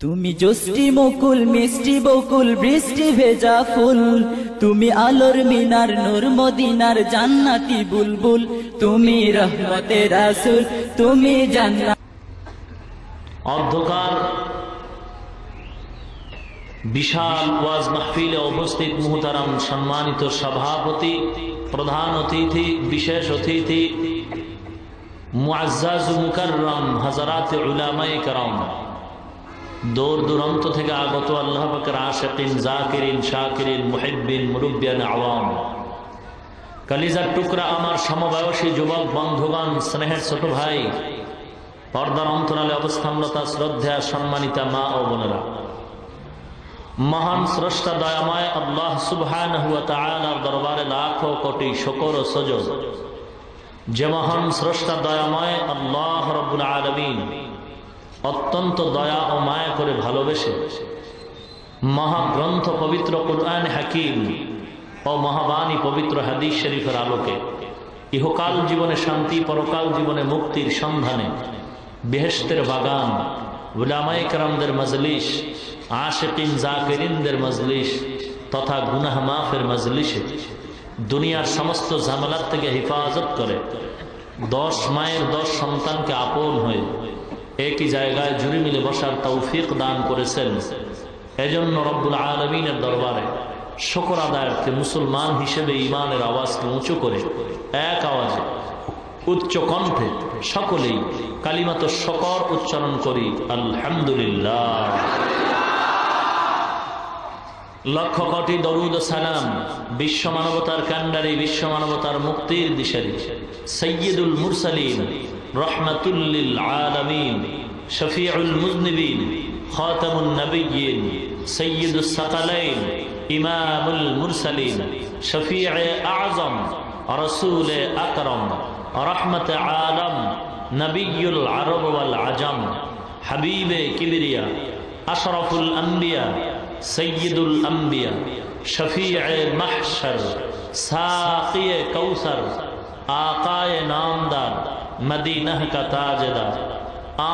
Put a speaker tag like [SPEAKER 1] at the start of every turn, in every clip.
[SPEAKER 1] তুমি জষ্টি মুকুল মিষ্টি বকুল বৃষ্টি ভেজা ফুল, তুমি আলোর মিনার নূর মদিনার জান্নাতি বুলবুল, তুমি রহমতের রাসূল, তুমি জান্নাত।
[SPEAKER 2] অন্ধকার বিশাল ওয়াজ মাহফিলে উপস্থিত মুহতারাম সম্মানিত সভাপতি, প্রধান অতিথি, বিশেষ অতিথি, মুআজ্জাজ মুকাররম হযরত উলামায়ে কেরাম, দূর দূরান্ত থেকে আগত আল্লাহ পাকের আশিকিন, জাকিরিন, শাকিরিন, মুহিব্বিন, মুরব্বিয়ান আওয়াম, কলিজার টুকরা আমার সমবয়সী যুবক বন্ধুগণ, স্নেহের ছোট ভাই, পর্দার অন্তরালে অবস্থানরতা শ্রদ্ধা সম্মানিতা মা ও বোনেরা, মহান স্রষ্টা দয়াময় আল্লাহ সুবহানাহু ওয়া তাআলার দরবারে লাখো কোটি শুকর ও সুজুদ। যে মহান স্রষ্টা দয়াময় আল্লাহ রাব্বুল আলামিন অত্যন্ত দয়া ও মায়া করে ভালোবেসে মহাগ্রন্থ পবিত্র কুরআন হাকিম ও মহাবাণী পবিত্র হাদিস শরীফের আলোকে ইহকাল জীবনে শান্তি, পরকাল জীবনে মুক্তির সন্ধানে বেহেশতের বাগান, উলামায়ে কেরামদের মজলিস, আশিকিন জাকিরিনদের মজলিস তথা গুনাহ মাফের মজলিসে দুনিয়ার সমস্ত ঝামেলার থেকে হেফাজত করে 10 মায়ের 10 সন্তানকে আপন হয়ে একই জায়গায় জুড়ে মিলে বসার তৌফিক দান করেছেন। এজন্য রব্বুল আলামিনের দরবারে শুকর আদায়ার্থে মুসলমান হিসেবে ঈমানের আওয়াজকে উঁচু করে এক আওয়াজে উচ্চ কণ্ঠে সকলেই কালিমাত শুকর উচ্চারণ করি, আলহামদুলিল্লাহ। লক্ষ কোটি দরুদ ও সালাম বিশ্ব মানবতার কান্ডারি, বিশ্ব মানবতার মুক্তির দিশারি সাইয়্যিদুল মুরসালিন, রহমাতুল লিল আলামিন, শফিউল মুযনিবিন, খাতামুন নবিয়্যিন, সাইয়্যিদুস সাকালাইন, ইমামুল মুরসালিন, শফিয়ে আযম, রাসূলে আকরাম, রহমতে আলম, নবিয়ুল আরব ওয়াল আজম, হাবিবে কিবরিয়া, আশরাফুল আম্বিয়া, সৈয়দুল আম্বিয়া, শফিয়ে মাহশর, সাকিয়ে কৌসর, আকায়ে নামদার, মদীনাহ কা তাজদার,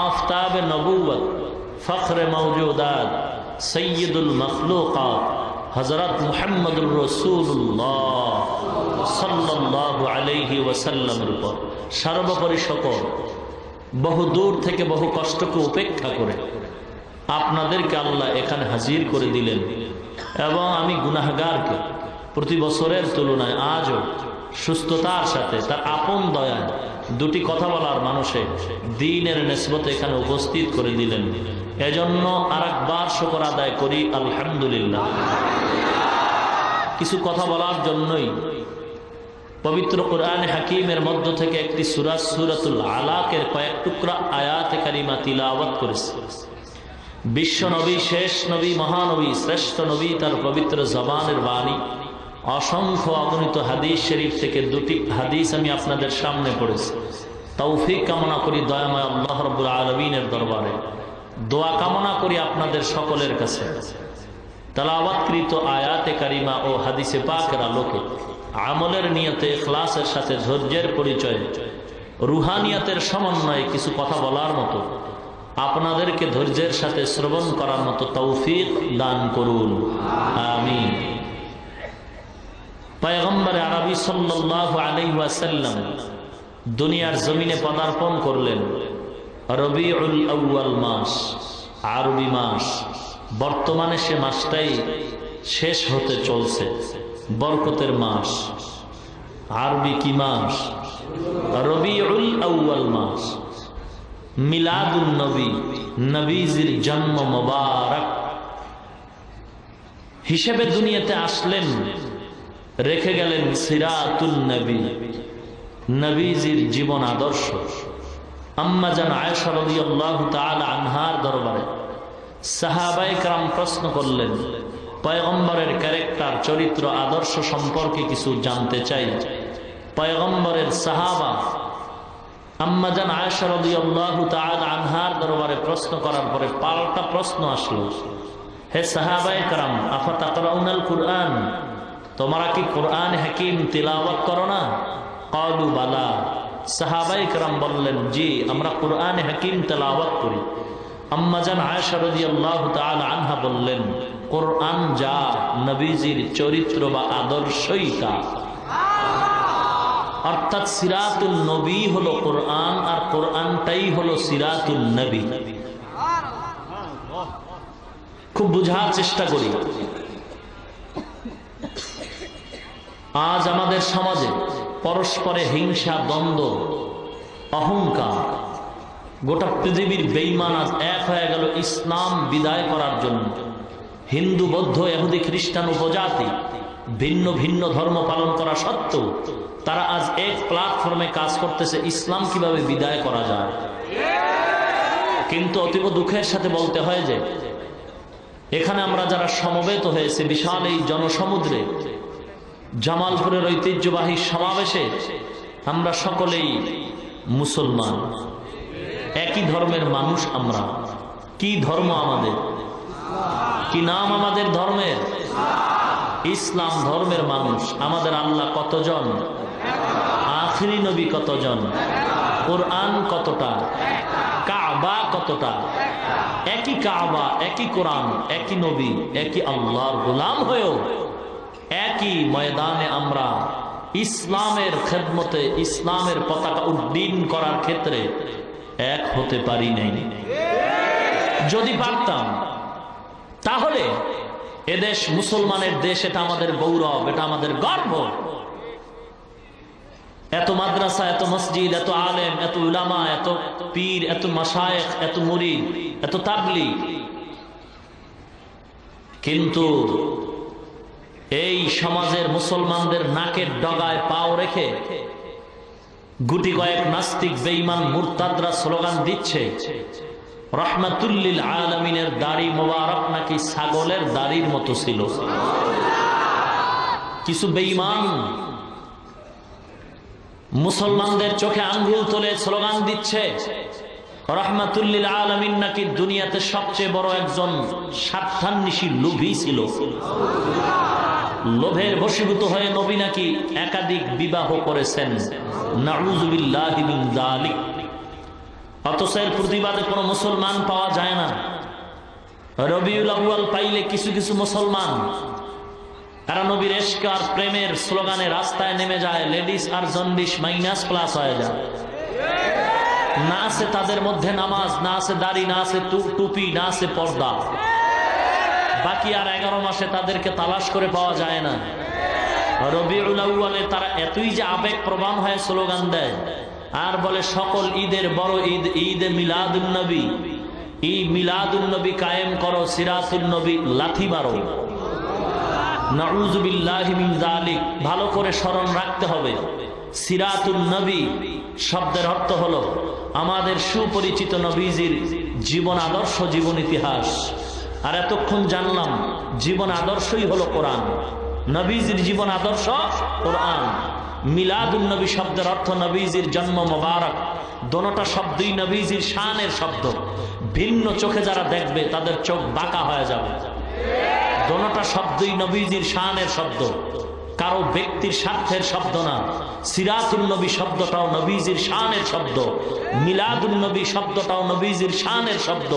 [SPEAKER 2] आफताब नबूवत, फ़ख्र मौजूदात, सय्यदुल मखलूक़ात, हज़रत मुहम्मदुर रसूलुल्लाह सल्लल्लाहु अलैहि वसल्लमेর উপর সর্বোপরি শুকর। বহু দূর থেকে বহু কষ্টকে উপেক্ষা করে আপনাদেরকে আল্লাহ এখানে হাজির করে দিলেন এবং আমি গুনাহগারকে প্রতি বছরের তুলনায় আজও সুস্থতার সাথে তার আপন দয়া দুটি কথা বলার মানুষে দ্বীনের নিসবতে এখানে উপস্থিত করে দিলেন। এজন্য আরেকবার শুকর আদায় করি, আলহামদুলিল্লাহ। কিছু কথা বলার জন্যই পবিত্র কুরআন হাকিমের মধ্য থেকে একটি সূরা সূরাতুল আলাকের কয়েক টুকরা আয়াতে কারিমা তিলাওয়াত করেছি। বিশ্ব নবী, শেষ নবী, মহানবী, শ্রেষ্ঠ নবী, তার পবিত্র জবানের বাণী অসংখ্য অগণিত হাদিস শরীফ থেকে দুটি হাদিস আমি আপনাদের সামনে পড়েছি। তৌফিক কামনা করি দয়াময় আল্লাহ রাব্বুল আলামিনের দরবারে, দোয়া কামনা করি আপনাদের সকলের কাছে তেলাওয়াতকৃত আয়াতে কারিমা ও হাদিসে পাকের আলোকে আমলের নিয়তে, ইখলাসের সাথে ধৈর্যের পরিচয়, রুহানিয়াতের সমন্বয়ে কিছু কথা বলার মতো, আপনাদেরকে ধৈর্যের সাথে শ্রবণ করার মতো তৌফিক দান করুন, আমিন। পয়গম্বর আরবি সাল্লাল্লাহু আলাইহি ওয়াসাল্লাম দুনিয়ার জমিনে পদার্পণ করলেন রবিউল আউয়াল মাস, আরবি মাস। বর্তমানে সে মাসটাই শেষ হতে চলছে, বরকতের মাস। আরবি কি মাস? রবিউল আউয়াল মাস। মিলাদুন নবী, নবীজির জন্ম মোবারক হিসেবে দুনিয়াতে আসলেন, রেখে গেলেন সিরাতুন নবী, নবীজির জীবন আদর্শ। আম্মা জান আয়েশা রাদিয়াল্লাহু তাআলা আনহার দরবারে সাহাবায়ে কেরাম প্রশ্ন করলেন, পয়গম্বরের ক্যারেক্টার, চরিত্র, আদর্শ সম্পর্কে কিছু জানতে চাই। পয়গম্বরের সাহাবা আম্মা জান আয়েশা রাদিয়াল্লাহু তাআলা আনহার দরবারে প্রশ্ন করার পরে পাল্টা প্রশ্ন আসলো, হে সাহাবায়ে কেরাম, আফা তাকরাউনাল কুরআন, তোমরা কি কুরআন হাকিম তিলাওয়াত করো না? ক্বালু বালা, সাহাবায়ে কেরাম বললেন, জি আমরা কুরআন হাকিম তেলাওয়াত করি। আম্মাজান আয়েশা রাদিয়াল্লাহু তাআলা আনহা বললেন, কোরআন যা নবীজির চরিত্র বা আদর্শই তা। অর্থাৎ সিরাতুন নবী হলো কোরআন, আর কোরআনটাই হলো সিরাতুন নবী। খুব বুঝার চেষ্টা করি। আজ আমাদের সমাজে পরস্পরে হিংসা, দ্বন্দ্ব, অহংকার, গোটা পৃথিবীর বেঈমান আজ এক হয়ে গেল ইসলাম বিদায় করার জন্য। হিন্দু, বৌদ্ধ, ইহুদি, খ্রিস্টান, উপজাতি ভিন্ন ভিন্ন ধর্ম পালন করা সত্ত্বেও তারা আজ এক প্ল্যাটফর্মে কাজ করতেছে, ইসলাম কিভাবে বিদায় করা যায়। কিন্তু অতীব দুঃখের সাথে বলতে হয় যে এখানে আমরা যারা সমবেত হয়েছে বিশাল এই জনসমুদ্রে, জামালপুরের ঐতিহ্যবাহী সমাবেশে, আমরা সকলেই মুসলমান, একই ধর্মের মানুষ। আমরা কি ধর্ম আমাদের? কি নাম আমাদের ধর্মের? ইসলাম ধর্মের মানুষ। আমাদের আল্লাহ কতজন? আখিরি নবী কতজন? কোরআন কতটা? কাবা কতটা? একই কাবা, একই কোরআন, একই নবী, একই আল্লাহর গোলাম হয়েও একই ময়দানে আমরা ইসলামের খেদমতে, ইসলামের পতাকা উড্ডীন করার ক্ষেত্রে এক হতে পারি নাই। যদি পারতাম তাহলে এদেশ মুসলমানের দেশ, এটা আমাদের গৌরব, এটা আমাদের গর্ব। এত মাদ্রাসা, এত মসজিদ, এত আলেম, এত উলামা, এত পীর, এত মাশায়েখ, এত মুরিদ, এত তাবলীগ, কিন্তু এই সমাজের মুসলমানদের নাকের ডগায় পাও রেখে গুটি কয়েক নাস্তিক, বেঈমান, মুরতাদরা স্লোগান দিচ্ছে রহমাতুল্লিল আলামিনের দাড়ি মোবারক নাকি ছাগলের দাড়ির মতো ছিল। কিছু বেঈমান মুসলমানদের চোখে আঙ্গুল তুলে স্লোগান দিচ্ছে রহমাতুল্লিল আলামিন নাকি দুনিয়াতে সবচেয়ে বড় একজন স্বার্থান্বেষী লোভী ছিল। লোভের বশীভূত হয়ে নবী নাকি একাধিক বিবাহ করেছেন। নাউযুবিল্লাহি মিন যালিক। অথচ এর প্রতিবাদে কোনো মুসলমান পাওয়া যায় না। রবিউল আউয়াল পাইলে কিছু কিছু মুসলমান তারা নবীর ইশক আর প্রেমের স্লোগানে রাস্তায় নেমে যায়, লেডিস আর জন্ডিস -+ হয়ে যায়। না আছে তাদের মধ্যে নামাজ, না আছে দাড়ি, না আছে টুপি, না আছে পর্দা। বাকি আর 11 মাসে তাদেরকে তালাশ করে পাওয়া যায় না। রবিউল আউয়ালে তারা এতই যে আবেগ প্রবণ হয়ে স্লোগান দেয় আর বলে সকল ঈদের বড় ঈদ ঈদে মিলাদুন নবী। এই মিলাদুন নবী কায়েম করো, সিরাতুন নবী লাথি মারো। নাউযুবিল্লাহি মিন যালিক। ভালো করে স্মরণ রাখতে হবে, সিরাতুন নবী শব্দের অর্থ হলো আমাদের সুপরিচিত নবীজির জীবন আদর্শ, জীবন ইতিহাস। আর এতক্ষণ জানলাম জীবন আদর্শই হলো কোরআন। নবীজির জীবন আদর্শ কোরআন। মিলাদুন নবী শব্দের অর্থ নবীজির জন্ম মোবারক। দোনোটা শব্দই নবীজির শানের শব্দ। ভিন্ন চোখে যারা দেখবে তাদের চোখ বাঁকা হয়ে যাবে। দোনোটা শব্দই নবীজির শানের শব্দ, কারো ব্যক্তির স্বার্থের শব্দ না। সিরাতুন নবী শব্দটাও নবীজির শানের শব্দ, মিলাদুন নবী শব্দটাও নবীজির শানের শব্দ।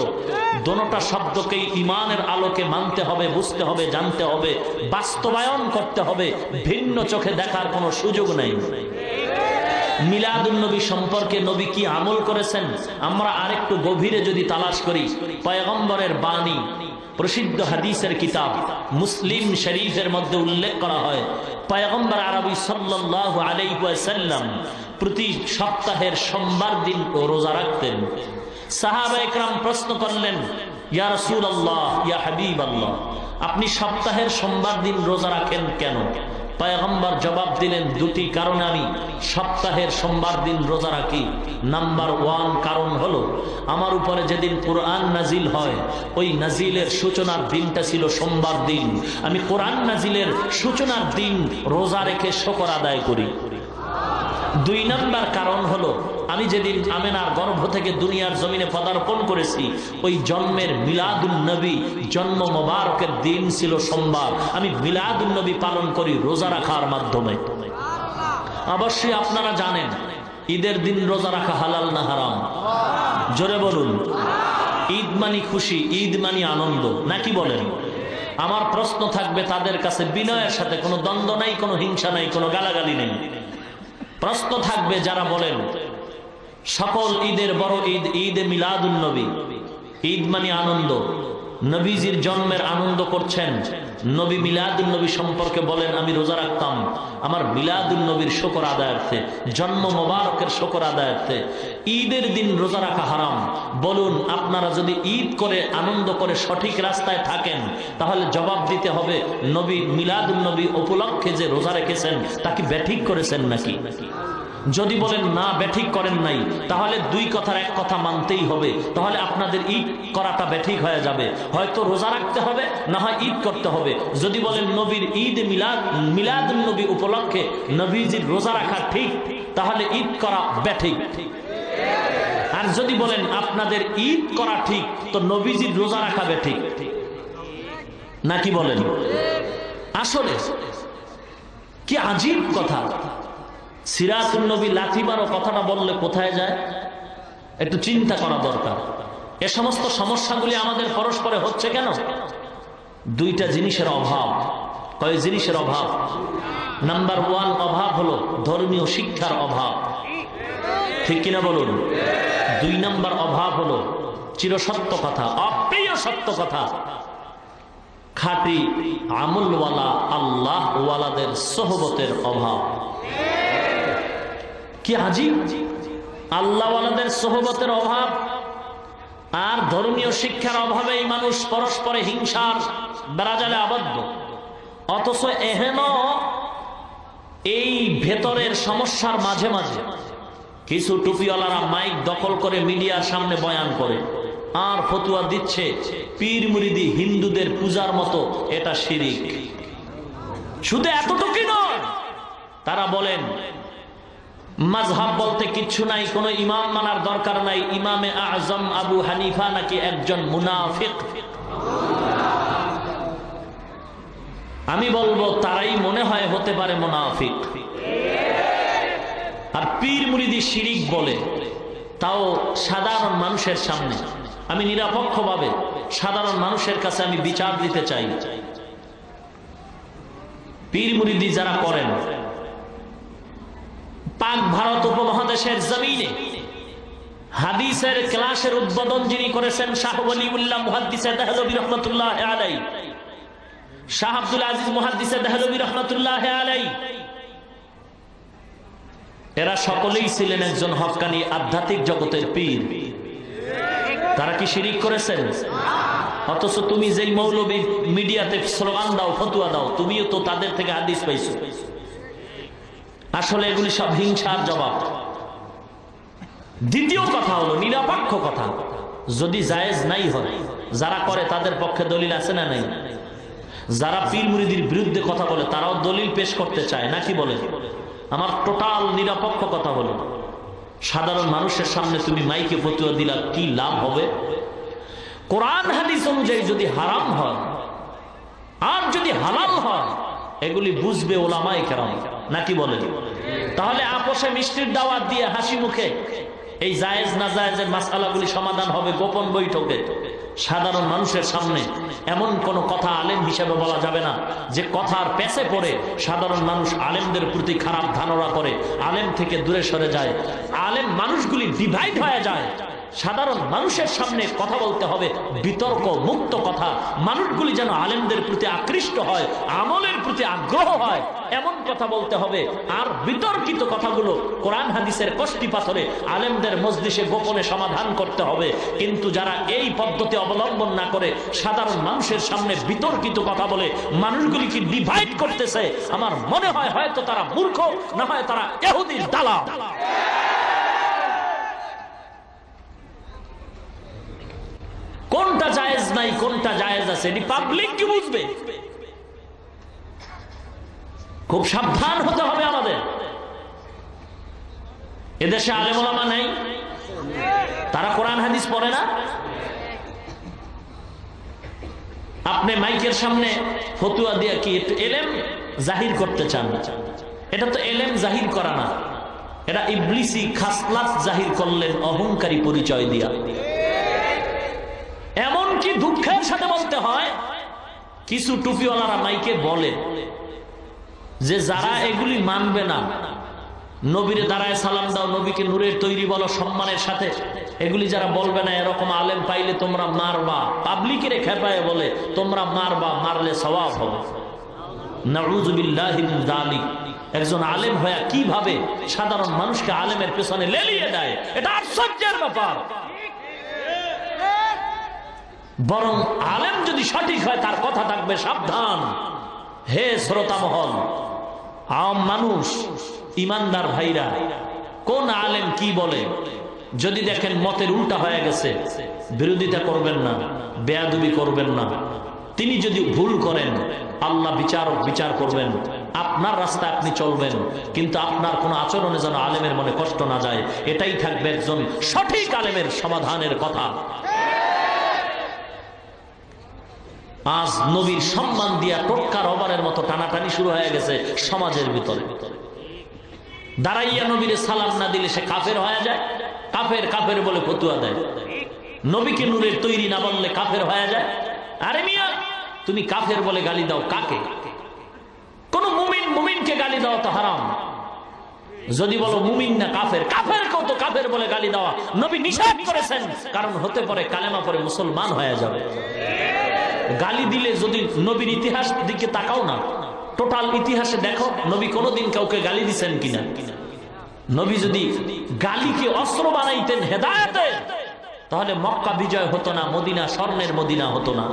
[SPEAKER 2] দোনোটা শব্দকেই ঈমানের আলোকে মানতে হবে, বুঝতে হবে, জানতে হবে, বাস্তবায়ন করতে হবে। ভিন্ন চোখে দেখার কোনো সুযোগ নেই। মিলাদুন নবী সম্পর্কে নবী কি আমল করেছেন আমরা আরেকটু গভীরে যদি তালাশ করি, পয়গম্বরের বাণী, প্রসিদ্ধ হাদিসের কিতাব মুসলিম শরীফের মধ্যে উল্লেখ করা হয় পয়গম্বর আরবি সাল্লাল্লাহু আলাইহি ওয়াসাল্লাম প্রতি সপ্তাহের সোমবার দিন রোজা রাখতেন। সাহাবায়ে কেরাম প্রশ্ন করলেন, ইয়া রাসূলুল্লাহ, ইয়া হাবিবাল্লাহ, আপনি সপ্তাহের সোমবার দিন রোজা রাখেন কেন? পয়গম্বর জবাব দিলেন, দুটি কারণে আমি সপ্তাহের সোমবার দিন রোজা রাখি। নাম্বার 1 কারণ হলো আমার উপরে যেদিন কোরআন নাজিল হয় ওই নাজিলের সূচনার দিনটা ছিল সোমবার দিন। আমি কোরআন নাজিলের সূচনার দিন রোজা রেখে শুকর আদায় করি। 2 নাম্বার কারণ হলো আমি যেদিন আমেনার গর্ভ থেকে দুনিয়ার জমিনে পদার্পণ করেছি ওই জন্মের মিলাদুন নবী, জন্ম মোবারকের দিন ছিল সোমবার। আমি মিলাদুন নবী পালন করি রোজা রাখার মাধ্যমে। অবশ্যই আপনারা জানেন ঈদের দিন রোজা রাখা হালাল না হারাম? জোরে বলুন। ঈদ মানি খুশি, ঈদ মানি আনন্দ, নাকি বলেন? আমার প্রশ্ন থাকবে তাদের কাছে বিনয়ের সাথে, কোনো দ্বন্দ্ব নাই, কোনো হিংসা নাই, কোনো গালাগালি নেই। প্রশ্ন থাকবে যারা বলেন সকল ঈদের বড় ঈদ ঈদে মিলাদুন নবী, ঈদ মানে আনন্দ, নবীজির জন্মের আনন্দ করছেন, নবী মিলাদুন নবী সম্পর্কে বলেন আমি রোজা রাখতাম আমার মিলাদুন নবীর শুকর আদায়ার্থে, জন্ম মোবারকের শুকর আদায়ার্থে। ঈদের দিন রোজা রাখা হারাম। বলুন আপনারা যদি ঈদ করে আনন্দ করে সঠিক রাস্তায় থাকেন তাহলে জবাব দিতে হবে নবী মিলাদুন নবী উপলক্ষে যে রোজা রেখেছেন তা কি ব্যাঠিক করেছেন নাকি? যদি বলেন না ব্যাঠিক করেন নাই, তাহলে দুই কথার এক কথা মানতেই হবে। তাহলে আপনাদের ঈদ করাটা ব্যাঠিক হয়ে যাবে, হয়তো রোজা রাখতে হবে, না হয় ঈদ করতে হবে। যদি বলেন নবীর ঈদ মিলাদুন নবী উপলক্ষে নবীজির রোজা রাখা ঠিক, তাহলে ঈদ করা ব্যাঠিক। আর যদি বলেন আপনাদের ঈদ করা ঠিক, তো নবীজির রোজা রাখা ব্যাঠিক, নাকি বলেন? আসলে কি আজীব কথা। সিরাতুন নবী লাথি মারো কথাটা বললে কোথায় যায় একটু চিন্তা করা দরকার। এ সমস্ত সমস্যাগুলি আমাদের পরস্পরে হচ্ছে কেন? দুইটা জিনিসের অভাব। কয় জিনিসের অভাব? নাম্বার 1 অভাব হলো ধর্মীয় শিক্ষার অভাব, ঠিক কিনা বলুন? 2 নাম্বার অভাব হলো চিরসত্য কথা, অপ্রিয় সত্য কথা, খাঁটি আমলওয়ালা আল্লাহ ওয়ালাদের সোহবতের অভাব। কি আজীব, আল্লাহওয়ালাদের সোহবতের অভাব আর ধর্মীয় শিক্ষার অভাবে এই মানুষ পরস্পরে হিংসার বেড়াজালে আবদ্ধ। অথচ এহেন এই ভেতরের সমস্যার মাঝে মাঝে কিছু টুপিওয়ালারা মাইক দখল করে মিডিয়ার সামনে বয়ান করে আর ফতুয়া দিচ্ছে পীর মুরিদি হিন্দুদের পূজার মতো এটা শিরিক। শুধু এতটুকুই নয়, তারা বলেন মাযহাব বলতে কিচ্ছু নাই, কোনো ইমাম মানার দরকার নাই, ইমামে আজম আবু হানিফা নাকি একজন মুনাফিক। আমি বলবো তারাই মনে হয় হতে পারে মুনাফিক। আর পীর মুরিদি শিরিক বলে, তাও সাধারণ মানুষের সামনে। আমি নিরপেক্ষভাবে সাধারণ মানুষের কাছে আমি বিচার দিতে চাই। পীর মুরিদি যারা করেন পাক ভারত উপমহাদেশের জমিনে হাদিসের ক্লাসের উদ্বোধন যিনি করেছেন শাহ ওয়ালিউল্লাহ মুহাদ্দিসে দেহলভী রহমাতুল্লাহ আলাইহি, শাহ আব্দুল আজিজ মুহাদ্দিসে দেহলভী রহমাতুল্লাহ আলাইহি, এরা সকলেই ছিলেন একজন হক্কানি আধ্যাত্মিক জগতের পীর। তারা কি শিরিক করেছেন? অথচ তুমি যেই মৌলবী মিডিয়াতে স্লোগান দাও, ফতুয়া দাও, তুমিও তো তাদের থেকে হাদিস পাইছো। আসলে এগুলি সব হিংসার জবাব। দ্বিতীয় কথা হলো নিরপেক্ষ কথা, যদি জায়েজ নাই হয়, যারা করে তাদের পক্ষে দলিল আছে না নাই? যারা পীর মুরিদির বিরুদ্ধে কথা বলে তারাও দলিল পেশ করতে চায়, নাকি বলে? আমার টোটাল নিরপেক্ষ কথা হলো সাধারণ মানুষের সামনে তুমি মাইকে ফতুয়া দিলা, কি লাভ হবে? কোরআন হাদিস অনুযায়ী যদি হারাম হয় আর যদি হালাল হয়, এগুলি বুঝবে ওলামায়ে কেরাম, নাকি বলেন? তাহলে আপোষে মিষ্টির দাওয়াত দিয়ে হাসি মুখে এই জায়েজ না জায়েজের মাসআলাগুলি সমাধান হবে গোপন বৈঠকে। সাধারণ মানুষের সামনে এমন কোন কথা আলেম হিসেবে বলা যাবে না যে কথার পেছে পড়ে সাধারণ মানুষ আলেমদের প্রতি খারাপ ধারণা করে, আলেম থেকে দূরে সরে যায়, আলেম মানুষগুলি ডিভাইড হয়ে যায়। সাধারণ মানুষের সামনে কথা বলতে হবে বিতর্ক মুক্ত কথা, মানুষগুলি যেন আলেমদের প্রতি আকৃষ্ট হয়, আমলের প্রতি আগ্রহ হয়, এমন কথা বলতে হবে। আর বিতর্কিত কথাগুলো কোরআন হাদিসের কষ্টি পাথরে আলেমদের মজলিসে গোপনে সমাধান করতে হবে। কিন্তু যারা এই পদ্ধতি অবলম্বন না করে সাধারণ মানুষের সামনে বিতর্কিত কথা বলে মানুষগুলিকে ডিভাইড করতেছে, আমার মনে হয় হয়তো তারা মূর্খ, না হয় তারা ইহুদির দালাল। কোনটা জায়েজ নাই কোনটা জায়েজ আছে এটি পাবলিক কি বুঝবে? খুব সাবধান হতে হবে আমাদের। এদেশে আলেম ওলামা নাই, তারা কোরআন হাদিস পড়ে না। আপনি মাইকের সামনে ফতুয়া দিয়ে কি এলেম জাহির করতে চান? এটা তো এলেম জাহির করা না, এটা ইবলিসি খাসলাত জাহির করলেন অহংকারী পরিচয় দিয়া। সাথে বলতে হয়, কিছু টুপিওয়ালারা মাইকে বলে যে যারা এগুলি মানবে না, নবীরে দাঁড়ায় সালাম দাও, নবীকে নূরের তৈরি বলো সম্মানের সাথে, এগুলি যারা বলবে না, এরকম আলেম পাইলে তোমরা মারবা। পাবলিকের খেপায় বলে তোমরা মারবা, মারলে সওয়াব হবে। নাউযুবিল্লাহি মিন যালিক। একজন আলেম হয়ে কিভাবে সাধারণ মানুষকে আলেমের পেছনে লেলিয়ে দেয়, এটা আশ্চর্যের ব্যাপার। বরং আলেম যদি সঠিক হয় তার কথা থাকবে সাবধান। হে শ্রোতা মহল, আম মানুষ, ইমানদার ভাইরা, কোন আলেম কি বলে যদি দেখেন মতের উল্টা হয়ে গেছে, বিরোধিতা করবেন না, বেয়াদবি করবেন না। তিনি যদি ভুল করেন, আল্লাহ বিচারক বিচার করবেন, আপনার রাস্তা আপনি চলবেন, কিন্তু আপনার কোন আচরণে যেন আলেমের মনে কষ্ট না যায়। এটাই থাকবে একজন সঠিক আলেমের সমাধানের কথা। আজ নবীর সম্মান দিয়া টোটকা রবারের মতো টানাটানি শুরু হয়ে গেছে সমাজের ভিতরে। দাঁড়াইয়া নবীরে সালাম না দিলে সে কাফের হয়ে যায়, কাফের কাফের বলে ফতুয়া দেয়। নবীকে নূরের তৈরি না বললে কাফের হয়ে যায়। আরে মিয়া, তুমি কাফের বলে গালি দাও কাকে? কোন মুমিন মুমিনকে গালি দেওয়া তো হারাম। যদি বলো মুমিন না কাফের, কাফের কেউ তো কাফের বলে গালি দেওয়া নবী নিষেধ করেছেন, কারণ হতে পারে কালেমা পরে মুসলমান হয়ে যাবে। গালি দিলে যদি নবীর ইতিহাস দিকে তাকাও না, টোটাল ইতিহাসে দেখো নবী কোনোদিন কাউকে গালি দিচ্ছেন কিনা। নবী যদি গালিকে অস্ত্র বানাইতেন হেদায়েতে, তাহলে মক্কা বিজয় হতো না, মদিনা স্বর্ণের মদিনা হতো না।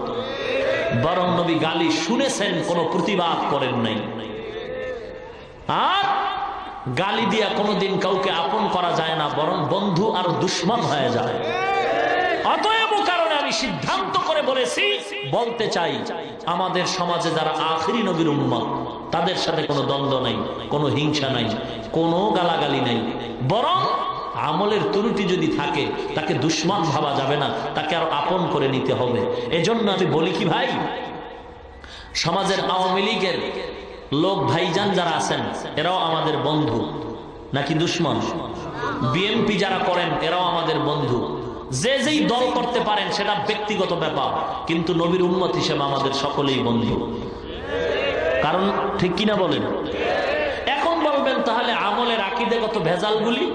[SPEAKER 2] বরং নবী গালি শুনেছেন, কোনো প্রতিবাদ করেন নাই। আর গালি দিয়া কোনোদিন কাউকে আপন করা যায় না, বরং বন্ধু আর দুশ্মন হয়ে যায়। অতএব কারণে আমি সিদ্ধান্ত করে বলেছি, বলতে চাই, আমাদের সমাজে যারা আখিরি নবীর উম্মত, তাদের সাথে কোনো দ্বন্দ্ব নাই, কোনো হিংসা নাই, কোনো গালাগালি নাই। বরং আমলের ত্রুটি যদি থাকে তাকে দুশ্মন ভাবা যাবে না, তাকে আরো আপন করে নিতে হবে। এজন্য আমি বলি কি ভাই, সমাজের আওয়ামী লীগের লোক ভাইজান যারা আছেন, এরাও আমাদের বন্ধু নাকি দুশ্মন? বিএনপি যারা করেন এরাও আমাদের বন্ধু। যে যেই দল করতে পারেন সেটা ব্যক্তিগত ব্যাপার, কিন্তু নবীর উম্মত হিসেবে আমাদের সকলেই বন্ধু। কারণ ঠিক কিনা বলেন? এখন বলবেন তাহলে আমলের আকীদাগত ভেজালগুলি,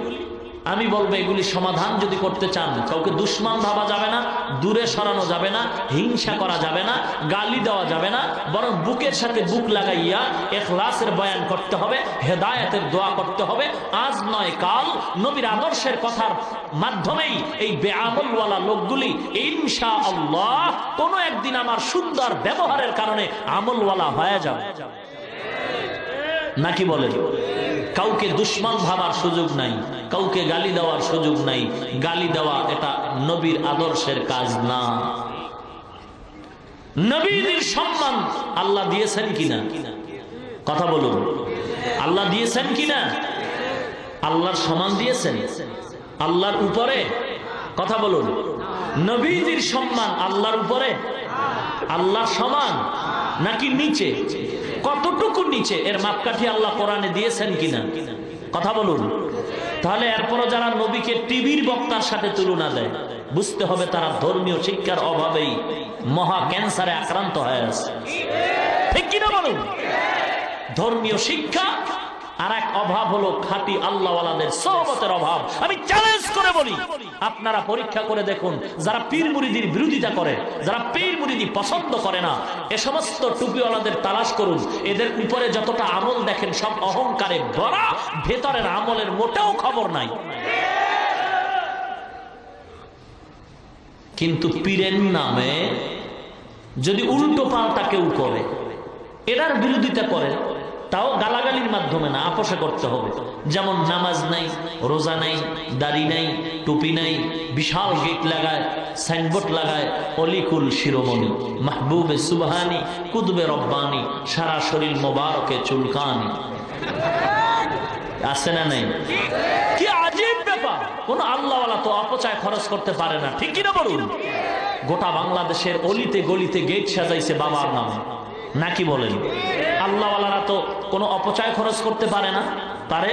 [SPEAKER 2] আমি বলবো এগুলি সমাধান যদি করতে চান, কাউকে দুশ্মন ভাবা যাবে না, দূরে সরানো যাবে না, হিংসা করা যাবে না, গালি দেওয়া যাবে না, বরং বুকের সাথে বুক লাগাইয়া ইখলাসের বয়ান করতে হবে, হেদায়েতের দোয়া করতে হবে। আজ নয় কাল নবীর আদর্শের কথার মাধ্যমেই এই বেআমলওয়ালা লোকগুলি ইনশাআল্লাহ কোনো একদিন আমার সুন্দর ব্যবহারের কারণে আমলওয়ালা হয়ে যাবে। নাকি বলেন? কাউকে দুশ্মন ভাবার সুযোগ নাই, কাউকে গালি দেওয়ার সুযোগ নাই। গালি দেওয়া এটা নবীর আদর্শের কাজ না। নবীর সম্মান আল্লাহ দিয়েছেন কিনা? কথা বলুন, আল্লাহ দিয়েছেন কিনা? আল্লাহর সমান দিয়েছেন? আল্লাহর উপরে? কথা বলুন, নবীর সম্মান আল্লাহর উপরে? আল্লাহ সমান নাকি নিচে? কতটুকু নিচে এর মাপকাঠি আল্লাহ কোরআনে দিয়েছেন কিনা? কথা বলুন। তাহলে এরপরও যারা নবীকে টিভির বক্তার সাথে তুলনা দেয়, বুঝতে হবে তারা ধর্মীয় শিক্ষার অভাবেই মহা ক্যান্সারে আক্রান্ত হয়ে আছে। ঠিক কিনা বলুন? ধর্মীয় শিক্ষা আর এক অভাব হলো খাঁটি আল্লাহওয়ালাদের সোহবতের অভাব। আমি চ্যালেঞ্জ করে বলি, আপনারা পরীক্ষা করে দেখুন, যারা পীর মুরিদির বিরোধিতা করে, যারা পীর মুরিদি পছন্দ করে না, এ সমস্ত টুপিওয়ালাদের তালাশ করুন। এদের উপরে যতটা আমল দেখেন সব অহংকারে ভরা, ভেতরের আমলের মোটেও খবর নাই। কিন্তু পীরের নামে যদি উল্টো পাল্টা কেউ করে, এটার বিরোধিতা করে, তাও গালাগালির মাধ্যমে না, আপোষে করতে হবে। যেমন নামাজ নাই, রোজা নাই, দাড়ি নাই, টুপি নাই, বিশাল গেট লাগায়, সাইনবোর্ড লাগায়, অলিকুল শিরোমণি, মাহবুবে সুবহানি, কুতুবে রব্বানি, সারা শরীর মোবারকে চুলকানি। আছে না নাই? কি আজীব ব্যাপার! কোন আল্লাহওয়ালা তো অপচয় খরচ করতে পারে না। ঠিক কিনা বলুন? গোটা বাংলাদেশের অলিতে গলিতে গেট সাজাইছে বাবার নামে। নাকি বলেন? আল্লাহওয়ালারা তো কোনো অপচয় খরচ করতে পারে না, পারে?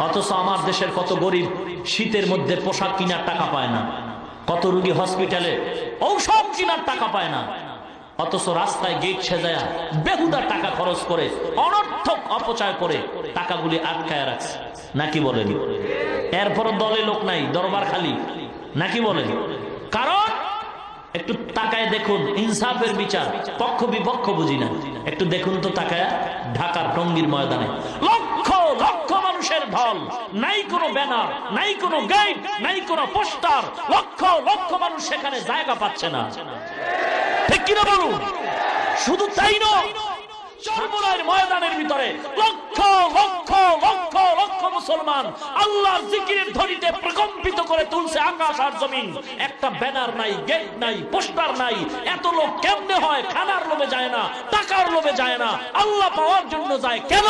[SPEAKER 2] অথচ আমার দেশের কত গরিব শীতের মধ্যে পোশাক কেনার টাকা পায় না। কত রোগী হসপিটালে ঔষধ কেনার টাকা পায় না, অথচ রাস্তায় গেট সেজায়া বেহুদা টাকা খরচ করে অনর্থক অপচয় করে টাকাগুলি আটকায় রাখছে, নাকি বলেন? এরপর দলে লোক নাই, দরবার খালি, নাকি বলেন? কারণ একটু তাকায় দেখুন, ইনসাফের বিচার, পক্ষ বিপক্ষ বুঝি না, একটু দেখুন তো তাকায় ঢাকার টঙ্গীর ময়দানে লক্ষ লক্ষ মানুষের ঢল, নাই কোনো ব্যানার, নাই কোনো গেট, নাই কোনো পোস্টার, লক্ষ লক্ষ মানুষ সেখানে জায়গা পাচ্ছে না, ঠিক কিনা বলুন? শুধু তাই নয়, চরমোনাইয়ের ময়দানের ভিতরে লক্ষ লক্ষ লক্ষ লক্ষ মুসলমান আল্লাহর জিকিরের ধ্বনিতে প্রকম্পিত করে তুলছে আকাশ আর জমিন। একটা ব্যানার নাই, গেট নাই, পোস্টার নাই। এত লোক কেমনে হয়? খানার লোভে যায় না, টাকার লোভে যায় না, আল্লাহ পাওয়ার জন্য যায়। কেন?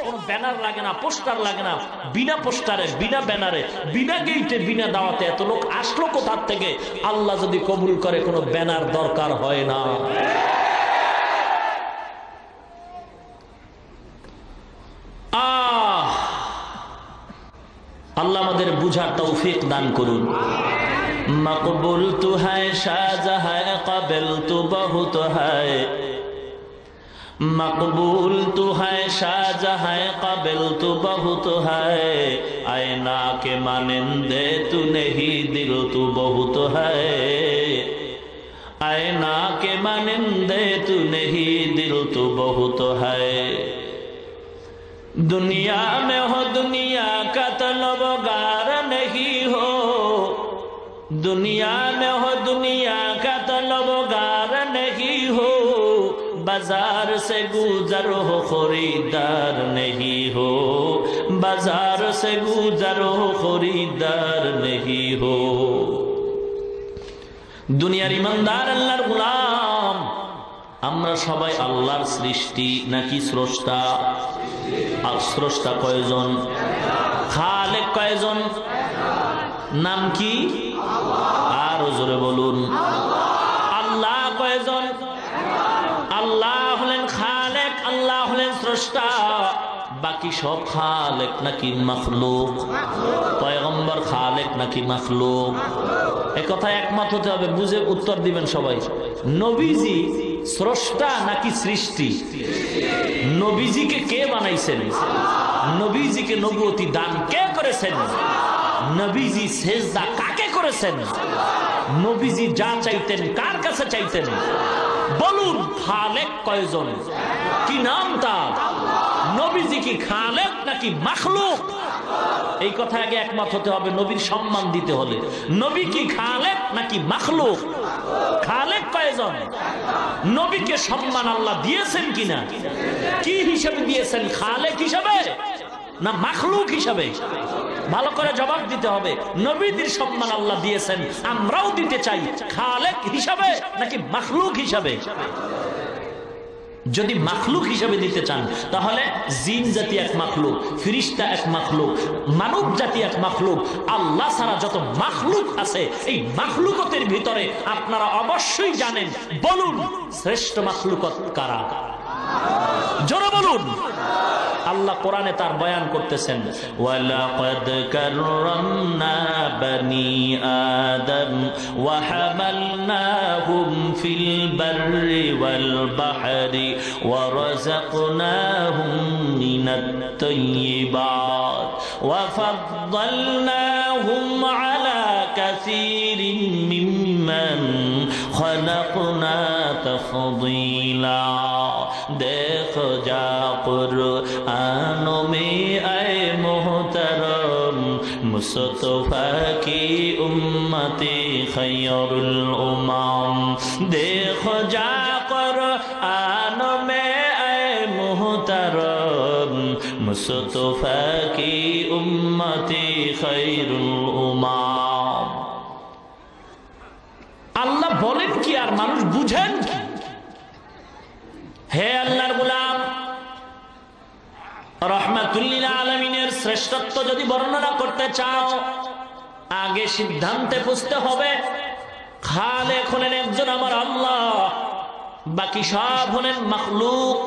[SPEAKER 2] কোন ব্যানার লাগে না, পোস্টার লাগে না। বিনা পোস্টারে, বিনা ব্যানারে, বিনা গেটে, বিনা দাওয়াতে এত লোক আসলো কোথার থেকে? আল্লাহ যদি কবুল করে কোনো ব্যানার দরকার হয় না। আল্লাহ আমাদের বুঝার তৌফিক দান করুন। মকবুল তু হ্যায় শাহজাহাঁ, কাবিল তু বহুত হ্যায়। মকবুল তু হ্যায় শাহজাহাঁ, কাবিল তু বহুত হ্যায়। আয়না কে মানিন্দে তু নেহি, দিল তু বহুত হ্যায়। आईना के मानिंदे तू नहीं, दिल तू बहुत है। दुनिया में हो दुनिया का तलबगार नहीं हो, दुनिया में हो दुनिया का तलबगार नहीं हो। बाजार से गुजर हो खरीदार नहीं हो, बाजार से गुजर हो खरीदार नहीं हो। দুনিয়ার ইমানদার, আল্লাহর গোলাম, আমরা সবাই আল্লাহর সৃষ্টি নাকি স্রষ্টা? আর স্রষ্টা কয়জন? খালেক কয়জন? নাম কি? আরো জোরে বলুন। আল্লাহ কয়জন? আল্লাহ হলেন খালেক, আল্লাহ হলেন স্রষ্টা। বাকি সব খালেক নাকি মাখলুক? পয়গম্বর খালেক নাকি মাখলুক? এই কথা একমত হতে হবে, বুঝে উত্তর দিবেন সবাই। নবীজি স্রষ্টা নাকি সৃষ্টি? নবীজিকে কে বানাইছেন? নবীজিকে নবুয়তি দান কে করেছেন? নবীজি সেজদা কাকে করেছেন? নবীজি যা চাইতেন কার কাছে চাইতেন? বলুন, খালেক কয়জন? কি নাম তার? নবীজি কি খালেক নাকি মাখলুক? এই কথা আগে একমত হতে হবে। নবীর সম্মান দিতে হলে নবী কি খালেক নাকি মাখলুক? খালেক কয়জন? নবীকে সম্মান আল্লাহ দিয়েছেন কিনা? কি হিসেবে দিয়েছেন? খালেক হিসাবে না মাখলুক হিসাবে? ভালো করে জবাব দিতে হবে। নবীদের সম্মান আল্লাহ দিয়েছেন, আমরাও দিতে চাই। খালেক হিসাবে নাকি মাখলুক হিসাবে? যদি মাখলুক হিসাবে দিতে চান তাহলে জিন জাতি এক মাখলুক, ফেরেশতা এক মাখলুক, মানব জাতি এক মাখলুক। আল্লাহ ছাড়া যত মাখলুক আছে, এই মাখলুকতের ভিতরে আপনারা অবশ্যই জানেন। বলুন, শ্রেষ্ঠ মাখলুকত কারা? জোরে বলুন। আল্লাহ কোরআনে তার বয়ান করতেছেন, ওয়ালাকাদ কাররামনা বানি আদম ওয়া হামালনাহুম ফিল বাররি ওয়াল বাহরি ওয়া রাযাকনাহুম মিনাত তাইয়্যিবাত ওয়া ফাদ্দালনাহুম আলা কাসীরিন মিম্মান খালাকনা তাফদীলা। देखो जा कुरानों में आए मोहतरम, मुस्तफा की उम्मती खैरुल उम्म। देखो जा कुरानों में आए मोहतरम, मुस्तफा की उम्मती खैरुल उम्म। আল্লাহ বলেন কি আর মানুষ বুঝেন কি? হে আল্লাহর গোলাম, রাহমাতুল লিল আলামিনের শ্রেষ্ঠত্ব যদি বর্ণনা করতে চাও, আগে সিদ্ধান্তে বুঝতে হবে খালেক হলেন একজন আমার আল্লাহ, বাকি সব হলেন মাখলুক।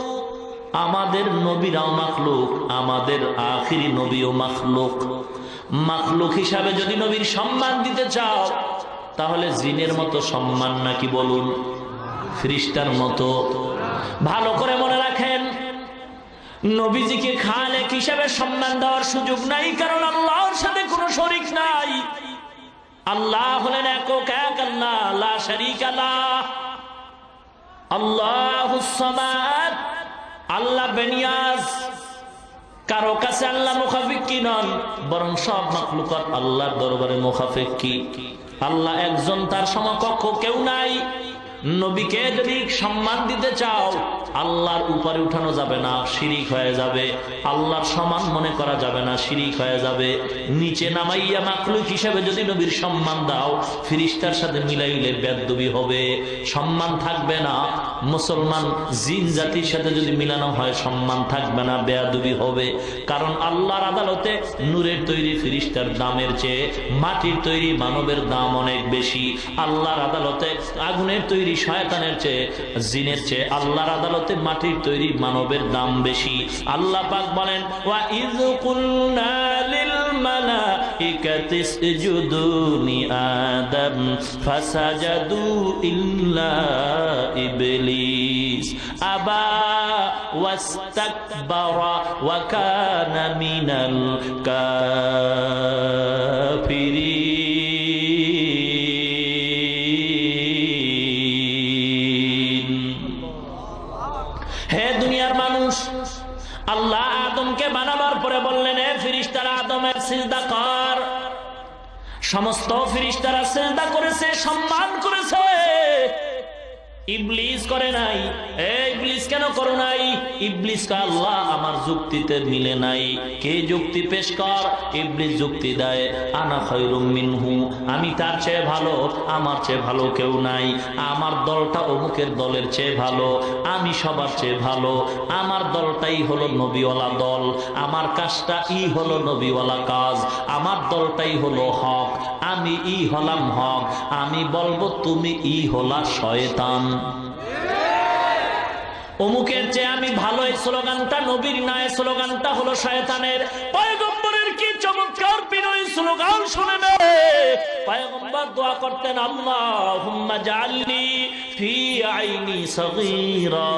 [SPEAKER 2] আমাদের নবীরাও মাখলুক, আমাদের আখিরি নবীও মাখলুক। মাখলুক হিসাবে যদি নবীর সম্মান দিতে চাও তাহলে জিনের মতো সম্মান নাকি বলুন, ফেরেশতার মতো? ভালো করে মনে রাখেন, নবীজিকে খালেক হিসেবে সম্মান দেওয়ার সুযোগ নাই, কারণ আল্লাহর সাথে কোনো শরীক নাই। আল্লাহ হলেন একক এক আল্লাহ, লা শারীকা লাহ। আল্লাহুস সামাদ, আল্লাহ বেনিয়াজ। কারো কাছে আল্লাহ মুখাফিক্কি নন, বরং সব মাখলুকাত আল্লাহর দরবারে মুখাফিক্কি। আল্লাহ একজন, তার সমকক্ষ কেউ নাই। নবীকে যদি সম্মান দিতে চাও, আল্লাহর উপরে উঠানো যাবে না, শিরিক হয়ে যাবে। আল্লাহর সমান মনে করা যাবে না, শিরিক হয়ে যাবে। নিচে নামাইয়া মাখলুক হিসেবে যদি নবীর সম্মান দাও, ফেরেশতার সাথে মিলাইলে বেয়াদবি হবে, সম্মান থাকবে না। মুসলমান জিন জাতির সাথে যদি মিলানো হয়, সম্মান থাকবে না, বেয়াদবি হবে। কারণ আল্লাহর আদালতে নূরের তৈরি ফেরেশতার দামের চেয়ে মাটির তৈরি মানবের দাম অনেক বেশি। আল্লাহর আদালতে আগুনের তৈরি শয়তানের চেয়ে, জিনের চেয়ে আল্লাহর আদালতে মাটির তৈরি মানবের দাম বেশি। আল্লাহ পাক বলেন, ওয়া ইয কুলনা লিল মালাইকাতি ইসজুদু লি আদম ফাসাজাদু ইল্লা ইবলিস আবা ওয়াস্তাকবারা ওয়া কানা মিনাল কাফিরিন। হে দুনিয়ার মানুষ, আল্লাহ আদমকে বানাবার পরে বললেন, হে ফেরেশতারা আদমের সিজদা কর। সমস্ত ফেরেশতারা সিজদা করেছে, সম্মান করেছে। ইবলিস করে নাই। ইবলিস কেন করো নাই? ইবলিস কা আল্লাহ আমার যুক্তিতে মিলে নাই। কে যুক্তি পেশ কর? ইবলিস যুক্তি দেয়, আনা খায়রুম মিনহু, আমি তার চেয়ে ভালো, আমার চেয়ে ভালো কেউ নাই। আমার দলটা অমুকের দলের চেয়ে ভালো, আমি সবার চেয়ে ভালো। আমার দলটাই হলো নবীওয়ালা দল, আমার কাজটা হলো নবীওয়ালা কাজ। আমার দলটাই হলো হক, আমি হলাম হক। আমি বলবো তুমি হলা শয়তান। অমুকের চেয়ে আমি ভালো, এই স্লোগানটা নবীর না, এই স্লোগানটা হলো শয়তানের। পয়গম্বরের কি চমৎকার বিনয়ী স্লোগান শুনেন। পয়গম্বর দোয়া করতেন, আল্লাহুম্মা জাআলনি ফি আইনি সগীরা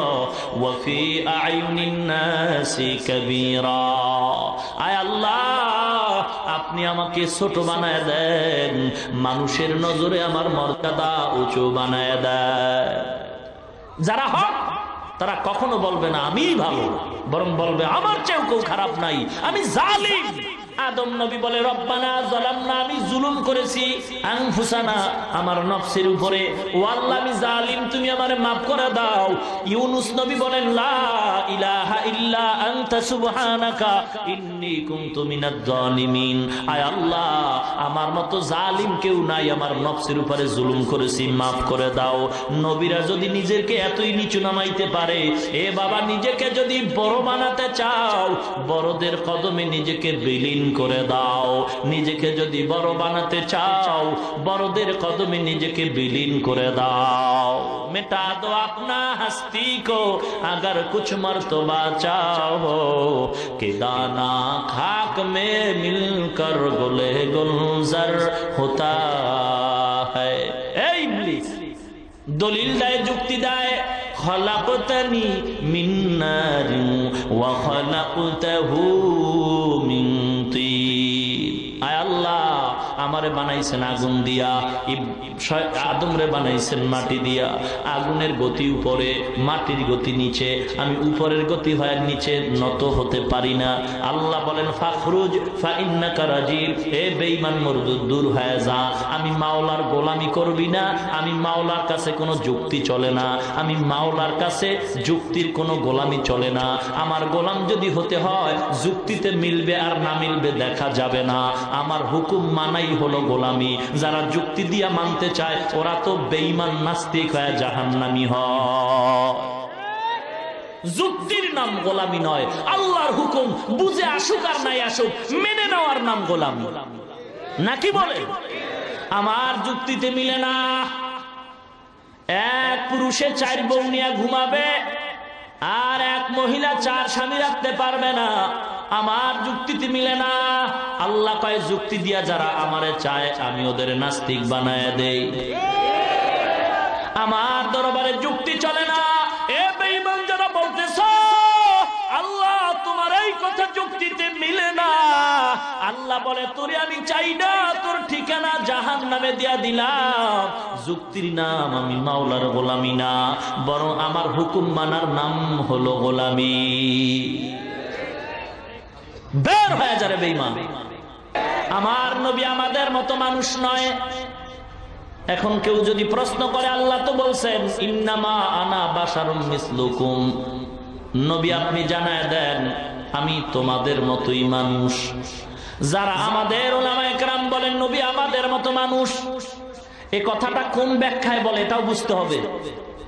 [SPEAKER 2] ওয়া ফি আইনিন নাসি কাবীরা। আয় আল্লাহ, আপনি আমাকে ছোট বানায় দেন, মানুষের নজরে আমার মর্যাদা উঁচু বানায় দেন। যারা হক তারা কখনো বলবে না আমি ভালো, বরং বলবে আমার চেয়েও কেউ খারাপ নাই, আমি জালিম। আদম নবী বলে, রব্বানা যালামনা, আমি জুলুম করেছি, আনফুসানা, আমার নফসের উপরে। ও আল্লাহ, আমি জালিম, তুমি আমারে maaf করে দাও। ইউনূস নবী বলেন, লা ইলাহা ইল্লা আনতা সুবহানাকা ইন্নী কুনতু মিনাজ জালিমিন। আয় আল্লাহ, আমার মতো জালিম কেউ নাই, আমার নফসের উপরে জুলুম করেছি, maaf করে দাও। নবীরা যদি নিজেকে এতই নিচু নামাইতে পারে, এ বাবা, নিজেকে যদি বড় বানাতে চাও, বড়দের কদমে নিজেকে বিলীন করে দাও। নিজেকে যদি বড় বানাতে চাও, বড়দের কদমে নিজেকে বিলীন করে দাও। मिटा दो अपना हस्ती को अगर कुछ मर्तबा चाहो कि दाना खाक में मिलकर गुले गुलजार होता है। ए इब्लिस दलील दाए, जुक्ति दाए, खलकतनी मिन नारिन व खलकतहु मिन तीन। आय अल्लाह, আমারে বানাইছেন আগুন দিয়া, আদমরে বানাইছেন মাটি দিয়া। আগুনের গতি উপরে, মাটির গতি নিচে, আমি উপরের গতি হয় নিচে নত হতে পারি না। আল্লাহ বলেন, ফাখরুজ ফা ইন্নাকা রাজিম, হে বেঈমান মরদুদ, দূর হয়ে যা। আমি মাওলার গোলামি করবি না, আমি মাওলার কাছে কোনো যুক্তি চলে না, আমি মাওলার কাছে যুক্তির কোনো গোলামি চলে না। আমার গোলাম যদি হতে হয়, যুক্তিতে মিলবে আর না মিলবে দেখা যাবে না। আমার হুকুম মানাই হলো গোলামি। যারা যুক্তি দিয়া মানতে চায়, ওরা তো বেঈমান নাস্তিক হয়ে জাহান্নামী হয়। যুক্তির নাম গোলামি নয়, আল্লাহর হুকুম বুঝে আসুক আর নাই আসুক মেনে নেওয়ার নাম গোলামি, নাকি বলে? আমার যুক্তিতে মিলে না। এক পুরুষে 4 বউ নিয়ে ঘুমাবে, আর এক মহিলা 4 স্বামী রাখতে পারবে না। আমার যুক্তিতে মিলে না। আল্লাহ কয় যুক্তি দিয়া যারা আমারে চায় আমি ওদের নাস্তিক বানায় দেই। আমার দরবারে যুক্তি চলে না। এ বেঈমান যারা বলতেছ আল্লাহ তোমার এই কথা যুক্তিতে মিলে না, আল্লাহ বলে তোরে আমি চাই না, তোর ঠিকানা জাহান্নামে দিয়া দিলাম। যুক্তির নাম আমি মাওলার গোলামি না, বরং আমার হুকুম মানার নাম হলো গোলামি। বের হয়ে যাবে বেঈমান। আমার নবী আমাদের মতো মানুষ নয়। এখন কেউ যদি প্রশ্ন করে আল্লাহ তো বলছেন ইন্নামা আনা বাশারুম মিসলুকুম, নবী আপনি জানায় দেন আমি তোমাদের মতোই মানুষ। যারা আমাদের উলামায়ে কেরাম বলেন নবী আমাদের মতো মানুষ, এই কথাটা কোন ব্যাখ্যায় বলে এটাও বুঝতে হবে।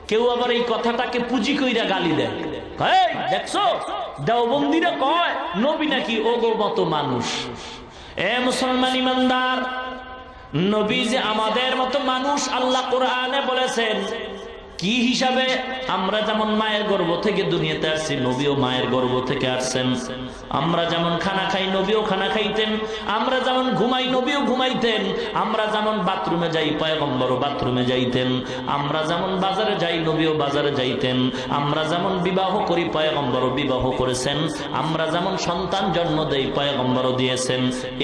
[SPEAKER 2] কেউ আবার এই কথাটাকে পুঁজি কইরা গালি দেয়, এই দেখছো দেওবন্দিরা কয় নবী নাকি ওগো মতো মানুষ। এ মুসলমান ইমানদার, নবী যে আমাদের মতো মানুষ আল্লাহ কোরআনে বলেছেন। কি হিসাবে? আমরা যেমন মায়ের গর্ভ থেকে দুনিয়াতে আসছি, নবীও মায়ের গর্ভ থেকে আসছেন। আমরা যেমন খানা খাই নবীও খানা খাইতেন, আমরা যেমন ঘুমাই নবীও ঘুমাইতেন, আমরা যেমন বাথরুমে যাই পয়গম্বরও বাথরুমে যাইতেন, আমরা যেমন বাজারে যাই নবীও বাজারে যাইতেন, আমরা যেমন বিবাহ করি পয়গম্বরও বিবাহ করেছেন, আমরা যেমন সন্তান জন্ম দেই পয়গম্বরও দিয়েছেন।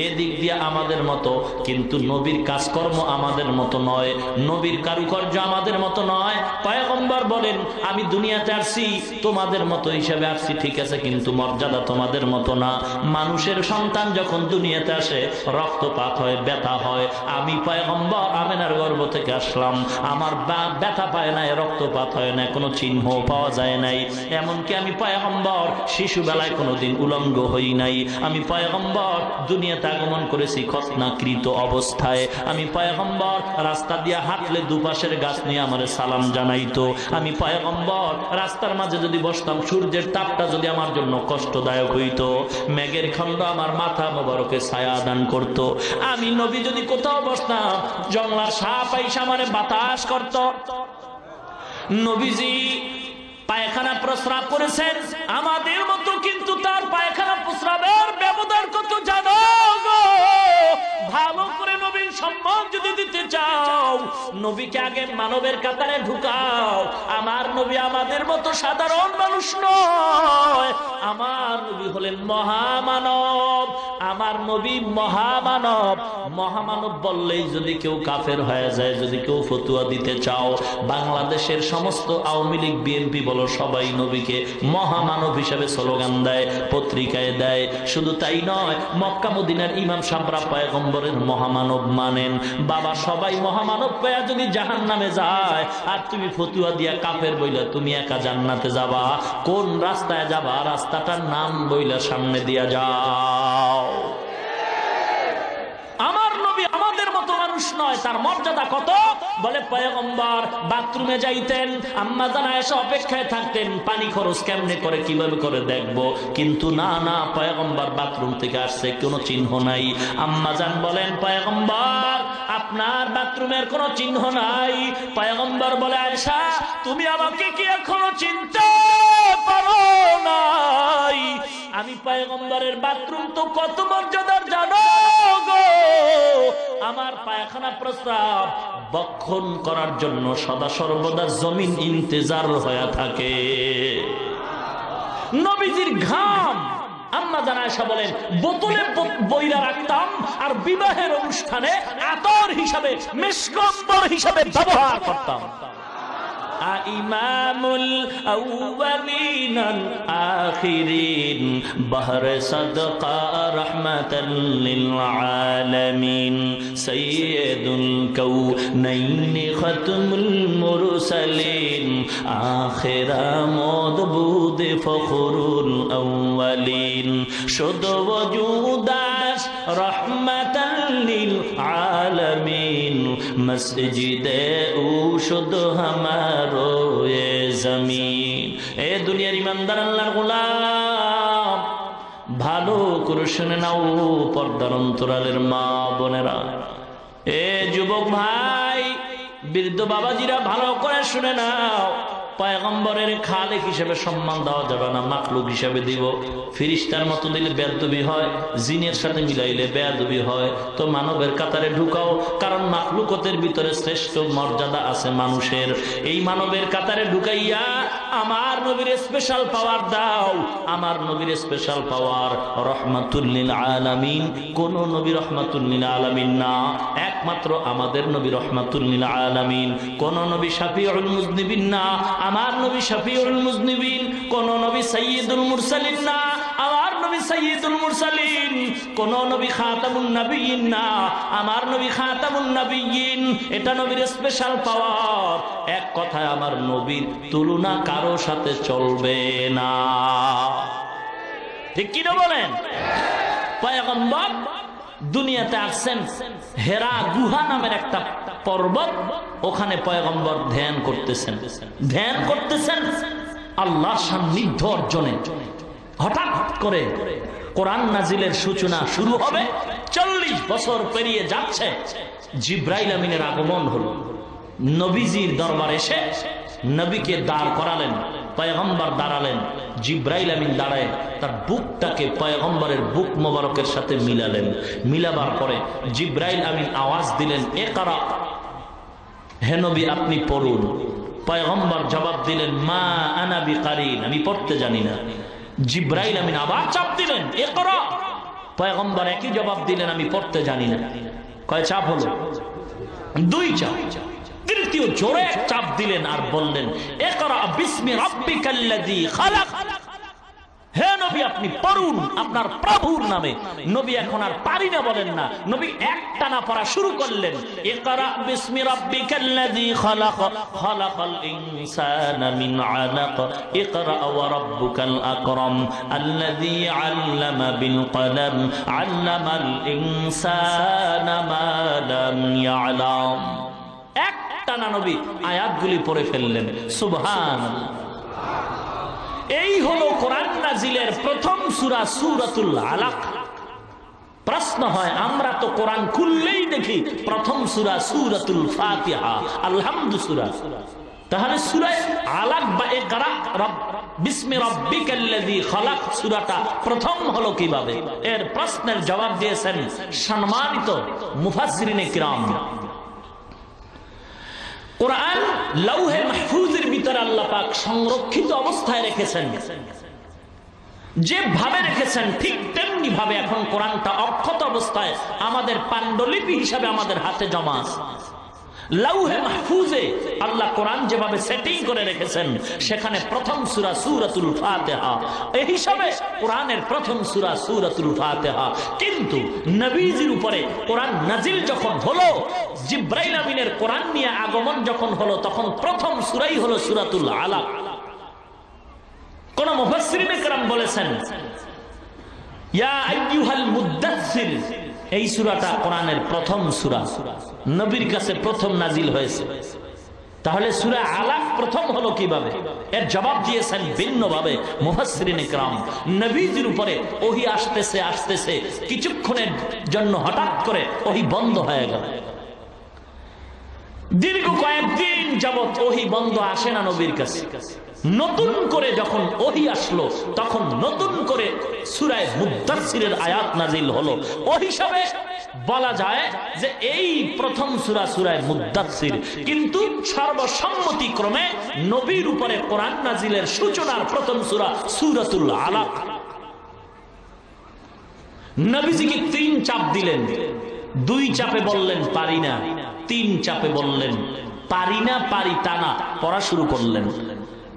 [SPEAKER 2] এদিক দিয়ে আমাদের মতো, কিন্তু নবীর কাজকর্ম আমাদের মতো নয়, নবীর কারুকার্য আমাদের মতো নয়। পয়গম্বর বলেন আমি দুনিয়াতে আসছি তোমাদের মতো হিসেবে আসছি, ঠিক আছে, কিন্তু মর্যাদা তোমাদের মতো না। মানুষের সন্তান যখন দুনিয়াতে আসে রক্তপাত হয়, ব্যথা হয়। আমি পয়গম্বর আমেনার গর্ভ থেকে আসলাম, আমার ব্যথা পায় নাই, রক্তপাত হয় না, কোনো চিহ্ন পাওয়া যায় নাই। এমনকি আমি পয়গম্বর শিশুবেলায় কোনোদিন উলঙ্গ হই নাই। আমি পয়গম্বর দুনিয়াতে আগমন করেছি খতনাকৃত অবস্থায়। আমি পয়গম্বর রাস্তা দিয়ে হাঁটলে দুপাশের গাছ নিয়ে আমার সালাম জানাইতো। আমি পয়গম্বর রাস্তার মাঝে যদি বসতাম সূর্যের তাপটা যদি আমার জন্য কষ্টদায়ক হইতো, মেঘের খণ্ড আমার মাথা মোবারকে ছায়া দান করত। আমি নবী যদি কোথাও বসতাম জংলার সাপ আইসা আমারে বাতাস করত। নবীজি পায়খানা প্রস্রাব করেছেন আমাদের মতো, কিন্তু তার পায়খানা প্রস্রাবের ব্যবধান কত জানো গো? ভালো করে নবীর সম্মান যদি দিতে চাও নবীকে আগে মানবের কাতারে ঢুকাও। আমার নবী আমাদের মতো সাধারণ মানুষ নয়, আমার নবী হলেন মহামানব। আমার নবী মহামানব। মহামানব বললেই যদি কেউ কাফের হয়ে যায়, যদি কেউ ফতুয়া দিতে চাও, বাংলাদেশের সমস্ত আওয়ামী লীগ বিএনপি বলো সবাই নবীকে মহামানব হিসেবে স্লোগান দেয়, পত্রিকায় দেয়। শুধু তাই নয়, মক্কা মদিনার ইমাম সাহেবরা পয়গম্বরের মহামানব মানেন। বাবা সবাই মহামানব পেয়া যদি জাহান্নামে যায় আর তুমি ফতুয়া দিয়া কাফের বইলা তুমি একা জান্নাতে যাবা, কোন রাস্তায় যাবা? রাস্তাটার নাম বইলা সামনে দিয়া যাও। আমার নবী আমাদের মতো মানুষ নয়। তার মর্যাদা কত? বলে পয়গম্বর বাথরুমে যাইতেন, আম্মা জান আয়েশা অপেক্ষায় থাকতেন পানি খরচ কেমনে করে কিভাবে করে দেখবো, কিন্তু না না, পয়গম্বর বাথরুম থেকে আসছে কোনো চিহ্ন নাই। আম্মা জান বলেন পয়গম্বর আপনার বাথরুমের কোনো চিহ্ন নাই। পয়গম্বর বলে আয়েশা তুমি আমাকে কি এখনো চিনতে পারো নাই? আমি পয়গম্বরের বাথরুম তো কত মর্যাদার জানো গো? আমার পায়খানা প্রস্রাব বক্ষণ করার জন্য সদা সর্বদা জমিন ইন্তজার হয়ে থাকে। নবীজির ঘাম আম্মা জান আয়েশা বলেন বোতলে বইরা রাখতাম আর বিবাহের অনুষ্ঠানে আতর হিসাবে মিসকম্বর হিসাবে ব্যবহার করতাম। ইমামুল আউয়ালিন আল আখিরিন বাহরে সাদকা রাহমাতাল লিল আলামিন সাইয়্যিদুল কাউনাইন খাতমুল মুরসালিন আখিরা মদবুদ ফখরুল আউয়ালিন শুদ ওজুদাস রাহমাতাল লিল আলামিন মসজিদে ও শুদ হামার জমিন। এ দুনিয়ার ইমানদার আল্লাহর গোলাম, ভালো করে শুনে নাও পর্দার অন্তরালের মা বোনেরা, এ যুবক ভাই, বৃদ্ধ বাবাজিরা ভালো করে শুনে নাও। পয়গম্বরের খালেক হিসেবে সম্মান দেওয়া যাবে না, মাখলুক হিসেবে দিব। ফিরিস্তার মতো দিলে বেয়াদবি হয়, জিনের সাথে মিলাইলে বেয়াদবি হয়। তো মানবের কাতারে ঢুকাও, কারণ মাখলুকতের ভিতরে শ্রেষ্ঠ মর্যাদা আছে মানুষের। এই মানবের কাতারে ঢুকাইয়া আমার নবীর স্পেশাল পাওয়ার দাও। আমার নবীর স্পেশাল পাওয়ার রহমাতুল লিল আলামিন। কোন নবী রহমাতুল লিল আলামিন না, একমাত্র আমাদের নবী রহমাতুল লিল আলামিন। কোন নবী শাফিউল মুজনিবিন না, আমার নবী শাফিউল মুজনিবিন। কোন নবী সাইয়্যিদুল মুরসালিন না, আমার নবী সাইয়্যিদুল মুরসালিন। কোন নবী খাতামুন নবিয়্যিন না, আমার নবী খাতামুন নবিয়্যিন। এটা নবীর স্পেশাল পাওয়ার। এক কথায় আমার নবীর তুলনা কারো সাথে চলবে না। ঠিক কি না বলেন? পয়গম্বর দুনিয়াতে আসছেন হেরা গুহা নামের একটা পর্বত, ওখানে পয়গম্বর ধ্যান করতেছেন আল্লাহর সান্নিধ্য অর্জনে। হঠাৎ করে কোরআন নাজিলের সূচনা শুরু হবে। 40 বছর পেরিয়ে যাচ্ছে, জিব্রাইল আমিনের আগমন হলো। নবীজির দরবার এসে নবীকে দাঁড় করালেন, পয়গম্বর দাঁড়ালেন। জিব্রাইল আমিন দাঁড়ায় তার বুকটাকে পয়গম্বরের বুক মোবারকের সাথে মিলালেন। মিলাবার পরে জিব্রাইল আমিন আওয়াজ দিলেন, ইকরা, হে নবী আপনি পড়ুন। পয়গম্বর জবাব দিলেন, মা আনা বিকারিন, আমি পড়তে জানি না। জিব্রাইল আমিন আবার চাপ দিলেন, ইকরা। পয়গম্বর একই জবাব দিলেন, আমি পড়তে জানি না। কয় চাপ হলো? 2 চাপ। তৃতীয় জোরে এক চাপ দিলেন আর বললেন, ইকরা বিসমি রাব্বিকাল্লাযী খালাক, হে নবী আপনি পড়ুন আপনার প্রভুর নামে। নবী এখন আর পারি না বলেন না, নবী একটানা পড়া শুরু করলেন। ইকরা বিসমি রাব্বিকাল্লাযী খালাক, খালাকাল ইনসানা মিন আলাক, ইকরা ওয়া রাব্বুকাল আকরাম, আল্লাযী আল্লামা বিল কলম, আল্লামাল ইনসানা মা লাম ইয়ালাম। একটানা নবী আয়াতগুলি পড়ে ফেললেন। সুবহানাল্লাহ। এই হলো কোরআন নাজিলের প্রথম সূরা, সূরাতুল আলাক। প্রশ্ন হয়, আমরা তো কোরআন খুললেই দেখি প্রথম সূরা সূরাতুল ফাতিহা, আলহামদু সূরা। তাহলে সূরা আলাক বা ইকরা বিসমি রাব্বিকাল্লাযী খালাক সূরাটা প্রথম হলো কিভাবে? এর প্রশ্নের জবাব দিয়েছেন সম্মানিত মুফাসসিরিনে কিরাম। কোরআন লৌহে মাহফুজের ভিতরে আল্লাহ পাক সংরক্ষিত অবস্থায় রেখেছেন। যেভাবে রেখেছেন ঠিক তেমনি ভাবে এখন কোরআনটা অক্ষত অবস্থায় আমাদের পাণ্ডুলিপি হিসাবে আমাদের হাতে জমা আছে। লৌহে মাহফুজে আল্লাহ কোরআন যেভাবে সেটিং করে রেখেছেন, সেখানে প্রথম সূরা সূরাতুল ফাতিহা, এই হিসাবে কোরআনের প্রথম সূরা সূরাতুল ফাতিহা। কিন্তু নবীজির উপরে কোরআন নাজিল যখন হলো, জিব্রাইল আমিনের কোরআন নিয়ে আগমন যখন হলো, তখন প্রথম সূরাই হলো সূরাতুল আলাক। কোন মুফাসসিরিনে কেরাম বলেছেন, ইয়া আইয়ুহাল মুদ্দাসসির, এই সূরাটা কোরআনের প্রথম সূরা, নবীর কাছে প্রথম নাজিল হয়েছে। তাহলে সূরা আলাক প্রথম হলো কিভাবে? এর জবাব দিয়েছেন ভিন্নভাবে মুফাসসিরিনে কেরাম। নবীজির উপরে ওহী আসতেছে কিছুক্ষণের জন্য হঠাৎ করে ওহী বন্ধ হয়ে গেল। দীর্ঘ কয়েকদিন যাবত ওহী বন্ধ আসে না নবীর কাছে। নতুন করে যখন ওহী আসলো, তখন নতুন করে সূরা মুদ্দাসসিরের আয়াত নাজিল হলো। ওই হিসাবে বলা যায় যে এই প্রথম সূরা সূরা মুদ্দাসসির। কিন্তু সর্বসম্মতিক্রমে নবীর উপরে কোরআন নাজিলের সূচনার প্রথম সূরা সূরাতুল আলাক। নবীজিকে 3 চাপ দিলেন। 2 চাপে বললেন পারি না, 3 চাপে বললেন পারি না, পারি তা না, পড়া শুরু করলেন।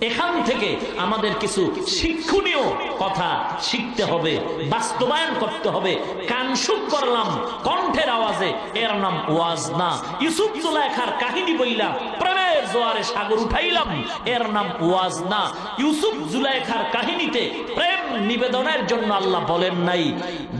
[SPEAKER 2] এখান থেকে আমাদের কিছু শিক্ষণীয় কথা শিখতে হবে, বাস্তবায়ন করতে হবে। কানসুক করলাম কণ্ঠের আওয়াজে, এর নাম ওয়াজ না। ইউসুফ জুলাইখার কাহিনী বইলাম, প্রেমের জোয়ারে সাগর উঠাইলাম, এর নাম ওয়াজ না। ইউসুফ জুলাইখার কাহিনীতে প্রেম নিবেদনের জন্য আল্লাহ বলেন নাই।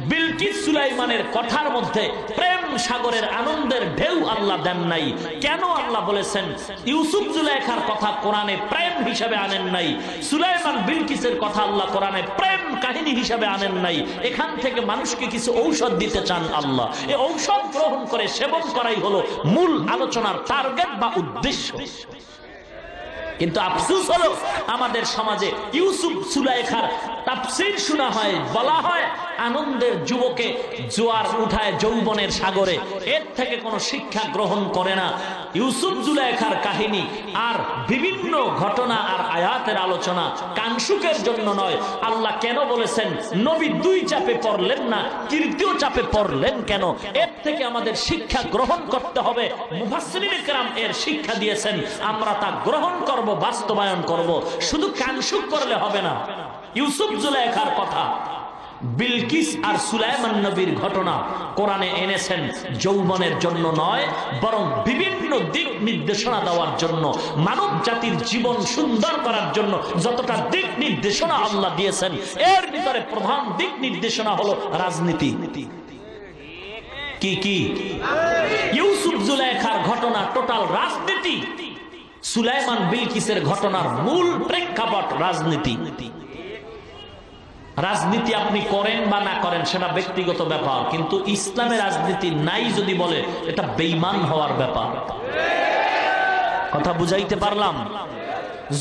[SPEAKER 2] বিলকিস সুলাইমানের কথার মধ্যে প্রেম সাগরের আনন্দের ঢেউ আল্লাহ দেন নাই। কেন আল্লাহ বলেছেন ইউসুফ জুলাইখার কথা কোরআনে প্রেম হিসাবে আনেন নাই? সুলাইমান বিলকিসের কথা আল্লাহ কোরআনে প্রেম কাহিনী হিসাবে আনেন নাই। এখান থেকে মানুষকে কিছু ঔষধ দিতে চান আল্লাহ। এই ঔষধ গ্রহণ করে সেবন করাই হলো মূল আলোচনার টার্গেট বা উদ্দেশ্য। কিন্তু আফসোস হলো আমাদের সমাজে ইউসুফ সুলাইখার তাফসীর শোনা হয়, বলা হয় আনন্দের যুবকে জোয়ার উঠায় যৌবনের সাগরে, এর থেকে কোনো শিক্ষা গ্রহণ করে না। ইউসুফ জুলাইখার কাহিনী আর বিভিন্ন ঘটনা আর আয়াতের আলোচনা কাংসুকের জন্য নয়। আল্লাহ কেন বলেছেন নবী 2 চাপে পড়লেন না, তৃতীয় চাপে পড়লেন কেন? এর থেকে আমাদের শিক্ষা গ্রহণ করতে হবে। মুফাসসিরিনে কেরাম এর শিক্ষা দিয়েছেন, আমরা তা গ্রহণ করব, বাস্তবায়ন করব। শুধু কাংসুক করলে হবে না। ইউসুফ জুলাইখার কথা, বিলকিস আর সুলাইমান নবীর ঘটনা কোরআনে এনেছেন যৌবনের জন্য নয়, বরং বিভিন্ন দিক নির্দেশনা দেওয়ার জন্য, মানব জাতির জীবন সুন্দর করার জন্য যতটা দিক নির্দেশনা আল্লাহ দিয়েছেন, এর ভিতরে প্রধান দিক নির্দেশনা হলো রাজনীতি। কি কি? ইউসুফ জুলাইখার ঘটনা টোটাল রাজনীতি। সুলাইমান বিলকিসের ঘটনার মূল প্রেক্ষাপট রাজনীতি। রাজনীতি আপনি করেন বা না করেন সেটা ব্যক্তিগত ব্যাপার, কিন্তু ইসলামে রাজনীতি নাই যদি বলে এটা বেঈমান হওয়ার ব্যাপার। কথা বুঝাইতে পারলাম?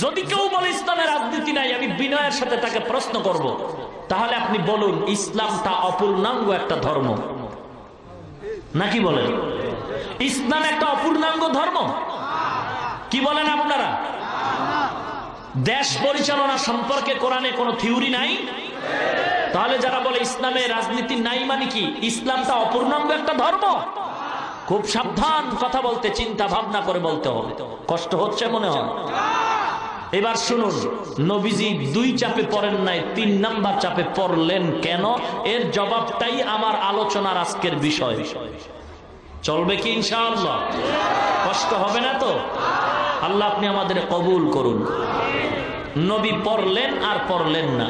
[SPEAKER 2] যদি কেউ বলে ইসলামে রাজনীতি নাই, আমি বিনয়ের সাথে তাকে প্রশ্ন করব, তাহলে আপনি বলুন ইসলামটা অপূর্ণাঙ্গ একটা ধর্ম নাকি বলেন? ইসলাম একটা অপূর্ণাঙ্গ ধর্ম? কি বলেন আপনারা? দেশ পরিচালনা সম্পর্কে কোরআনে কোনো থিওরি নাই? তাহলে যারা বলে ইসলামে রাজনীতি নাই মানে কি? ইসলামটা অপূর্ণাঙ্গ একটা ধর্ম? খুব সাবধান কথা বলতে, চিন্তা ভাবনা করে বলতে হবে। কষ্ট হচ্ছে মনে হয়? এবার শুনুন, নবীজি 2 চাপে পড়েন নাই, 3 নাম্বার চাপে পড়লেন কেন? এর জবাবটাই আমার আলোচনার আজকের বিষয়। চলবে কি ইনশাআল্লাহ? কষ্ট হবে না তো? আল্লাহ আপনি আমাদের কবুল করুন। নবী পড়লেন আর পড়লেন না,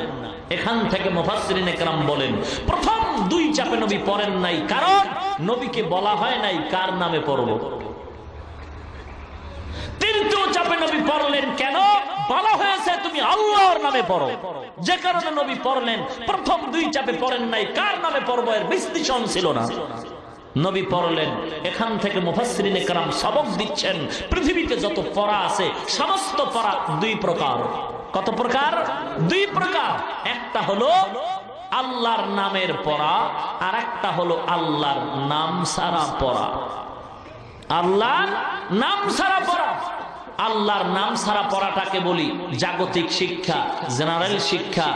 [SPEAKER 2] এখান থেকে মুফাসসিরিনে কেরাম বলেন প্রথম 2 চাপে নবী পড়েন নাই, কারণ নবীকে বলা হয় নাই কার নামে পড়ব। তৃতীয় চাপে নবী পড়লেন কেন? বলা হয়েছে তুমি আল্লাহর নামে পড়ো, যে কারণে নবী পড়লেন। প্রথম 2 চাপে পড়েন নাই, কার নামে পড়বো এর বিশ্লেষণ ছিল না, নবী পড়লেন। এখান থেকে মুফাসসিরিনে কেরাম সবক দিচ্ছেন পৃথিবীতে যত পড়া আছে সমস্ত পড়া 2 প্রকার। কত প্রকার? 2 প্রকার। একটা হলো আল্লাহর নামের পড়া, আর একটা হলো আল্লাহর নাম ছাড়া পড়া। আল্লাহর নাম ছাড়া পড়া। আল্লাহর নাম ছাড়া পড়াটাকে বলি জাগতিক শিক্ষা, জেনারেল শিক্ষা,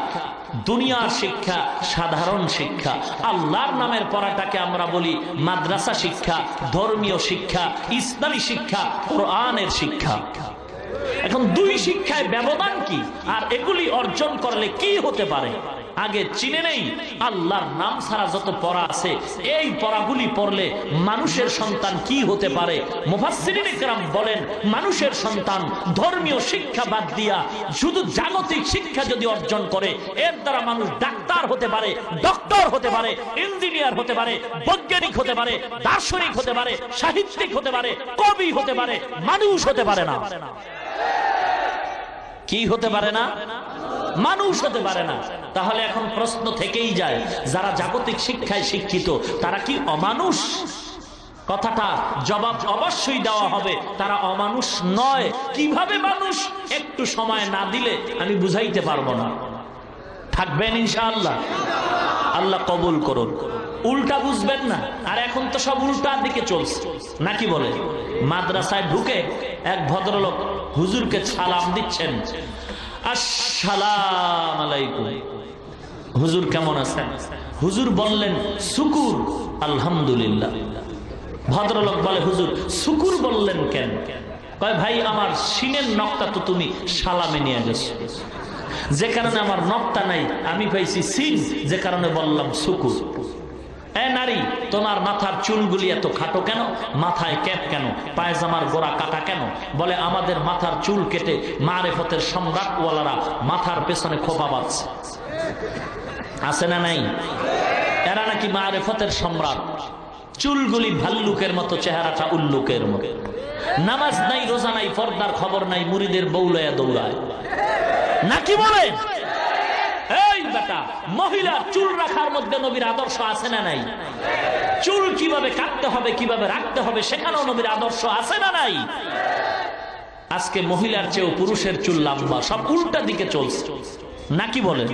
[SPEAKER 2] দুনিয়ার শিক্ষা, সাধারণ শিক্ষা। আল্লাহর নামের পড়াটাকে আমরা বলি মাদ্রাসা শিক্ষা, ধর্মীয় শিক্ষা, ইসলামী শিক্ষা, কোরআনের শিক্ষা। এখন 2 শিক্ষায় ব্যবধান কি, আর এগুলি অর্জন করলে কি হতে পারে আগে চিনে নেই। আল্লাহর নাম ছাড়া যত পড়া আছে, এই পড়াগুলি পড়লে মানুষের সন্তান কি হতে পারে? মুফাসসিরিনে কেরাম বলেন মানুষের সন্তান ধর্মীয় শিক্ষা বাদ দিয়া শুধু জাগতিক শিক্ষা যদি অর্জন করে, এর দ্বারা মানুষ ডাক্তার হতে পারে, ডক্টর হতে পারে, ইঞ্জিনিয়ার হতে পারে, বৈজ্ঞানিক হতে পারে, দার্শনিক হতে পারে, সাহিত্যিক হতে পারে, কবি হতে পারে, মানুষ হতে পারে না। কি হতে পারে না? মানুষ হতে পারে না। তাহলে এখন প্রশ্ন থেকেই যায়, যারা জাগতিক শিক্ষায় শিক্ষিত তারা কি অমানুষ? কথাটা জবাব অবশ্যই দেওয়া হবে, তারা অমানুষ নয়। কিভাবে মানুষ? একটু সময় না দিলে আমি বুঝাইতে পারবো না। থাকবেন ইনশাআল্লাহ? আল্লাহ কবুল করুন। উল্টা বুঝবেন না। আর এখন তো সব উল্টার দিকে চলছে নাকি বলে? মাদ্রাসায় ঢুকে এক ভদ্রলোক হুজুরকে সালাম দিচ্ছেন, আসসালাম আলাইকুম, হুজুর কেমন আছেন? হুজুর বললেন শুকুর, আলহামদুলিল্লাহ। ভদ্রলোক বলে হুজুর শুকুর বললেন কেন? কয় ভাই আমার সিনের নখটা তো তুমি সালামে নিয়ে গেছো, যে কারণে আমার নখটা নাই, আমি পাইছি সিন, যে কারণে বললাম শুকুর। এ নারী, তোমার মাথার চুলগুলি এত খাটো কেন? মাথায় ক্যাপ কেন? পায়জামার গোড়া কাটা কেন? বলে আমাদের মাথার চুল কেটে মারেফতের সম্রাট ওয়ালারা মাথার পেছনে খোপা বাঁধছে। আছে না নাই? এরা নাকি মারেফতের সম্রাট। চুলগুলি ভাল্লুকের মতো, চেহারাটা উল্লুকের মতো। নামাজ নাই, রোজা নাই, পর্দার খবর নাই, মুরিদের বউলায়া দৌড়ায় নাকি বলে? এই বেটা, মহিলার চুল রাখার মধ্যে নবীর আদর্শ আছে না নাই? চুল কিভাবে কাটতে হবে, কিভাবে রাখতে হবে, সেখানেও নবীর আদর্শ আছে না নাই? আজকে মহিলার চেয়েও পুরুষের চুল লম্বা, সব উল্টা দিকে চলছে নাকি বলেন?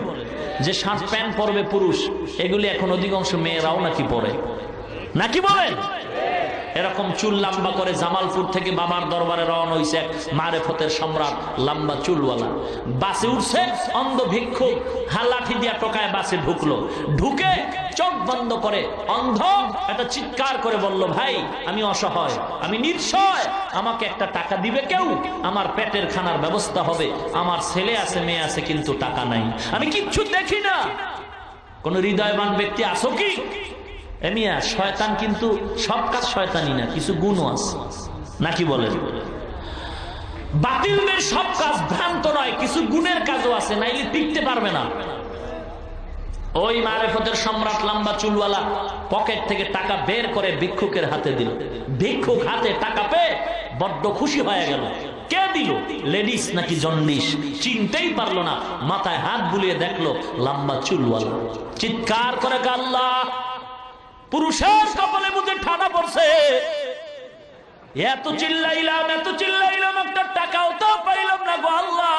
[SPEAKER 2] যে শার্ট প্যান্ট পরবে পুরুষ, এগুলি এখন অধিকাংশ মেয়েরাও নাকি পরে, নাকি বলেন? এরকম চুল লম্বা করে জামালপুর থেকে বাবার দরবারে রওনা হইছে এক মারেফতের সম্রাট, লম্বা চুলওয়ালা। বাসে উঠছে, অন্ধ ভিক্ষুক হালাঠি দিয়া টোকায় বাসে ঢুকলো। ঢুকে চোখ বন্ধ করে অন্ধ একটা চিৎকার করে বলল, ভাই আমি অসহায়, আমি নিঃসহায়, আমাকে একটা টাকা দিবে কেউ? আমার পেটের খানার ব্যবস্থা হবে, আমার ছেলে আছে মেয়ে আছে কিন্তু টাকা নাই, আমি কিচ্ছু দেখি না। কোন হৃদয়বান ব্যক্তি আসো কি? এমিয়া শয়তান কিন্তু সব কাজ শয়তানি না, কিছু গুণও আছে নাকি বলেন? বাতিলদের সব কাজ ভ্রান্ত নয়, কিছু গুণের কাজও আছে, নাইলে টিকতে পারবে না। ওই মারেফতের সম্রাট লম্বা চুলওয়ালা পকেট থেকে টাকা বের করে ভিক্ষুকের হাতে দিল। ভিক্ষুক হাতে টাকা পেয়ে বড্ড খুশি হয়ে গেল। কে দিল? লেডিস নাকি জন্ডিস চিনতেই পারলো না। মাথায় হাত বুলিয়ে দেখলো লম্বা চুলওয়ালা। চিৎকার করে আল্লাহ, পুরুষের কপালে বুঝে ঠাডা পড়ছে, এত চিল্লাইলাম একটা টাকাও তো পাইলাম না গো আল্লাহ,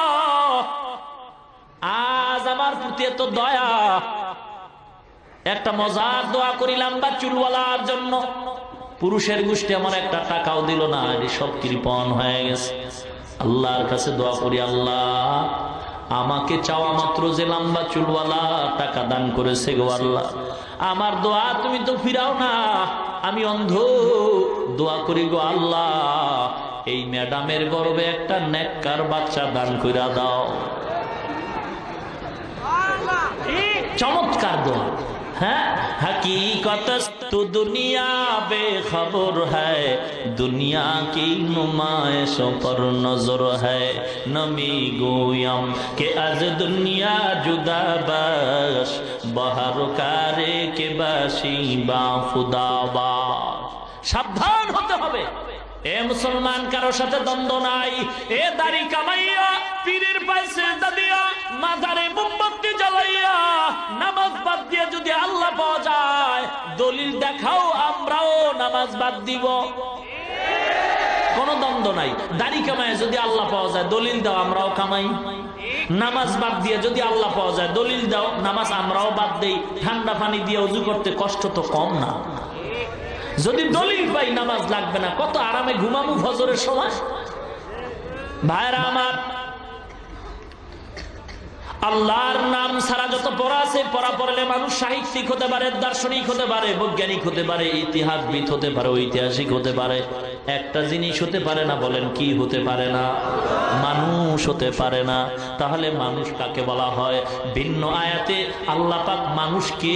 [SPEAKER 2] আজ আমার প্রতি এত দয়া। একটা মজার দোয়া করিলাম বা চুলওয়ালার জন্য, পুরুষের গোষ্ঠী আমার একটা টাকাও দিল না, সব কৃপণ হয়ে গেছে। আল্লাহর কাছে দোয়া করি, আল্লাহ আমাকে চাওয়া মাত্র যে লম্বা চুলওয়ালা টাকা দান করেছে গো আল্লাহ, আমার দোয়া তুমি তো ফিরাও না, আমি অন্ধ, দোয়া করি গো আল্লাহ এই ম্যাডামের গর্ভে একটা নেককার বাচ্চা দান কইরা দাও। চমৎকার দোয়া। হ্যাঁ, হकीकत तो दुनिया बेखबर है, दुनिया की नुमाइशों पर नजर है, नमी गोयम के आज दुनिया जुदा बश, बहर कारे के बाशी बा खुदाबा। সাবধান হতে হবে। এ মুসলমান, কারোর সাথে দ্বন্দ্ব নাই। এ দাড়ি কামাইয়া, পীরের পায়ে সিজদা দিয়া, মাজারে মোমবাতি জ্বালাইয়া, নামাজ বাদ দিয়ে যদি আল্লাহ পাওয়া যায়, দলিল দেখাও, আমরাও নামাজ বাদ দিব, কোনো দ্বন্দ্ব নাই। দাড়ি কামাইয়া যদি আল্লাহ পাওয়া যায়, দলিল দাও, আমরাও কামাই। নামাজ বাদ দিয়ে যদি আল্লাহ পাওয়া যায়, দলিল দাও, নামাজ আমরাও বাদ দেই। ঠান্ডা পানি দিয়ে ওযু করতে কষ্ট তো কম না। যদি দলিল পাই নামাজ লাগবে না, কত আরামে ঘুমামু ফজরের সময়। ভাইরা আমার, আল্লাহর নাম ছাড়া যত পড়া আছে, পড়া পড়লে মানুষ সাহিত্যিক হতে পারে, দার্শনিক হতে পারে, বৈজ্ঞানিক হতে পারে, ইতিহাসবিদ হতে পারে, ঐতিহাসিক হতে পারে। একটা জিনিস হতে পারে না, বলেন কি হতে পারে না? মানুষ হতে পারে না। তাহলে মানুষ কাকে বলা হয়? ভিন্ন আয়াতে আল্লাহ পাক মানুষকে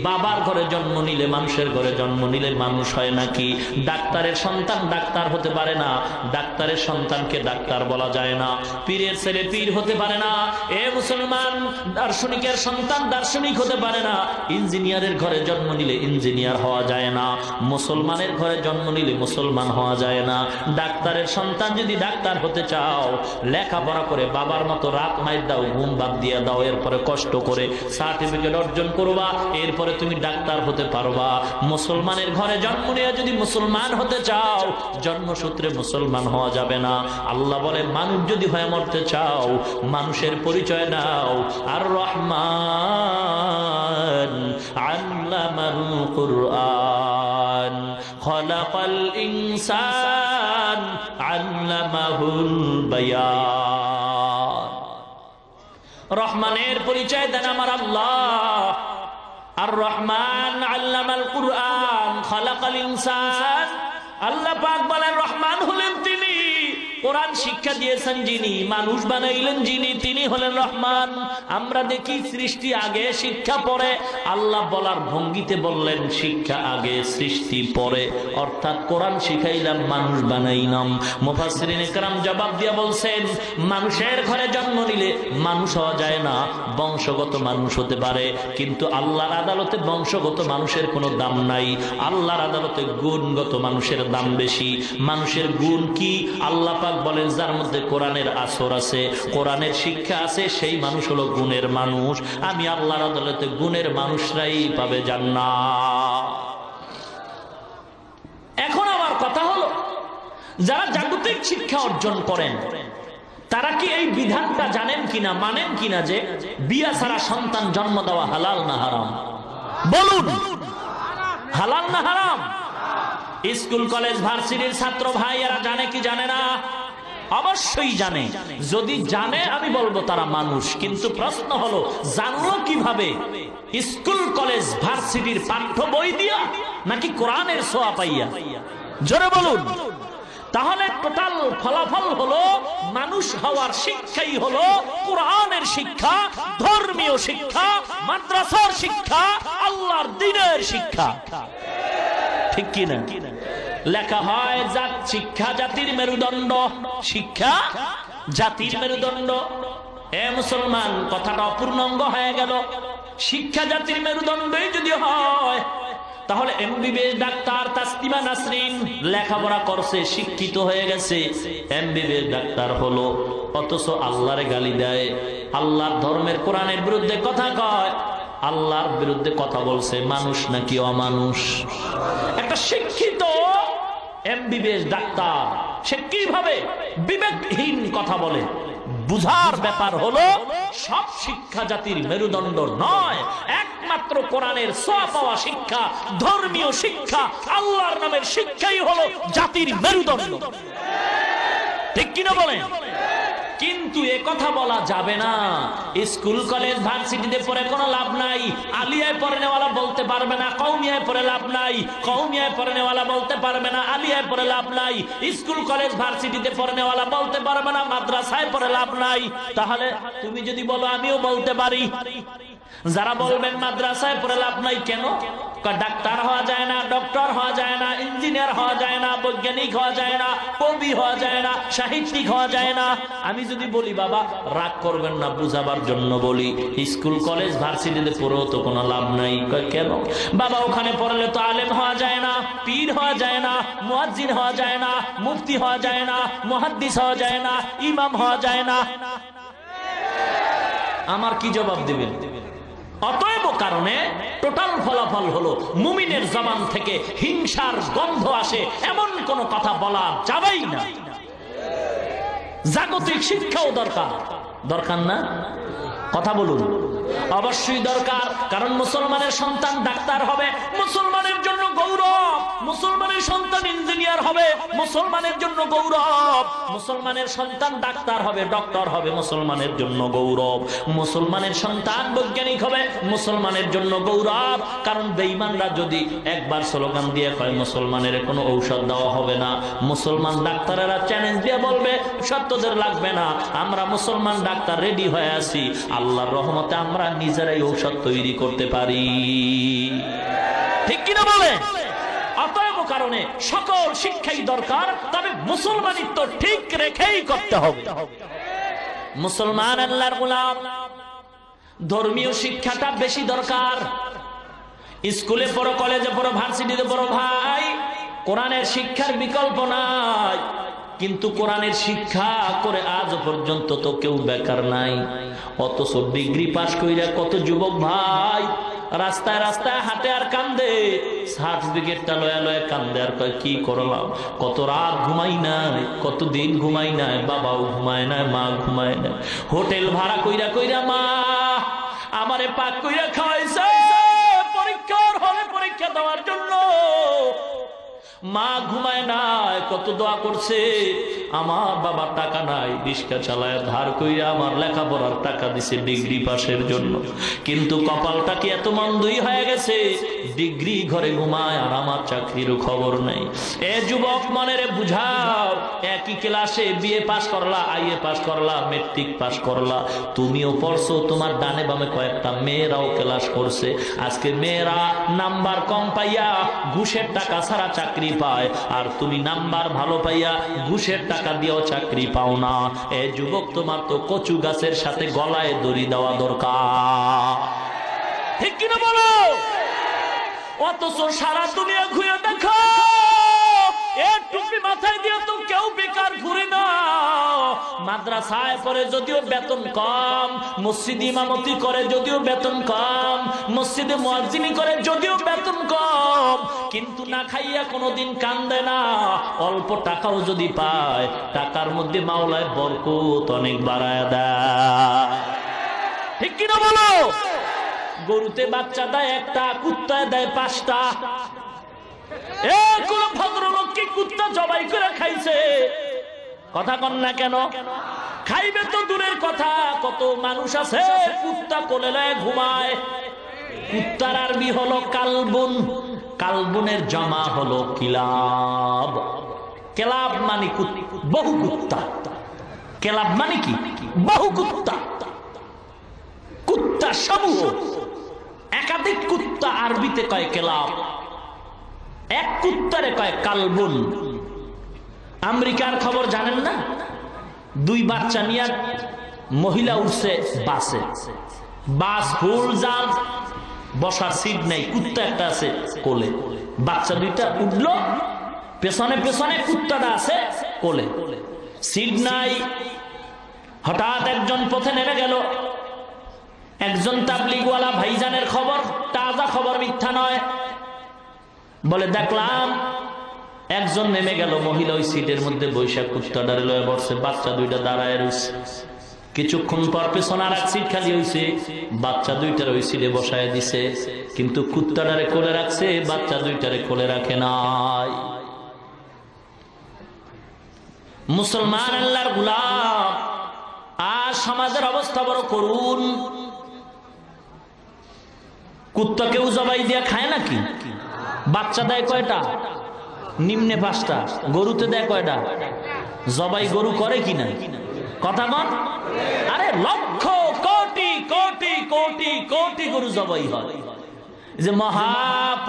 [SPEAKER 2] বাবার ঘরে জন্ম নিলে, মানুষের ঘরে জন্ম নিলে মানুষ হয় নাকি? ডাক্তারের সন্তান ডাক্তার হতে পারে না, ডাক্তারের সন্তানকে ডাক্তার বলা যায় না। পীরের ছেলে পীর হতে পারে না। এ মুসলমান, দার্শনিকের সন্তান দার্শনিক হতে পারে না। ইঞ্জিনিয়ারের ঘরে জন্ম নিলে ইঞ্জিনিয়ার হওয়া যায় না। মুসলমানের ঘরে জন্ম নিলে মুসলমান হওয়া যায় না। ডাক্তারের সন্তান যদি ডাক্তার হতে চাও, লেখাপড়া করে বাবার মতো রাত মাইর দাও, ঘুম বাদ দিয়ে দাও, এরপরে কষ্ট করে সার্টিফিকেট অর্জন করবা, এরপরে তুমি ডাক্তার হতে পারবা। মুসলমানের ঘরে জন্ম নিয়ে যদি মুসলমান হতে চাও, জন্মসূত্রে মুসলমান হওয়া যাবে না। আল্লাহ বলে, মানুষ যদি হয়ে মরতে চাও, মানুষের পরিচয় নাও। আর রহমান আল্লামাল কুরআন, খলাকাল ইনসান আল্লামাহুল বায়ান। রহমানের পরিচয় দেন আমার আল্লাহ। আর রহমান আল্লামাল কুরআন, খলাকাল ইনসান। আল্লাহ পাক বলেন, রহমান হলেন তিনি, কোরআন শিক্ষা দিয়েছেন যিনি, মানুষ বানাইলেন যিনি, তিনি হলেন রহমান। আমরা দেখি সৃষ্টি আগে শিক্ষা পরে। আল্লাহ বলার ভঙ্গিতে বললেন, শিক্ষা আগে সৃষ্টি পরে, অর্থাৎ কোরআন শিখাইলাম, মানুষ বানাইলাম। মুফাসসিরিনে কেরাম জবাব দিয়ে বলছেন, মানুষের ঘরে জন্ম নিলে মানুষ হওয়া যায় না, বংশগত মানুষ হতে পারে, কিন্তু আল্লাহর আদালতে বংশগত মানুষের কোনো দাম নাই। আল্লাহর আদালতে গুণগত মানুষের দাম বেশি। মানুষের গুণ কি? আল্লাহ পাক বলেন, যার মধ্যে কোরআনের আসর আছে, কোরআনের শিক্ষা আছে, সেই মানুষ হলো গুণের মানুষ। আমি আল্লাহর আদালতে গুণের মানুষরাই পাবে জান্নাত। এখন আমার কথা হলো, যারা জাগ্রত জাগতিক শিক্ষা অর্জন করেন, তারা কি এই বিধানটা জানেন কিনা, মানেন কিনা যে বিয়া ছাড়া সন্তান জন্ম দেওয়া হালাল না হারাম? বলুন, হালাল না হারাম? স্কুল কলেজ ভার্সিটির ছাত্র ভাইয়েরা জানে কি জানে না? অবশ্যই জানে। যদি জানে আমি বলবো তারা মানুষ, কিন্তু প্রশ্ন হলো জানলো কিভাবে? স্কুল কলেজ ভার্সিটির পাঠ্য বই দিয়া নাকি কোরআনের ছোঁয়া পাইয়া? জোরে বলুন। তাহলে টোটাল ফলাফল হলো মানুষ হওয়ার শিক্ষাই হলো কোরআনের শিক্ষা, ধর্মীয় শিক্ষা, মাদ্রাসার শিক্ষা, আল্লাহর দ্বীনের শিক্ষা। ঠিক কিনা? লেখা হয় শিক্ষা জাতির মেরুদণ্ড, শিক্ষা জাতির মেরুদণ্ড। এ মুসলমান, কথাটা অপূর্ণাঙ্গ হয়ে গেল। শিক্ষা জাতির মেরুদণ্ডই যদি হয়, তাহলে এমবিবিএস ডাক্তার তাসলিমা নাসরিন লেখাপড়া করছে, শিক্ষিত হয়ে গেছে, এমবিবিএস ডাক্তার হলো, অথচ আল্লাহরে গালি দেয়, আল্লাহর ধর্মের কোরআনের বিরুদ্ধে কথা কয়, আল্লাহর বিরুদ্ধে কথা বলছে। মানুষ নাকি অমানুষ? একটা শিক্ষিত এমবিবিএস ডাক্তার সে কিভাবে বিবেকহীন কথা বলে? বুঝার ব্যাপার হলো সব শিক্ষা জাতির মেরুদণ্ড নয়, একমাত্র কোরআনের ছোঁয়া পাওয়া শিক্ষা, ধর্মীয় শিক্ষা, আল্লাহর নামের শিক্ষাই হলো জাতির মেরুদণ্ড। ঠিক কিনা বলেন? কিন্তু এ কথা বলা যাবে না স্কুল কলেজ ভার্সিটিতে পড়ে কোনো লাভ নাই, আলিয়ায় পড়নেওয়ালা বলতে পারবে না, কওমিয়ায় পড়ে লাভ নাই, কওমিয়ায় পড়নেওয়ালা বলতে পারবে না, আলিয়ায় পড়ে লাভ নাই, স্কুল কলেজ ভার্সিটিতে পড়নেওয়ালা বলতে পারবে না, মাদ্রাসায় পড়ে লাভ নাই। তাহলে তুমি যদি বলো আমিও বলতে পারি, যারা বলবেন মাদ্রাসায় পড়ে লাভ নাই কেন? ডাক্তার হওয়া যায় না, ডক্টর হওয়া যায় না, ইঞ্জিনিয়ার হওয়া যায় না, বৈজ্ঞানিক হওয়া যায় না, কবি হওয়া যায় না, সাহিত্যিক হওয়া যায় না। আমি যদি বলি বাবা রাগ করবেন না, বুঝাবার জন্য বলি, স্কুল কলেজ ভার্সিটিতে পড়েও তো কোনো লাভ নাই। কেন? বাবা ওখানে পড়লে তো আলেম হওয়া যায় না, পীর হওয়া যায় না, মুয়াজ্জিন হওয়া যায় না, মুফতি হওয়া যায় না, মুহাদ্দিস হওয়া যায় না, ইমাম হওয়া যায় না। আমার কি জবাব দিবেন? অতএব কারণে টোটাল ফলাফল হলো মুমিনের জবান থেকে হিংসার গন্ধ আসে এমন কোন কথা বলা যাবেই না। জাগতিক শিক্ষাও দরকার, দরকার না? কথা বলুন। অবশ্যই দরকার, কারণ মুসলমানের সন্তান ডাক্তার হবে, মুসলমানের জন্য গৌরব। মুসলমানের সন্তান ইঞ্জিনিয়ার হবে, মুসলমানের জন্য গৌরব। মুসলমানের সন্তান ডাক্তার হবে, ডক্টর হবে, মুসলমানের জন্য গৌরব। মুসলমানের সন্তান বৈজ্ঞানিক হবে, মুসলমানের জন্য গৌরব। কারণ বেঈমানরা যদি একবার স্লোগান দিয়ে কয় মুসলমানের কোনো ঔষধ দেওয়া হবে না, মুসলমান ডাক্তারেরা চ্যালেঞ্জ দিয়ে বলবে সত্যদের লাগবে না, আমরা মুসলমান ডাক্তার রেডি হয়ে আছি, আল্লাহর রহমতে আমরা নিজেরাই ঔষধ তৈরি করতে পারি। ঠিক কিনা বলে? অতএব কারণে সকল শিক্ষাই দরকার, তবে মুসলমানিত্ব ঠিক রেখেই করতে হবে। মুসলমান আল্লাহর গোলাম, ধর্মীয় শিক্ষাটা বেশি দরকার। স্কুলে পড়ো, কলেজে পড়ো, ভার্সিটিতে পড়ো, ভাই কোরআনের শিক্ষার বিকল্প নাই। কিন্তু কোরআনের শিক্ষা করে আজ পর্যন্ত তো কেউ বেকার নাই। অথচ ডিগ্রি পাশ কইরা কত যুবক ভাই রাস্তায় রাস্তায় হাঁটে আর কান্দে, সার্টিফিকেটটা লয়া লয়া কান্দে আর কয় কি করলাম, কত রাত ঘুমাই নাই, কত দিন ঘুমাই নাই, বাবাও ঘুমায় নাই, মা ঘুমায় নাই, হোটেল ভাড়া কইরা কইরা মা আমারে পাক কইরা খাওয়াইছে পরীক্ষার হলে পরীক্ষা দেওয়ার জন্য, মা ঘুমায় নাই, কত দোয়া করছে, আমার বাবার টাকা নাই, রিক্সা চালায় ধার কইরা আমার লেখাপড়ার টাকা দিছে ডিগ্রি পাশের জন্য। কিন্তু কপালটা কি এত মন্দই হয়ে গেছে, ডিগ্রি ঘরে ঘুমায় আর আমার চাকরির খবর নেই। এ যুবক মনেরে বুঝাও, একই ক্লাসে বিএ পাস করলা, আইএ পাস করলা, মেট্রিক পাস করলা, তুমিও পড়ছো, তোমার ডানে বামে কয়েকটা মেয়েরাও ক্লাস করছে। আজকে মেয়েরা নাম্বার কম পাইয়া ঘুষের টাকা ছাড়া চাকরি পায়, আর তুমি নাম্বার ভালো পাইয়া ঘুষের টাকা দিয়েও চাকরি পাও না। এ যুবক, তোমার তো কচু গাছের সাথে গলায় দড়ি দেওয়া দরকার। ঠিক কিনা বলো? অথচ সারা দুনিয়া ঘুরে দেখো, এ টুপি মাথায় দিয়ে তো কেউ বেকার ঘুরে না। মাদ্রাসায় পড়ে যদিও বেতন কম, মসজিদে ইমামতি করে যদিও বেতন কম, মসজিদে মুয়াজ্জিনি করে যদিও বেতন কম, কিন্তু না খাইয়া কোনোদিন কান্দে না। অল্প টাকাও যদি পায়, টাকার মধ্যে মাওলায় বরকত অনেক বাড়ায় দেয়। ঠিক কিনা বলো? গরুতে বাচ্চা দেয় একটা, কুত্তায় দেয় 5টা। কোন ভদ্রলোক কি কুত্তা জবাই করে খাইছে? কথা কন না কেন? খাইবে তো দূরের কথা, কত মানুষ আছে কুত্তা কোলে লয়ে ঘুমায়। কুত্তার আরবি হলো কালবুন, কালবুনের জমা হলো কিলাব। কেলাব মানে বহু কুত্তা, কেলাব মানে কি? বহু কুত্তা, কুত্তা সমূহ। একাধিক কুত্তা আরবিতে কয় কেলাব, এক কুত্তারে কয় কালবুন। আমেরিকার খবর জানেন না? 2 বাচ্চা নিয়ে মহিলা উঠছে বাসে, বাস ফুল জাম, বসার সিট নেই, কুত্তা একটা আছে কোলে। বাচ্চা 2টা উঠলো, পেছনে পেছনে কুত্তাটা আছে কোলে, সিট নাই। হঠাৎ একজন পথে নেমে গেল, একজন তাবলিগওয়ালা ভাইজানের খবর, তাজা খবর, মিথ্যা নয়। বলে দেখলাম একজন নেমে গেল, মহিলা ওই সিটের মধ্যে বৈশাখ কুত্তাটারে লয়ে বসছে, বাচ্চা 2টা দাঁড়ায় রয়েছে। কিছুক্ষণ পর পেছনে আর এক সিট খালি হয়েছে, বাচ্চা 2টার ওই সিটে বসায় দিছে, কিন্তু কুত্তাটারে কোলে রাখছে, বাচ্চা 2টারে কোলে রাখে নাই। মুসলমান আল্লাহর গোলাম, আর সমাজের অবস্থা বড় করুন। কুত্তা কেউ জবাই দিয়া খায় নাকি? বাচ্চা দেয় কয়টা? নিম্নে 5টা। গরুতে দেয় কয়টা? জবাই গরু করে কিনা? কথা বল। আরে লক্ষ কোটি কোটি কোটি কোটি গরু জবাই হয়। যে মহা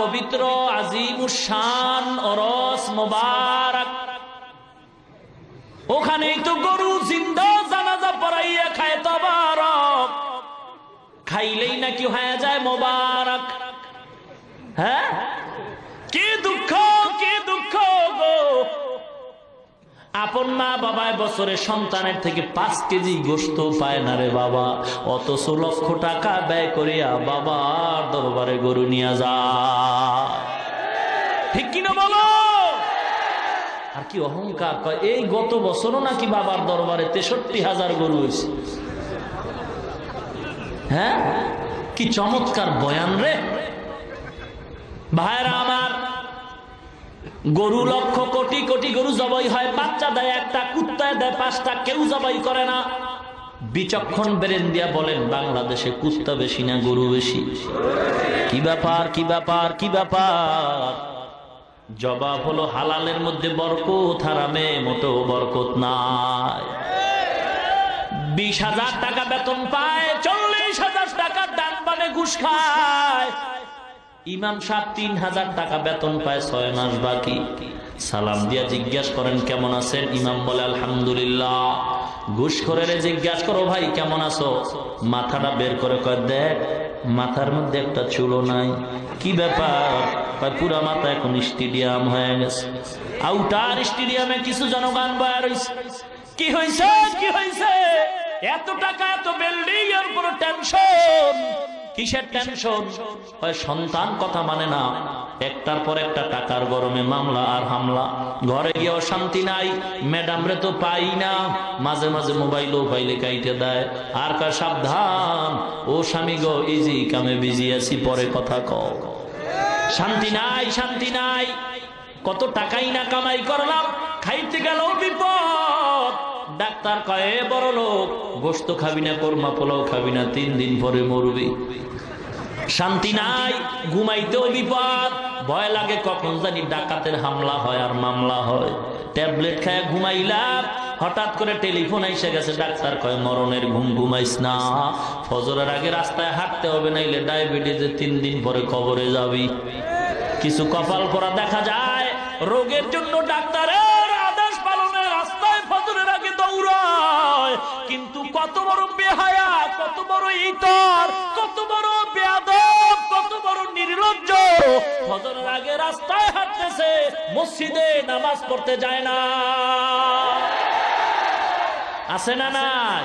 [SPEAKER 2] পবিত্র আজিমুস শান ওরস মোবারক, ওখানেই তো গরু জিন্দা জানাজা পড়াইয়া খায় তবারক, খাইলেই নাকি হয়ে যায় মোবারক। হ্যাঁ, কি দুঃখ, কি দুঃখ গো। আপন মা বাবায় বছরে সন্তানের থেকে 5 কেজি গোশত পায় না রে বাবা, অথচ লক্ষ টাকা ব্যয় করিয়া বাবার দরবারে গরু নিয়ে যায়। ঠিক কিনা বলো? আর কি অহংকার! কয় এই গত বছরও নাকি বাবার দরবারে 63,000 গরু হয়েছে। হ্যাঁ, কি চমৎকার বয়ান রে ভাইরা আমার। গরু লক্ষ কোটি কোটি গরু জবাই হয়, বাচ্চা দেয় একটা, কুত্তায় দেয় 5টা, কেউ জবাই করে না। বিচক্ষণ ব্রেন দিয়া বলেন, বাংলাদেশে কুত্তা বেশি না গরু বেশি? কি ব্যাপার, কি ব্যাপার, কি ব্যাপার? জবাব হলো হালালের মধ্যে বরকত, হারামে মোটেও বরকত নাই। 20,000 টাকা বেতন পায়, 40,000 টাকা দান মানে ঘুষ খায়। ইমাম সাহেব 3,000 টাকা বেতন পায়, 6 মাস বাকি। সালাম দিয়া জিজ্ঞাসা করেন কেমন আছেন, ইমাম বলে আলহামদুলিল্লাহ। ঘুষখোরের জিজ্ঞাসা করো ভাই কেমন আছো, মাথাটা বের করে কয় দেখ মাথার মধ্যে একটা চুলও নাই। কি ব্যাপার? পুরা মাথা এখন স্টেডিয়াম হয়ে গেছে। আউটার স্টেডিয়ামে কিছু জনগণ বয়া রয়েছে। কি হয়েছে, কি হয়েছে? এত টাকা, এত বিল্ডিং, এর পুরো টেনশন। কিসের টেনশন? সন্তান কথা মানে না, একটার পর একটা টাকার গরমে মামলা আর হামলা। ঘরে গিয়েও শান্তি নাই, ম্যাডাম রে তো পাই না, মাঝে মাঝে মোবাইলও পাইলে কাইটে দেয়। আর কার সাবধান, ও স্বামী গো ইজি কামে বিজি আছি, পরে কথা কও। শান্তি নাই, শান্তি নাই। কত টাকাই না কামাই করলাম, খাইতে গেল বিপদ। ডাক্তার কয়ে বড় লোক, গোশত খাবি না, কোরমা পোলাও খাবি না, 3 দিন পরে মরবি। শান্তি নাই, ঘুমাইতেও বিপদ, ভয় লাগে কখন জানি ডাকাতের হামলা হয় আর মামলা হয়। ট্যাবলেট খায় ঘুমাইলাম, হঠাৎ করে টেলিফোন এসে গেছে, ডাক্তার কয় মরণের ঘুম ঘুমাইস না, ফজরের আগে রাস্তায় হাঁটতে হবে, নাইলে ডায়াবেটিসে 3 দিন পরে কবরে যাবি। কিছু কপাল পরা দেখা যায়, রোগের জন্য ডাক্তারের আদেশ পালনে রাস্তায় ফজরের আগে দৌড়ায়। কিন্তু কত বড় বেহায়া, কত বড় ইতর, কত বড় বেয়াদব, কত বড় নির্লজ্জ। ফজরের আগে রাস্তায় হাঁটতেছে, মসজিদে নামাজ পড়তে যায় না। আছে না নাই?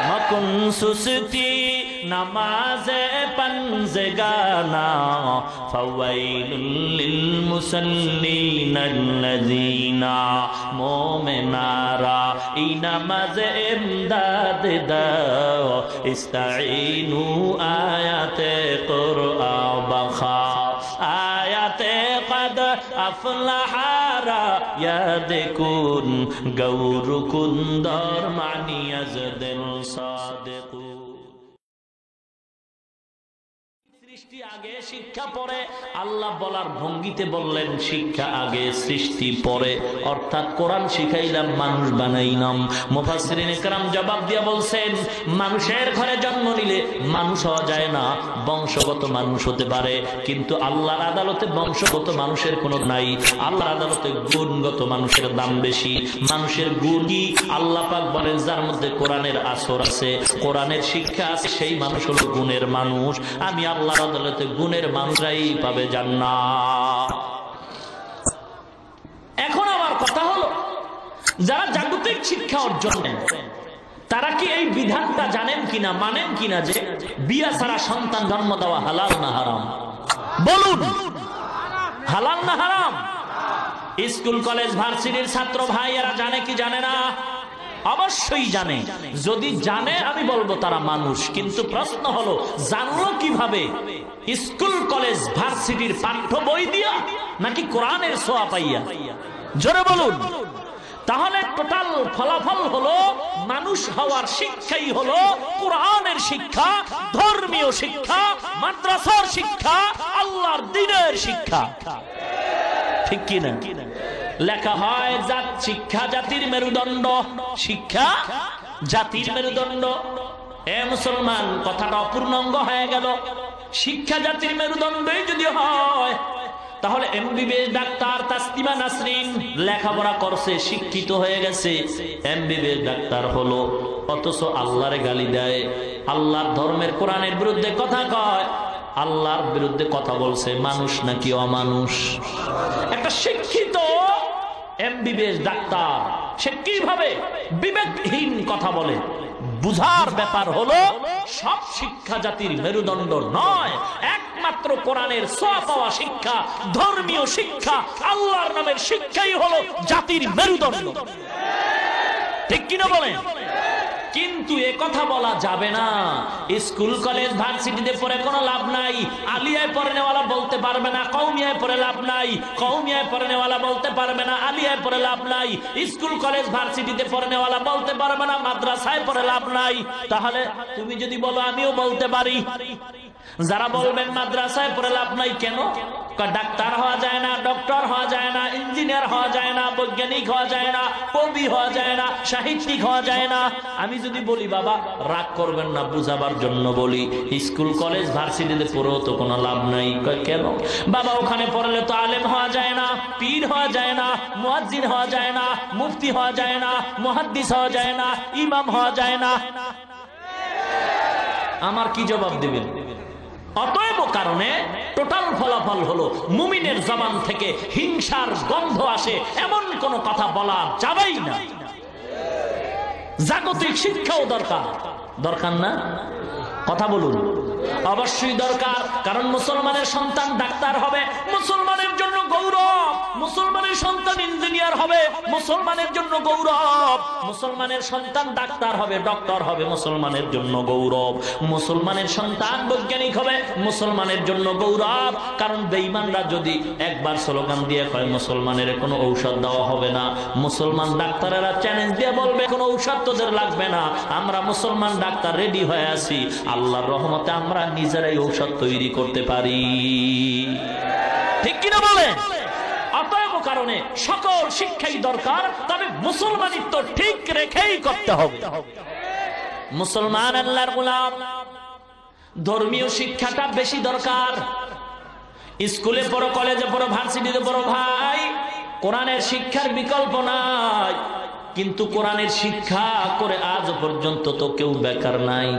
[SPEAKER 2] মকুন সুস্তি নামাজে পঞ্জগানা ফাওয়াইলুল লিল মুসাল্লিন আল্লাযিনা মুমিনারা এই নামাজে ইমদাদ দাও ইস্তাঈনু আয়াতে কুরআন বাখা আয়াতে কদ আফলাহারা ইয়াদকুন গৌরকুন দরমানি আজদিল সাদিকু। সৃষ্টি আগে শিক্ষা পরে, আল্লাহ বলার ভঙ্গিতে বললেন শিক্ষা আগে সৃষ্টি পরে, অর্থাৎ কোরআন শিখাইলাম মানুষ বানাইলাম। মুফাসসিরিনে কেরাম জবাব দিয়া বলছেন মানুষের ঘরে জন্ম নিলে মানুষ হওয়া যায় না, বংশগত মানুষ হতে পারে, কিন্তু আল্লাহর আদালতে বংশগত মানুষের কোনো নাই। আল্লাহর আদালতে গুণগত মানুষের দাম বেশি। মানুষের গুণ কি? আল্লাহ পাক বলেন যার মধ্যে কোরআনের আসর আছে, কোরআনের শিক্ষা আছে, সেই মানুষ হলো গুণের মানুষ। আমি আল্লাহ আদালতে গুণের মানুষরাই পাবে জান্নাত। এখন আমার কথা হলো যারা জাগতিক শিক্ষা অর্জন করেন তারা কি এই বিধানটা জানেন কিনা, মানেন কিনা যে বিয়া ছাড়া সন্তান জন্ম দেওয়া হালাল না হারাম? বলুন, হালাল না হারাম? স্কুল কলেজ ভার্সিটির ছাত্র ভাইয়েরা জানে কি জানে না? অবশ্যই জানে। যদি জানে আমি বলবো তারা মানুষ, কিন্তু প্রশ্ন হলো জানলো কিভাবে? স্কুল কলেজ ভার্সিটির পাঠ্য বই দিয়া নাকি কোরআনের ছোঁয়া পাইয়া? জোরে বলুন। তাহলে টোটাল ফলাফল হলো মানুষ হওয়ার শিক্ষাই হলো কোরআনের শিক্ষা, ধর্মীয় শিক্ষা, মাদ্রাসার শিক্ষা, আল্লাহর দ্বীনের শিক্ষা। ঠিক কিনা? লেখা হয় জাত শিক্ষা জাতির মেরুদণ্ড, শিক্ষা জাতির মেরুদণ্ড। এ মুসলমান, কথাটা অপূর্ণাঙ্গ হয়ে গেল। শিক্ষা জাতির মেরুদণ্ডই যদি হয় তাহলে এমবিবিএস ডাক্তার তাসলিমা নাসরিন লেখাপড়া করছে, শিক্ষিত হয়ে গেছে, এমবিবিএস ডাক্তার হলো, অথচ আল্লাহরে গালি দেয়, আল্লাহর ধর্মের কোরআনের বিরুদ্ধে কথা কয়, আল্লাহর বিরুদ্ধে কথা বলছে। মানুষ নাকি অমানুষ? একটা শিক্ষিত এমবিবিএস ডাক্তার সে কিভাবে বিবেকহীন কথা বলে? বুঝার ব্যাপার হলো সব শিক্ষা জাতির মেরুদণ্ড নয়, একমাত্র কোরআনের ছোঁয়া পাওয়া শিক্ষা, ধর্মীয় শিক্ষা, আল্লাহর নামের শিক্ষাই হলো জাতির মেরুদণ্ড। ঠিক কিনা বলেন? কিন্তু এ কথা বলা যাবে না স্কুল কলেজ ভার্সিটিতে পড়ে কোনো লাভ নাই, আলিয়ায় পড়নেওয়ালা বলতে পারবে না, কওমিয়ায় পড়ে লাভ নাই, কওমিয়ায় পড়নেওয়ালা বলতে পারবে না, আলিয়ায় পড়ে লাভ নাই, স্কুল কলেজ ভার্সিটিতে পড়নেওয়ালা বলতে পারবে না, মাদ্রাসায় পড়ে লাভ নাই। তাহলে তুমি যদি বলো আমিও বলতে পারি, যারা বলবেন মাদ্রাসায় পড়ে লাভ নাই কেন? ডাক্তার হওয়া যায় না, ডক্টর হওয়া যায় না, ইঞ্জিনিয়ার হওয়া যায় না, বৈজ্ঞানিক হওয়া যায় না, কবি হওয়া যায় না, সাহিত্যিক হওয়া যায় না। আমি যদি বলি বাবা রাগ করবেন না, বুঝাবার জন্য বলি, স্কুল কলেজ ভার্সিটিতে পড়েও তো কোনো লাভ নাই। কেন? বাবা ওখানে পড়লে তো আলেম হওয়া যায় না, পীর হওয়া যায় না, মুয়াজ্জিন হওয়া যায় না, মুফতি হওয়া যায় না, মুহাদ্দিস হওয়া যায় না, ইমাম হওয়া যায় না। আমার কি জবাব দিবেন? অতএব কারণে টোটাল ফলাফল হলো মুমিনের জবান থেকে হিংসার গন্ধ আসে এমন কোন কথা বলা যাবেই না। জাগতিক শিক্ষাও দরকার, দরকার না? কথা বলুন। অবশ্যই দরকার, কারণ মুসলমানের সন্তান ডাক্তার হবে, মুসলমানের জন্য গৌরব। মুসলমানের সন্তান ইঞ্জিনিয়ার হবে, মুসলমানের জন্য গৌরব। মুসলমানের সন্তান ডাক্তার হবে, ডক্টর হবে, মুসলমানের জন্য গৌরব। মুসলমানের সন্তান বৈজ্ঞানিক হবে, মুসলমানের জন্য গৌরব। কারণ বেঈমানরা যদি একবার স্লোগান দিয়ে কয় মুসলমানের কোনো ঔষধ দেওয়া হবে না, মুসলমান ডাক্তারেরা চ্যালেঞ্জ দিয়ে বলবে কোনো ঔষধ তোদের লাগবে না, আমরা মুসলমান ডাক্তার রেডি হয়ে আছি। আল্লাহর রহমতে আমরা নিজেরাই ঔষধ তৈরি করতে পারি। ঠিক কিনা বলে? অতএব কারণে সকল শিক্ষাই দরকার, তবে মুসলমানিত্ব ঠিক রেখেই করতে হবে। মুসলমান আল্লাহর গোলাম, ধর্মীয় শিক্ষাটা বেশি দরকার। স্কুলে পড়ো, কলেজে পড়ো, ভার্সিটিতে পড়ো, ভাই কোরআনের শিক্ষার বিকল্প নাই। কিন্তু কোরআনের শিক্ষা করে আজ পর্যন্ত তো কেউ বেকার নাই।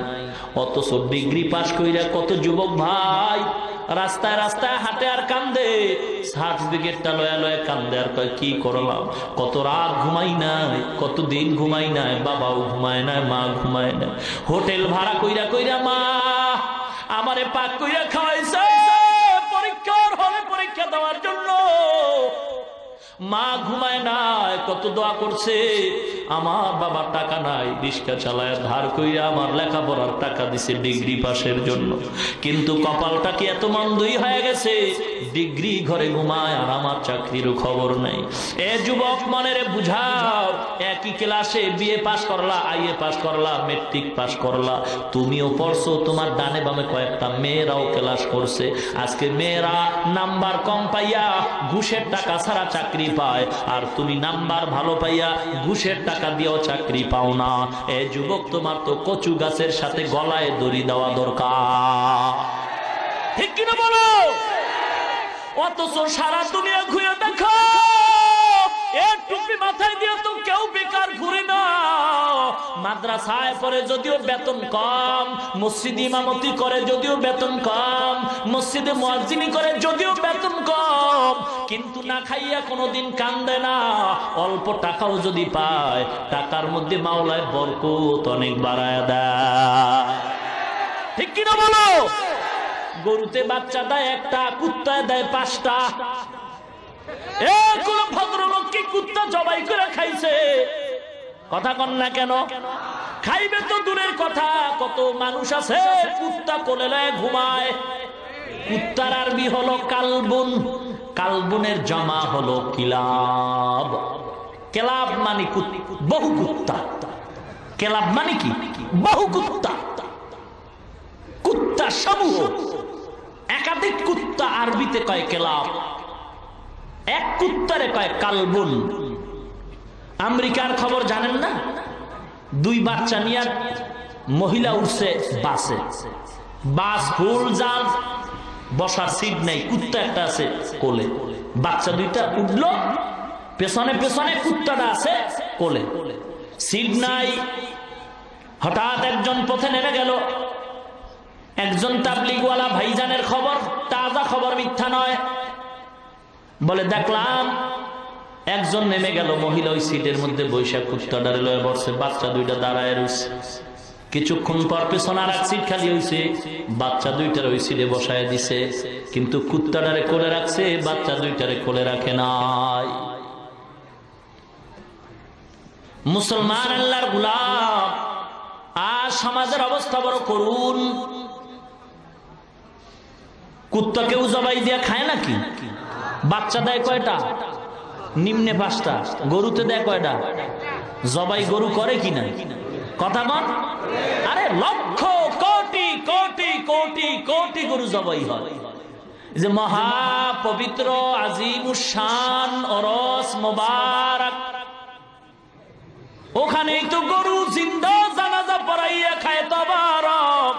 [SPEAKER 2] অথচ ডিগ্রি পাস কইরা কত যুবক ভাই রাস্তায় রাস্তায় হাঁটে আর কান্দে, সার্টিফিকেটটা লয়া লয়া কান্দে আর কয় কি করলাম, কত রাত ঘুমাই নাই, কত দিন ঘুমাই নাই, বাবাও ঘুমায় নাই, মা ঘুমায় নাই, হোটেল ভাড়া কইরা কইরা মা আমারে পাক কইরা খাওয়াইছে পরীক্ষার হলে পরীক্ষা দেওয়ার জন্য, মা ঘুমায় নাই, কত দোয়া করছে, আমার বাবার টাকা নাই, রিক্সা চালায় ধার কইরা আমার লেখাপড়ার টাকা দিছে ডিগ্রি পাসের জন্য, কিন্তু কপালটা কি এত মন্দই হয়ে গেছে, ডিগ্রি ঘরে ঘুমায় আর আমার চাকরিরও খবর নেই। এ যুবক মনেরে বুঝাও, একই ক্লাসে বিএ পাস করলা, আইএ পাস করলা, মেট্রিক পাস করলা, তুমিও পড়ছো, তোমার ডানে বামে কয়েকটা মেয়েরাও ক্লাস করছে, আজকে মেয়েরা নাম্বার কম পাইয়া ঘুষের টাকা ছাড়া চাকরি পায়, আর তুমি নাম্বার ভালো পাইয়া ঘুষের টাকা দিয়েও চাকরি পাও না। এ যুবক, তোমার তো কচু গাছের সাথে গলায় দড়ি দেওয়া দরকার, ঠিক কিনা বলো? অথচ সারা দুনিয়া ঘুরে দেখো, এর টুপি মাথায় দিয়ে তো কেউ বেকার ঘুরে না। মাদ্রাসায় পড়ে যদিও বেতন কম, মসজিদে ইমামতি করে যদিও বেতন কম, মসজিদে মুয়াজ্জিনি করে যদিও বেতন কম, কিন্তু না খাইয়া কোনোদিন কান্দে না। অল্প টাকাও যদি পায়, টাকার মধ্যে মাওলায় বরকত অনেক বাড়ায় দেয়, ঠিক কিনা বলো? গরুতে বাচ্চা দেয় একটা, কুত্তায় দেয় 5টা। কোন ভদ্রলোক কি কুত্তা জবাই করে খাইছে? কথা কন না কেন? খাইবে তো দূরের কথা, কত মানুষ আছে কুত্তা কোলে লয়ে ঘুমায়। কুত্তার আরবি হলো কালবুন, কালবুনের জমা হলো কিলাব। কেলাব মানে বহু কুত্তা, কেলাব মানে কি? বহু কুত্তা, কুত্তা সমূহ, একাধিক কুত্তা আরবিতে কয় কেলাব, এক কুত্তারে কয় কালবুন। আমেরিকার খবর জানেন না? 2 বাচ্চা নিয়ে মহিলা উঠছে বাসে, বাস ফুল জাম, বসার সিট নেই, কুত্তা একটা আছে কোলে, বাচ্চা 2টা উঠলো, পেছনে পেছনে কুত্তাটা আছে কোলে, সিট নাই। হঠাৎ একজন পথে নেমে গেল, একজন তাবলিগওয়ালা ভাইজানের খবর, তাজা খবর, মিথ্যা নয়, বলে দেখলাম একজন নেমে গেল, মহিলা ওই সিটের মধ্যে বৈশাখ কুত্তাটারে লয়ে বসছে, বাচ্চা 2টা দাঁড়ায় রয়েছে। কিছুক্ষণ পর পেছনে আর এক সিট খালি হয়েছে, বাচ্চা 2টার ওই সিটে বসায় দিছে, কিন্তু কুত্তাটারে কোলে রাখছে, বাচ্চা 2টারে কোলে রাখে নাই। মুসলমান আল্লাহর গোলাম, আর সমাজের অবস্থা বড় করুন। কুত্তা কেউ জবাই দিয়ে খায় নাকি? বাচ্চা দেয় কয়টা? নিম্নে 5টা। গরুতে দেয় কয়টা? জবাই গরু করে কিনা? কথা বল। আরে লক্ষ কোটি কোটি কোটি কোটি গরু জবাই হয়। যে মহা পবিত্র আজিমুস শান ওরস মোবারক, ওখানেই তো গরু জিন্দা জানাজা পড়াইয়া খায় তবারক,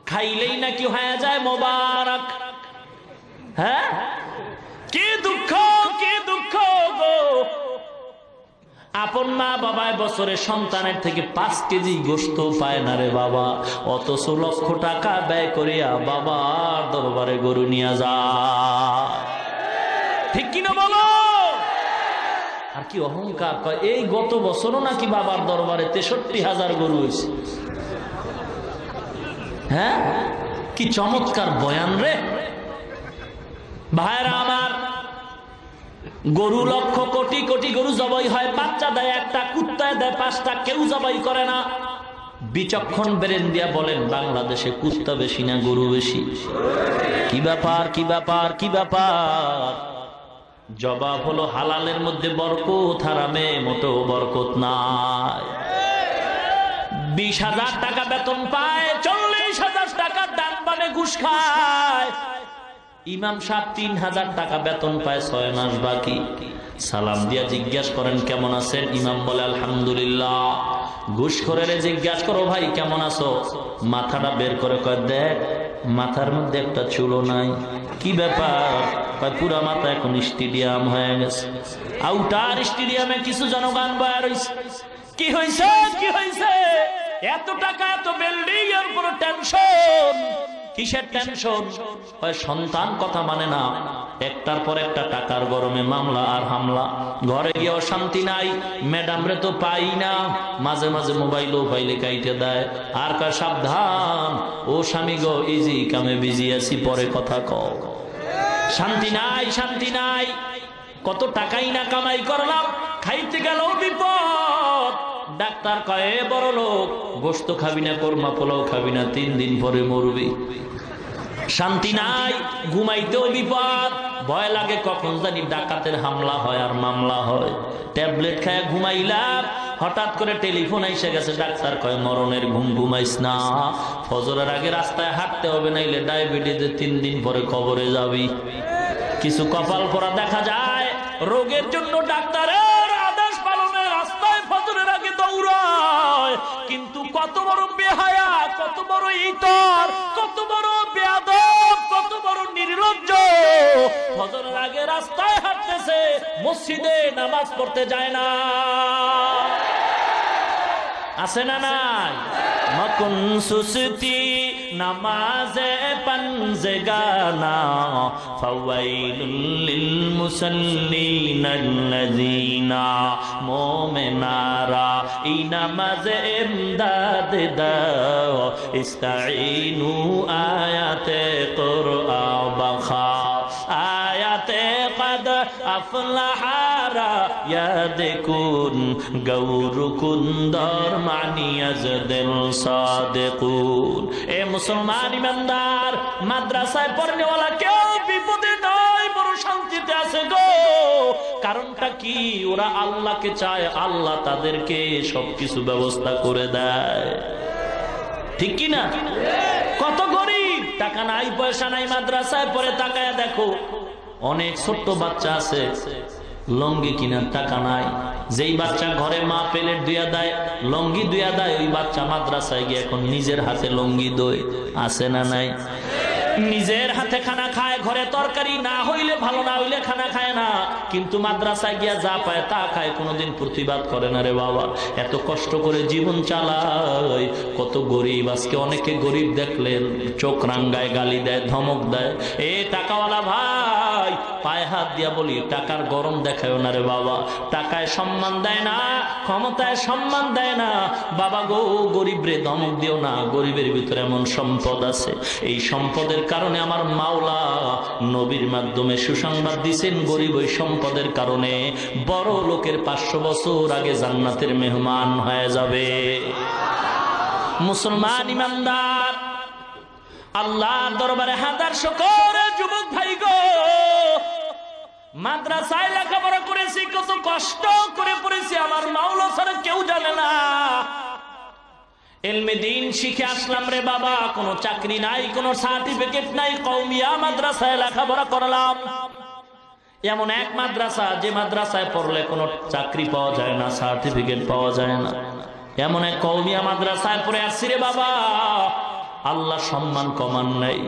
[SPEAKER 2] খাইলেই নাকি হয়ে যায় মোবারক। হ্যাঁ, কি দুঃখ, কি দুঃখ গো! আপন মা বাবায় বছরে সন্তানের থেকে 5 কেজি গোশত পায় না রে বাবা, অথচ লক্ষ টাকা ব্যয় করিয়া বাবার দরবারে গরু নিয়ে যায়, ঠিক কিনা বলো? আর কি অহংকার! কয় এই গত বছরও নাকি বাবার দরবারে 63,000 গরু হয়েছে। হ্যাঁ, কি চমৎকার বয়ান রে ভাইরা আমার! গরু লক্ষ কোটি কোটি গরু জবাই হয়, বাচ্চা দেয় একটা, কুত্তায় দেয় 5টা, কেউ জবাই করে না। বিচক্ষণ বেরেন দিয়া বলেন, বাংলাদেশে কুত্তা বেশি না গরু বেশি? কি ব্যাপার, কি ব্যাপার, কি ব্যাপার? জবাব হলো হালালের মধ্যে বরকত, হারামে মোটেও বরকত নাই। 20,000 টাকা বেতন পায়, 40,000 টাকা ডান বামে ঘুষ খায়। ইমাম সাহেব 3,000 টাকা বেতন পায়, 6 মাস বাকি। সালাম দিয়া জিজ্ঞাসা করেন কেমন আছেন, ইমাম বলে আলহামদুলিল্লাহ। ঘুষখোরের জিজ্ঞাসা করো ভাই কেমন আছো, মাথাটা বের করে কয় দেখ মাথার মধ্যে একটা চুলও নাই। কি ব্যাপার? পুরা মাথা এখন স্টেডিয়াম হয়ে গেছে। আউটার স্টেডিয়ামে কিছু জনগণ বয়া রয়েছে। কি হয়েছে, কি হয়েছে? এত টাকা, এত বিল্ডিং, এর উপর টেনশন। কিসের টেনশন? সন্তান কথা মানে না, একটার পর একটা টাকার গরমে মামলা আর হামলা, ঘরে গিয়েও শান্তি নাই, ম্যাডাম রে তো পাই না, মাঝে মাঝে মোবাইলও পাইলে কাইটে দেয়, আর কয় সাবধান ও স্বামী গো, ইজি কামে বিজি আছি, পরে কথা কও। শান্তি নাই, শান্তি নাই, কত টাকাই না কামাই করলাম, খাইতে গেল বিপদ। ডাক্তার কয়ে বড় লোক, গোশত খাবি না, কোরমা পোলাও খাবি না, 3 দিন পরে মরবি। শান্তি নাই, ঘুমাইতেও বিপদ, ভয় লাগে কখন জানি ডাকাতের হামলা হয় আর মামলা হয়। ট্যাবলেট খায় ঘুমাইলাম, হঠাৎ করে টেলিফোন এসে গেছে, ডাক্তার কয় মরণের ঘুম ঘুমাইস না, ফজরের আগে রাস্তায় হাঁটতে হবে, নাইলে ডায়াবেটিসে 3 দিন পরে কবরে যাবি। কিছু কপাল পরা দেখা যায়, রোগের জন্য ডাক্তারের আদেশ পালনে রাস্তায় ফজরের আগে দৌড়ায়, কিন্তু কত বড় বেহায়া, কত বড় ইতর, কত বড় বেয়াদব, কত বড় নির্লজ্জ, ফজরের আগে রাস্তায় হাঁটতেছে, মসজিদে নামাজ পড়তে যায় না। আছে না নাই? মকুন সুস্তি নামাজে পঞ্জগানা, ফাওয়াইলুল লিল মুসাল্লিনাল্লাযিনা, মুমিনারা এই নামাজে ইমদাদ দাও, ইস্তাঈনু আয়াতে কুরআন বাখা, আয়াতে কদ আফলাহারা ইয়াদকুন গৌরকুন দর মানিয়াজদিল সাদিকুন। এ মুসলমান ইমানদার, মাদ্রাসায় পড়নেওয়ালা কেউ বিপদে নাই, বড় শান্তিতে আছে গো। কারণটা কি? ওরা আল্লাহকে চায়, আল্লাহ তাদেরকে সবকিছু ব্যবস্থা করে দেয়, ঠিক কি না? কত গরিব, টাকা নাই পয়সা নাই, মাদ্রাসায় পড়ে, তাকায় দেখো অনেক ছোট্ট বাচ্চা আছে, লঙ্গি কিনার টাকা নাই। যেই বাচ্চা ঘরে মা প্লেট ধুইয়া দেয়, লঙ্গি ধুইয়া দেয়, ওই বাচ্চা মাদ্রাসায় গিয়ে এখন নিজের হাতে লঙ্গি দোয়। আছে না নাই? নিজের হাতে খানা খায়, ঘরে তরকারি না হইলে, ভালো না হইলে খানা খায় না, কিন্তু মাদ্রাসায় গিয়া যা পায় তা খায়, কোনোদিন প্রতিবাদ করে না রে বাবা। এত কষ্ট করে জীবন চালায়, কত গরিব। আজকে অনেকে গরিব দেখলে চোখ রাঙ্গায়, গালি দেয়, ধমক দেয়। এ টাকাওয়ালা ভাই, পায়ে হাত দিয়া বলি, টাকার গরম দেখায় না রে বাবা। টাকায় সম্মান দেয় না, ক্ষমতায় সম্মান দেয় না বাবা গো। গরিব রে ধমক দিও না, গরিবের ভিতরে এমন সম্পদ আছে, এই সম্পদের কারণে আমার মাওলা নবীর মাধ্যমে সুসংবাদ দিয়েছেন, গরিব ওই সম্পদের কারণে বড় লোকের 500 বছর আগে জান্নাতের মেহমান হয়ে যাবে। মুসলমান ইমানদার, আল্লাহর দরবারে হাজার শুকর। যুবক ভাই গো, মাদ্রাসায় লেখাপড়া করেছি, কত কষ্ট করে পড়েছি, আমার মাওলা ছাড়া কেউ জানে না। ইলমে দ্বীন শিখে আসলাম রে বাবা, কোনো চাকরি নাই, কোনো সার্টিফিকেট নাই, কওমিয়া মাদ্রাসায় লেখাপড়া করলাম। এমন এক মাদ্রাসা, যে মাদ্রাসায় পড়লে কোনো চাকরি পাওয়া যায় না, সার্টিফিকেট পাওয়া যায় না, এমন এক কওমিয়া মাদ্রাসায় পড়ে আসছি রে বাবা। আল্লাহ সম্মান কমান নাই,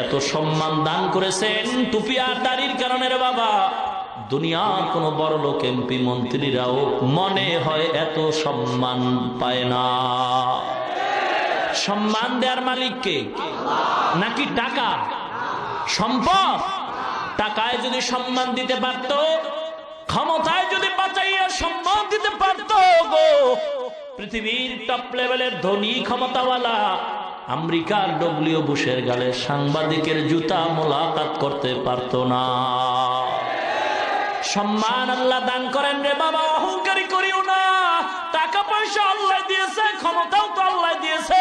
[SPEAKER 2] এত সম্মান দান করেছেন টুপি আর দাড়ির কারণে রে বাবা। দুনিয়ার কোন বড় লোক, এমপি, মন্ত্রীরাও মনে হয় এত সম্মান পায় না। সম্মান দেওয়ার মালিক কে? নাকি টাকা, সম্পদ? টাকায় যদি সম্মান দিতে পারত, ক্ষমতায় যদি বাঁচাইয়া সম্মান দিতে পারত গো, পৃথিবীর টপ লেভেলের ধনী ক্ষমতাওয়ালা আমেরিকার ডব্লিউ বুশের গালে সাংবাদিকের জুতা মোলাকাত করতে পারত না। সম্মান আল্লাহ দান করেন রে বাবা, অহংকারী করিও না। টাকা পয়সা আল্লাহ দিয়েছে, ক্ষমতাও তো আল্লাহ দিয়েছে,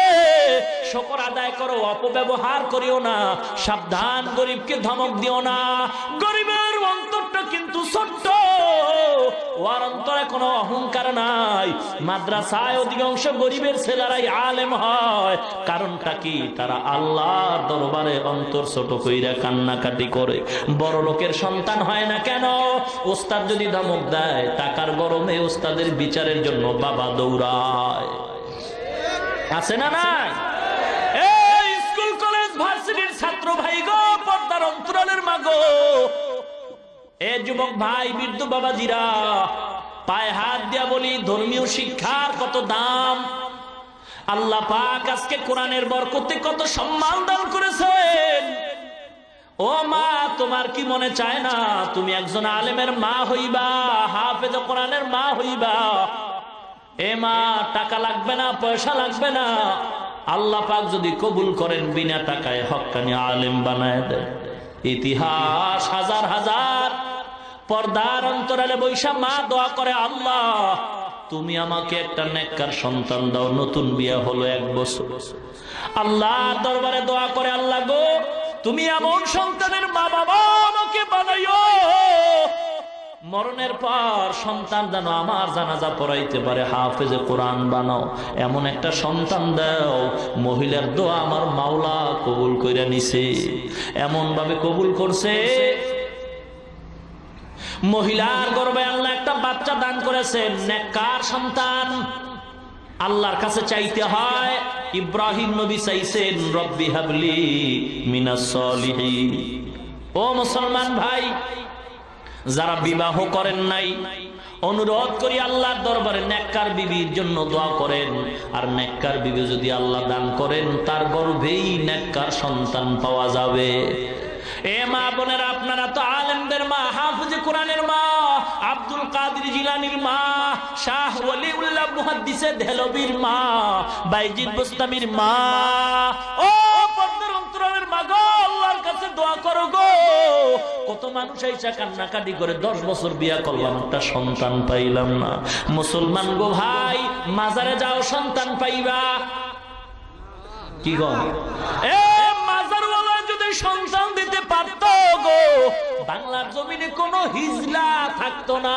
[SPEAKER 2] শুকর আদায় করো, অপব্যবহার করিও না। সাবধান, গরিবকে ধমক দিও না। গরিবের অন্তরটা কিন্তু ছোট্ট, ওর অন্তরে কোনো অহংকার নাই। মাদ্রাসায় অধিকাংশ গরিবের ছেলেরাই আলেম হয়, কারণটা কি? তারা আল্লাহর দরবারে অন্তর ছোট কইরা কান্নাকাটি করে। বড় লোকের সন্তান হয় না কেন? ওস্তাদ যদি ধমক দেয়, টাকার গরমে ওস্তাদের বিচারের জন্য বাবা দৌড়ায়। আছে না নাই? এই স্কুল কলেজ ভার্সিটির ছাত্র ভাই গো, পর্দার অন্তরালের মাগো, এ যুবক ভাই, বৃদ্ধ বাবাজিরা, পায়ে হাত দিয়া বলি, ধর্মীয় শিক্ষার কত দাম। আল্লাহ পাক আজকে কোরআনের বরকতে কত সম্মান দান করেছেন। ও মা, তোমার কি মনে চায় না তুমি একজন আলেমের মা হইবা, হাফেজ কোরআনের মা হইবা? এ মা, টাকা লাগবে না, পয়সা লাগবে না, আল্লাহ পাক যদি কবুল করেন বিনা টাকায় হক্কানি আলেম বানায় দেন। ইতিহাস হাজার হাজার পর্দার অন্তরালে বৈশা মা দোয়া করে, আল্লাহ তুমি আমাকে একটা নেককার সন্তান দাও। নতুন বিয়ে হলো 1 বছর, আল্লাহর দরবারে দোয়া করে, আল্লাহ গো তুমি এমন সন্তানের মা বাবা আমাকে বানাইও, মরণের পর সন্তান যেন আমার জানাজা পড়াইতে পারে, হাফেজে কোরআন বানাও, এমন একটা সন্তান দাও। মহিলার দোয়া আমার মাওলা কবুল কইরা নিছে, এমন ভাবে কবুল করছে, মহিলার গর্ভে আল্লাহ একটা বাচ্চা দান করেছেন, নেককার সন্তান। আল্লাহর কাছে চাইতে হয়। ইব্রাহিম নবী চাইছেন, রব্বি হাবলি মিনাস সলিহিন। ও মুসলমান ভাই, যারা বিবাহ করেন নাই, অনুরোধ করি আল্লাহর দরবারে নেককার বিবির জন্য দোয়া করেন। আর নেককার বিবি যদি আল্লাহ দান করেন, তার গর্ভেই নেককার সন্তান পাওয়া যাবে। এ মা বোনেরা, আপনারা তো আলেমদের মা, হাফেজে কোরআনের মা, আব্দুল কাদের জিলানীর মা, শাহ ওলিউল্লাহ মুহাদ্দিসে দেহলভির মা, বাইজিদ বুস্তামির মা। ও পর্দার অন্তরালের মা গো, আল্লাহর কাছে দোয়া করো গো। কত মানুষ এইসা কান্নাকাটি করে 10 বছর বিয়া করলাম, একটা সন্তান পাইলাম না। মুসলমান গো ভাই, মাজারে যাও, সন্তান পাইবা। কি গো, এ মাজারওয়ালা যদি সন্তান দিতে পারত গো, বাংলার জমিনে কোনো হিজলা থাকতো না।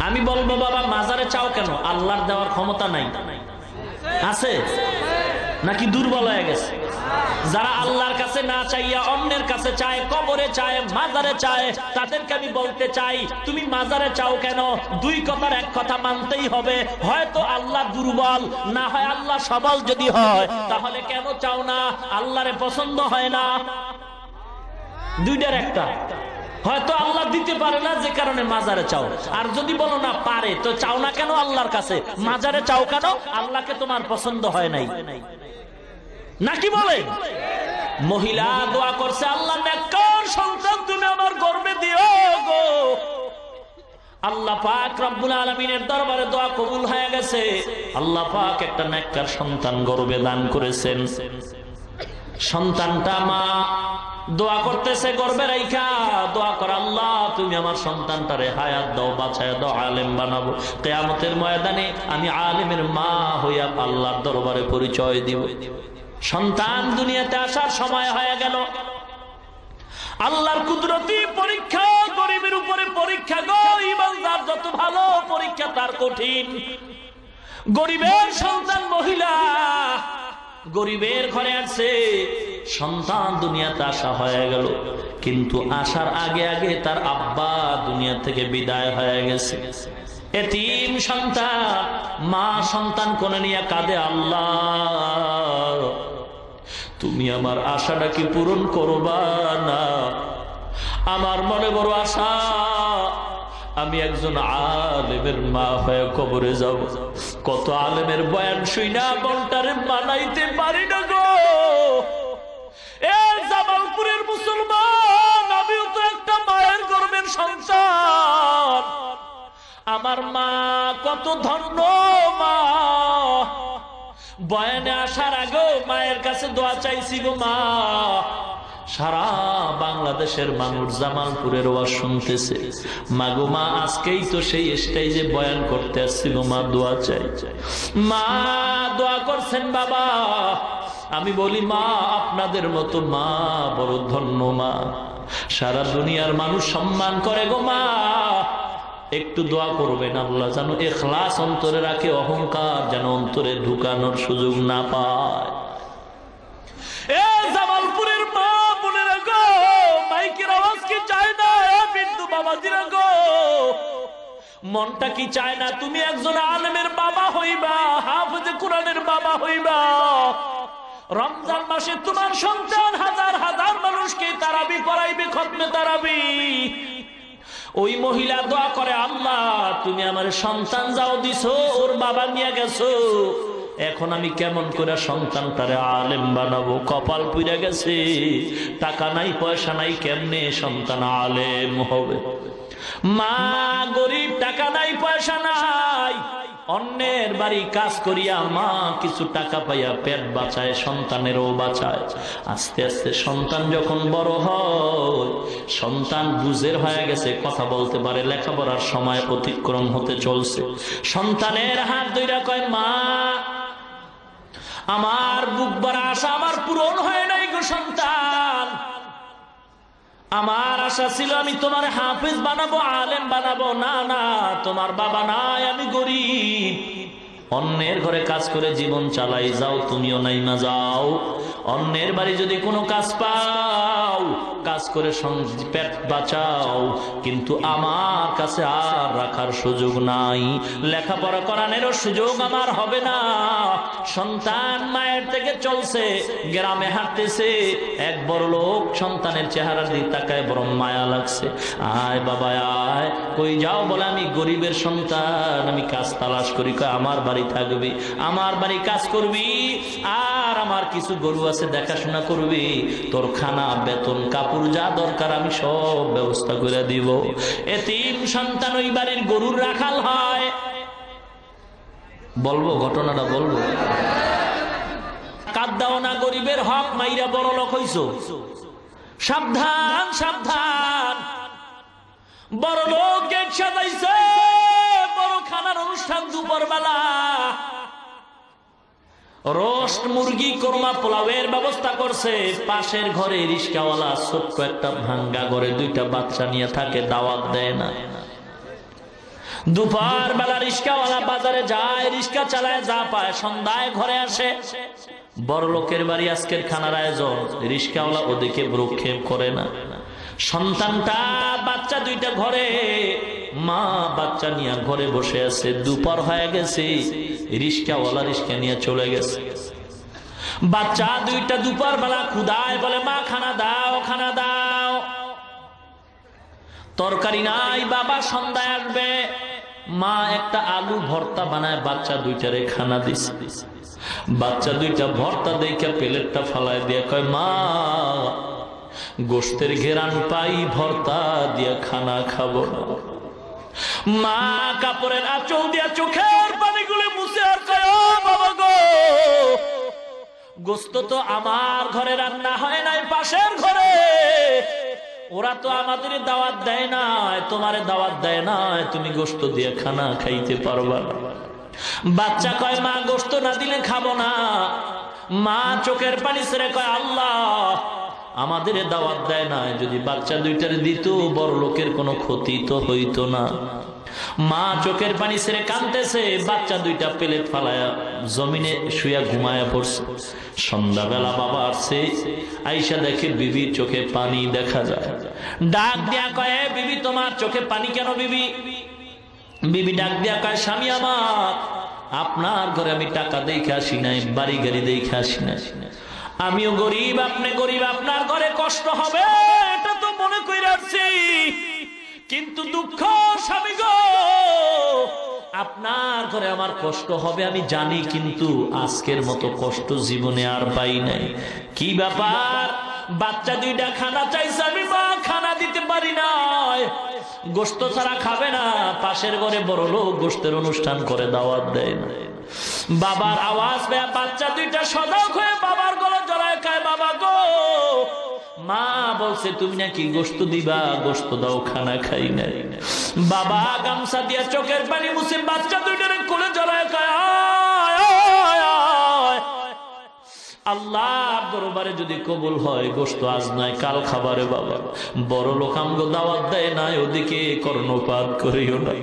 [SPEAKER 2] আমি বলবো বাবা, মাজারে চাও কেন? আল্লাহর দেওয়ার ক্ষমতা নাই, আছে নাকি দুর্বল হয়ে গেছে? যারা আল্লাহর কাছে না চাইয়া অন্যের কাছে চায়, কবরে চায়, মাজারে চায়, তাদেরকে আমি বলতে চাই, তুমি মাজারে চাও কেন? 2 কথার 1 কথা মানতেই হবে, হয়তো আল্লাহ দুর্বল, না হয় আল্লাহ সবল। যদি হয় তাহলে কেন চাও না? আল্লাহরে পছন্দ হয় না, 2টার একটা। হয়তো আল্লাহ দিতে পারে না, যে কারণে মাজারে চাও। আর যদি বলো না পারে, তো চাও না কেন আল্লাহর কাছে? মাজারে চাও কেন? আল্লাহকে তোমার পছন্দ হয় নাই নাকি বলে? মহিলা দোয়া করছে, আল্লাহ নেককার সন্তান তুমি আমার গর্ভে দিও গো। আল্লাহ পাক রব্বুল আলামিনের দরবারে দোয়া কবুল হয়ে গেছে। আল্লাহ পাক একটা নেককার সন্তান গর্ভে দান করেছেন। সন্তানটা মা দোয়া করতেছে, গর্ভে রাইখা দোয়া কর, আল্লাহ তুমি আমার সন্তানটারে হায়াত দাও, বাঁচায় দাও, আলেম বানাবো। কিয়ামতের ময়দানে আমি আলেমের মা হইয়া আল্লাহর দরবারে পরিচয় দিব। সন্তান দুনিয়াতে আসার সময় হয়ে গেল। আল্লাহর কুদরতি পরীক্ষা, গরিবের উপরে পরীক্ষা গো। ইমানদার যত ভালো, পরীক্ষা তার কঠিন। গরিবের সন্তান মহিলা, গরিবের ঘরে আছে, সন্তান দুনিয়াতে আসা হয়ে গেল, কিন্তু আসার আগে আগে তার আব্বা দুনিয়া থেকে বিদায় হয়ে গেছে। এতিম সন্তান, মা সন্তান কোলে নিয়ে কাঁদে, আল্লাহ তুমি আমার আশাটা কি পূরণ করবা না? আমার মনে বড় আশা, আমি একজন আলেমের মা হয়ে কবরে যাব। কত আলেমের বয়ান শুইনা মনটারে মানাইতে পারি না গো। এ জামালপুরের মুসলমান, আমিও তো একটা মায়ের গর্ভের সন্তান। আমার মা কত ধন্য মা। বয়ানে আসার আগে মায়ের কাছে দোয়া চাইছি গো মা। সারা বাংলাদেশের মানুষ জামালপুরের ওয়াজ শুনতেছে, মাগো মা আজকেই তো সেই স্টেজে বয়ান করতে আসছিল, মা দোয়া চাই। মা দোয়া করছেন বাবা। আমি বলি মা, আপনাদের মতো মা বড় ধন্য মা, সারা দুনিয়ার মানুষ সম্মান করে গো মা। একটু দোয়া করবেন, আল্লাহ যেন ইখলাস অন্তরে রাখে, অহংকার যেন অন্তরে ঢুকানোর সুযোগ না পায়। এ জামালপুরের মা বোনেরা গো, মাইকের আওয়াজ কি চায় না? বিন্দু বাবাজিরা গো, মনটা কি চায় না তুমি একজন আলেমের বাবা হইবা, হাফেজে কোরআনের বাবা হইবা? রমজান মাসে তোমার সন্তান হাজার হাজার মানুষকে তারাবি পড়াইবে, খতমে তারাবি। ওই মহিলা দোয়া করে, আল্লাহ তুমি আমার সন্তান যাও দিছো, ওর বাবা নিয়ে গেছো, এখন আমি কেমন করে সন্তানটারে আলেম বানাবো? কপাল পুড়ে গেছে, টাকা নাই পয়সা নাই, কেমনে সন্তান আলেম হবে? মা গরিব, টাকা নাই পয়সা নাই, অন্যের বাড়ি কাজ করিয়া মা কিছু টাকা পাইয়া পেট বাঁচায়, সন্তানেরও বাঁচায়। আস্তে আস্তে সন্তান যখন বড় হয়, সন্তান বুঝের হয়ে গেছে, কথা বলতে পারে, লেখাপড়ার সময় অতিক্রম হতে চলছে, সন্তানের হাত ধইরা কয়, মা আমার বুক ভরা আশা আমার পূরণ হয় নাই গো সন্তান, আমার আশা ছিল আমি তোমার হাফেজ বানাবো, আলেম বানাবো, না না, তোমার বাবা নাই, আমি গরিব, অন্যের ঘরে কাজ করে জীবন চালাই, যাও তুমিও নাইমা যাও, অন্যের বাড়ি যদি কোনো কাজ পাও কাজ করে পেট বাঁচাও, কিন্তু আমার কাছে আর রাখার সুযোগ নাই, লেখাপড়া করানোরও সুযোগ আমার হবে না। সন্তান মায়ের থেকে চলছে, গ্রামে হাঁটতেছে, এক বড় লোক সন্তানের চেহারা দিয়ে তাকায়, বড় মায়া লাগছে, আয় বাবা আয়, কই যাও? বলে আমি গরিবের সন্তান, আমি কাজ তালাশ করি। কয় আমার বাড়ি থাকবি, আমার বাড়ি কাজ করবি, আর আমার কিছু গরু আছে দেখাশোনা করবি, তোর খানা বেতন কাপড় যা দরকার আমি সব ব্যবস্থা করে দিব। এতিম সন্তান ওই বাড়ির গরুর রাখাল হয়। বলবো ঘটনাটা বলবো? কাঁদাও না, গরিবের হক মাইরা বড় লোক হইছো, সাবধান সাবধান। বড় লোক গেট সাজাইছে, বড় খানার অনুষ্ঠান দুপুর বেলা, রোস্ট মুরগি, কোরমা, পোলাওয়ের ব্যবস্থা করছে। পাশের ঘরে রিস্কাওয়ালা ছোট্ট একটা ভাঙ্গা ঘরে দুইটা বাচ্চা নিয়ে থাকে, দাওয়াত দেয় না। দুপুর বেলা রিস্কাওয়ালা বাজারে যায়, রিস্কা চালায়, যা পায় সন্ধ্যায় ঘরে আসে। বড় লোকের বাড়ি আজকের খানার আয়োজন, রিস্কাওয়ালা ওদিকে ভ্রুক্ষেপ করে না। সন্তানটা বাচ্চা দুইটা ঘরে, মা বাচ্চা নিয়ে ঘরে বসে আছে, দুপুর হয়ে গেছে, রিস্কাওয়ালা রিস্কা নিয়ে চলে গেছে। বাচ্চা দুইটা দুপুর বেলা ক্ষুধায় বলে, মা খানা দাও, খানা দাও। তরকারি নাই, বাবা সন্ধ্যায় আসবে। মা একটা আলু ভর্তা বানায় বাচ্চা দুইটারে খানা দিছে। বাচ্চা দুইটা ভর্তা দেখে প্লেটটা ফালায় দিয়ে কয়, মা গোশতের ঘেরান পাই, ভর্তা দিয়া খানা খাবো না। মা কাপড়ের আঁচল দিয়া চোখের পানিগুলো মুছে আর কয়, ও বাবা গো, গোশত তো আমার ঘরে রান্না হয় নাই, পাশের ঘরে, ওরা তো আমাদের দাওয়াত দেয় না, তোমারে দাওয়াত দেয় না, তুমি গোশত দিয়ে খানা খাইতে পারবা না। বাচ্চা কয়, মা গোশত না দিলে খাবো না। মা চোখের পানি ছেড়ে কয়, আল্লাহ আমাদের দাওয়াত দেয় না, যদি বাচ্চা দুইটার দিত বড় লোকের কোনো ক্ষতি তো হইতো না। মা চোখের পানি ছেড়ে কাঁদতেছে, বাচ্চা দুইটা প্লেট ফালায়া জমিনে শুয়া ঘুমায়া পড়ছে। সন্ধ্যাবেলা বাবা আসছে, আইসা দেখে বিবির চোখে পানি দেখা যায়। ডাক দিয়া কয়, বিবি তোমার চোখে পানি কেন? বিবি বিবি ডাক দিয়া কয়, স্বামী আমার, আপনার ঘরে আমি টাকা দেখে আসি নাই, বাড়ি গাড়ি দেখে আসি নাই, আমিও গরিব, আপনি গরিব, আপনার ঘরে কষ্ট হবে এটা তো মনে করে আসছি, কিন্তু দুঃখ স্বামী গো, আপনার ঘরে আমার কষ্ট হবে আমি জানি, কিন্তু আজকের মতো কষ্ট জীবনে আর পাই নাই। কি ব্যাপার? বাচ্চা দুইটা খানা চাইছে, আমি মা খানা দিতে পারি না, গোশত ছাড়া খাবে না। পাশের ঘরে বড় লোক গোশতের অনুষ্ঠান করে, দাওয়াত দেয় না। বাবার আওয়াজ পেয়ে বাচ্চা দুইটা সজাগ হয়ে বাবার গলা জড়ায় খায়, বাবা গো, মা বলছে তুমি নাকি গোশত দিবা, গোশত দাও, খানা খাই নাই। বাবা গামছা দিয়া চোখের পানি মুছে বাচ্চা দুইটারে কোলে জড়ায় খায়, আল্লাহ দরবারে যদি কবুল হয় গোশত আজ নয় কাল খাবারে বাবা। বড় লোক আমগো দাওয়াত দেয় না, ওদিকে কর্ণপাত করিও না।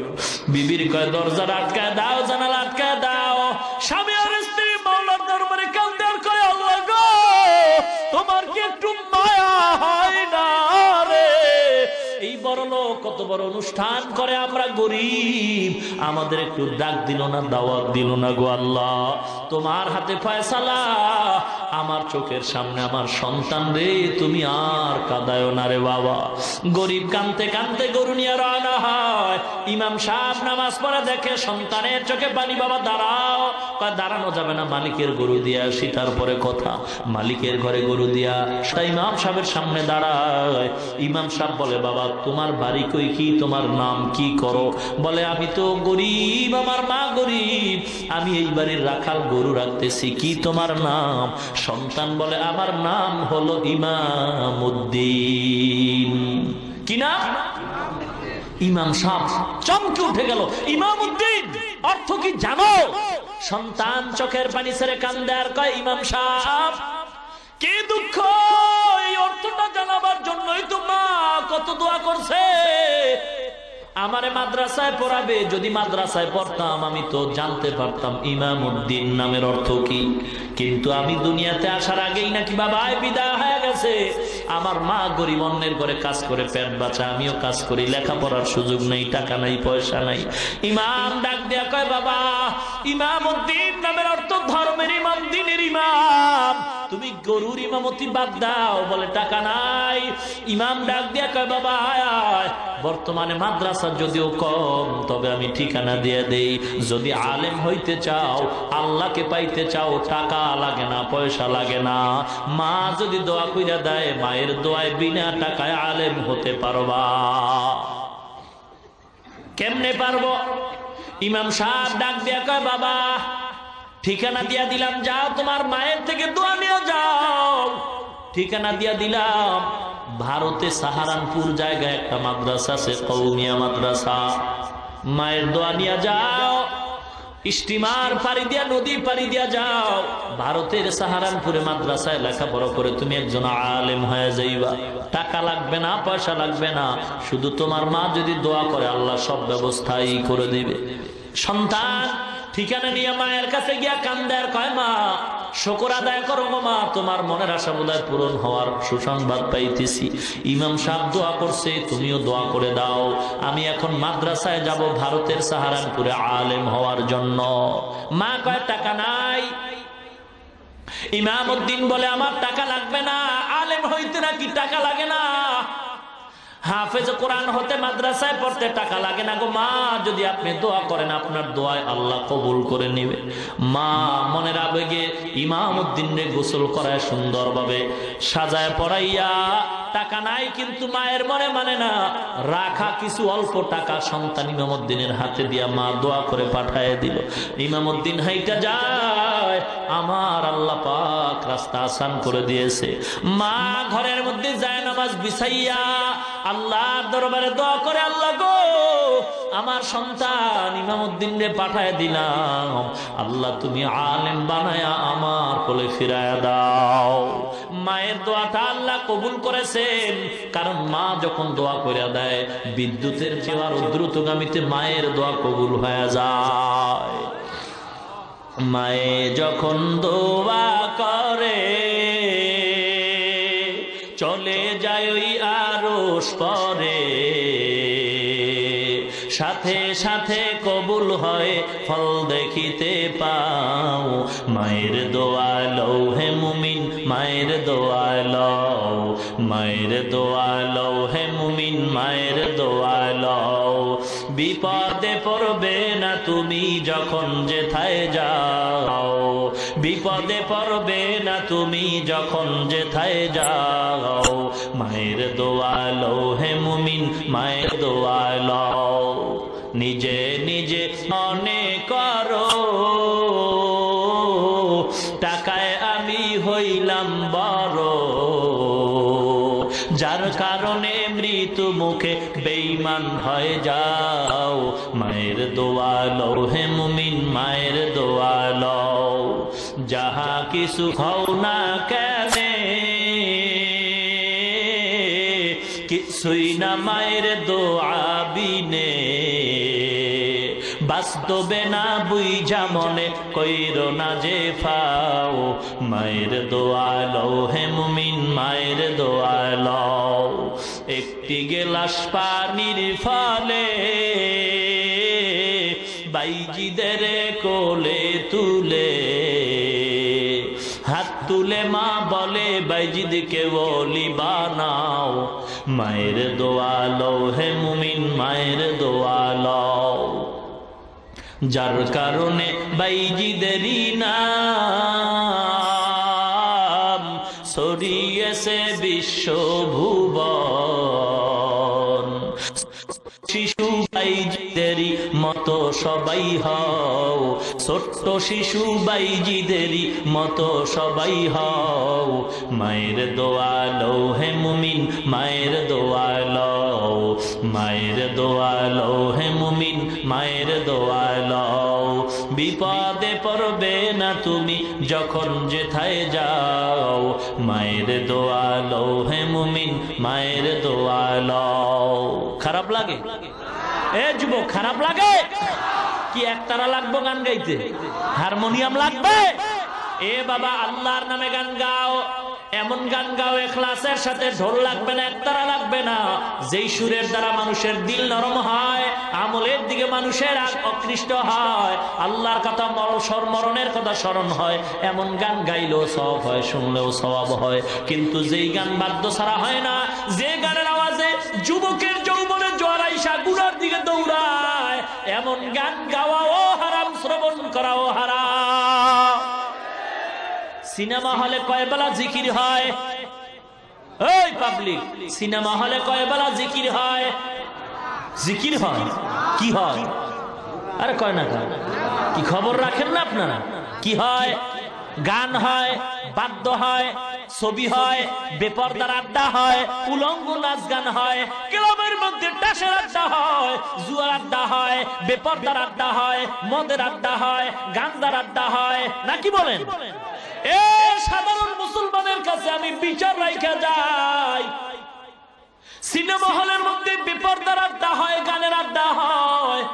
[SPEAKER 2] বিবির কয়, দরজা আটকায় দাও, জানালা আটকায় দাও। স্বামী আর স্ত্রী মাওলার দরবারে কাঁদে আর কয়, আল্লাহ গো, তোমার কি একটু মায়া হয় না রে? এই বড় লোক কত বড় অনুষ্ঠান করে, আমরা গরিব, আমাদের একটু ডাক দিল না, দাওয়াত দিল না গো আল্লাহ। তোমার হাতে ফয়সালা, আমার চোখের সামনে আমার সন্তান রে তুমি আর কাঁদায়ো না রে বাবা। গরিব কাঁদতে কাঁদতে গরু নিয়ে রওনা হয়। ইমাম সাহেব নামাজ পড়ে দেখে সন্তানের চোখে পানি। বাবা দাঁড়াও। দাঁড়ানো যাবে না, মালিকের গরু দিয়ে আসি তারপরে কথা। মালিকের ঘরে গরু দিয়া ইমাম সাহেবের সামনে দাঁড়ায়। ইমাম সাহেব বলে, বাবা তোমার বাড়ি কই, কি তোমার নাম, কি করো? বলে, আমি তো গরিব, আমার মা গরিব, আমি এই বাড়ির রাখাল, গরু রাখতেছি। কি তোমার নাম? সন্তান বলে, আমার নাম হলো ইমামউদ্দিন। কি নাম? ইমাম সাহেব চমকে উঠে গেল। ইমামউদ্দিন অর্থ কি জানো? সন্তান চোখের পানি ছেড়ে কান্দে আর কয়, ইমাম সাহেব কি দুঃখ, এই অর্থটা জানাবার জন্যই তো মা কত দোয়া করছে, আমারে মাদ্রাসায় পড়াবে। যদি মাদ্রাসায় পড়তাম আমি তো জানতে পারতাম ইমামউদ্দিন নামের অর্থ কি। কিন্তু আমি দুনিয়াতে আসার আগেই নাকি বাবা বিদায় হয়ে গেছে। আমার মা গরিব, অন্যের ঘরে কাজ করে পেট বাঁচা, আমিও কাজ করি, লেখাপড়ার সুযোগ নেই, টাকা নাই, পয়সা নাই। ইমাম ডাক দেয়া কয়, বাবা ইমামউদ্দিন নামের অর্থ ধর্মের ইমাম, দ্বীনের ইমাম, তুমি গরুর ইমামতি বাদ দাও। বলে, টাকা নাই। ইমাম ডাক দেয়া কয়, বাবা আয়, বর্তমানে মাদ্রাসা যদিও কম, তবে আমি ঠিকানা দিয়ে দেই। যদি আলেম হইতে চাও, আল্লাহকে পাইতে চাও, টাকা লাগে না, পয়সা লাগে না। মা যদি দোয়া কইরা দেয়, মায়ের দোয়ায় বিনা টাকায় আলেম হতে পারবা। কেমনে পারবো? ইমাম সাহেব ডাক দিয়া কয়, বাবা ঠিকানা দিয়া দিলাম, যাও তোমার মায়ের থেকে দোয়া নিয়ে যাও। ঠিকানা দিয়া দিলাম, ভারতে সাহারানপুর জায়গায় একটা মাদ্রাসা আছে, কওমিয়া মাদ্রাসা। মায়ের দোয়া নিয়ে যাও, স্টিমার পাড়ি দিয়া, নদী পাড়ি দিয়া যাও, ভারতের সাহারানপুরে মাদ্রাসায় লেখাপড়া করে তুমি একজন আলেম হয়ে যাইবা। টাকা লাগবে না, পয়সা লাগবে না, শুধু তোমার মা যদি দোয়া করে আল্লাহ সব ব্যবস্থাই করে দিবে। সন্তান ঠিকানা নিয়ে মায়ের কাছে গিয়া কান্দে আর কয়, মা শুকর আদায় করো গো মা, তোমার মনের আশা বোধহয় পূরণ হওয়ার সুসংবাদ পাইতেছি। ইমাম সাহেব দোয়া করছে, তুমিও দোয়া করে দাও। আমি এখন মাদ্রাসায় যাব ভারতের সাহারানপুরে আলেম হওয়ার জন্য। মা কয়, টাকা নাই। ইমামউদ্দিন বলে, আমার টাকা লাগবে না, আলেম হইতে নাকি টাকা লাগে না? হাফেজ কোরআন হতে, মাদ্রাসায় পড়তে টাকা লাগে না গো মা। যদি আপনি দোয়া করেন, আপনার দোয়ায় আল্লাহ কবুল করে নেবে। মা মনের আবেগে ইমামউদ্দিনে গোসল করায়, সুন্দরভাবে সাজায় পড়াইয়া, টাকা নাই কিন্তু মায়ের মনে মানে না, রাখা কিছু অল্প টাকা সন্তান ইমামউদ্দিনের হাতে দিয়া মা দোয়া করে পাঠায় দিল। ইমামউদ্দিন হাইটা যায়, আমার আল্লাহ পাক রাস্তা আসান করে দিয়েছে। মা ঘরের মধ্যে যায় নামাজ বিছাইয়া আল্লাহর দরবারে দোয়া করে, আল্লাহ গো আমার সন্তান ইমামউদ্দিনে পাঠায় দিলাম, আল্লাহ তুমি আলেম বানায়া আমার কোলে ফিরায়া দাও। মায়ের দোয়াটা আল্লাহ কবুল করেছেন, কারণ মা যখন দোয়া করে দেয়, বিদ্যুতের চেয়ে দ্রুতগামীতে মায়ের দোয়া কবুল হয়ে যায়। মায়ে যখন দোয়া করে, চলে যায় ওই আরশ পরে, সাথে সাথে কবুল হয়, ফল দেখিতে পাও। মায়ের দোয়া লও হে মুমিন, মায়ের দোয়া লও, মায়ের দোয়া লও হে মুমিন, মায়ের দোয়া লও। বিপদে পড়বে না তুমি যখন যেথায় যাও, বিপদে পড়বে না তুমি যখন যেথায় যাও। মায়ের দোয়া লও হে মুমিন, মায়ের দোয়া লও। নিজে নিজে মনে করো, টাকায় আমি হইলাম বড়, যার কারণে মৃত্যু মুখে বেঈমান হয়ে যাও। মায়ের দোয়া লও হে মুমিন, মায়ের দোয়া লও। যাহা কিছু হও না কেনে, কিছুই না মায়ের দোয়া বিনে। বাস্তবে না বুঝা মনে কইরো না যে ফাও। মায়ের দোয়া লও হে মুমিন, মায়ের দোয়া লও। একটি গেলাস পানির ফলে বাইজিদের কোলে তুলে হাত তুলে মা বলে বাইজিদকে ওলি বানাও, মায়ের দোয়া লও হে মুমিন মায়ের দোয়া লও। যার কারণে বাইজিদেরই নাম ছড়িয়েছে বিশ্বভুবন। শিশু বাইজিদেরই মতো সবাই হও, ছোট্ট শিশু বাইজিদেরই মতো সবাই হও, মায়ের দোয়া লও হে মুমিন মায়ের দোয়া লও, মায়ের দোয়া লও হে মুমিন মায়ের দোয়া লও। বিপদে পড়বে না তুমি যখন যেথায় যাও, মায়ের দোয়া লও হে মুমিন মায়ের দোয়া লও। খারাপ লাগে এ যুবক, খারাপ লাগে কি? একতারা লাগবো গান গাইতে, হারমোনিয়াম লাগবে? এ বাবা আল্লাহর নামে গান গাও, এমন গান গাও ইখলাসের সাথে, ঢোল লাগবে না, একতারা লাগবে না। যেই সুরের দ্বারা মানুষের দিল নরম হয়, আমলের দিকে মানুষের আকৃষ্ট হয়, আল্লাহর কথা মরণের কথা স্মরণ হয়, এমন গান গাইলেও সওয়াব হয়, শুনলেও সওয়াব হয়। কিন্তু যেই গান বাদ্য ছাড়া হয় না, যে গানের আওয়াজে যুবকের যৌবনে জ্বর আইসা গুনার দিকে দৌড়ায়, এমন গান গাওয়াও হারাম, শ্রবণ করাও হারাম। সিনেমা হলে কয় বেলা জিকির হয়? ওই পাবলিক, সিনেমা হলে কয় বেলা জিকির হয়? জিকির হয় কি হয়? আরে কয় না কেন? কি খবর রাখেন না আপনারা? কি হয়? গান হয়, বাদ্য হয়, ছবি হয়, বেপরদার আড্ডা হয়, উলঙ্গ নাচ গান হয়, ক্লাবের মধ্যে টাসের আড্ডা হয়, জুয়ার আড্ডা হয়, বেপরদার আড্ডা হয়, মদের আড্ডা হয়, গান্দার আড্ডা হয়, নাকি বলেন? এ সাধারণ মুসলমানের কাছে আমি বিচার রাখা যাই, সিনেমা হলের মধ্যে বেপরদার আড্ডা হয়, গানের আড্ডা হয়,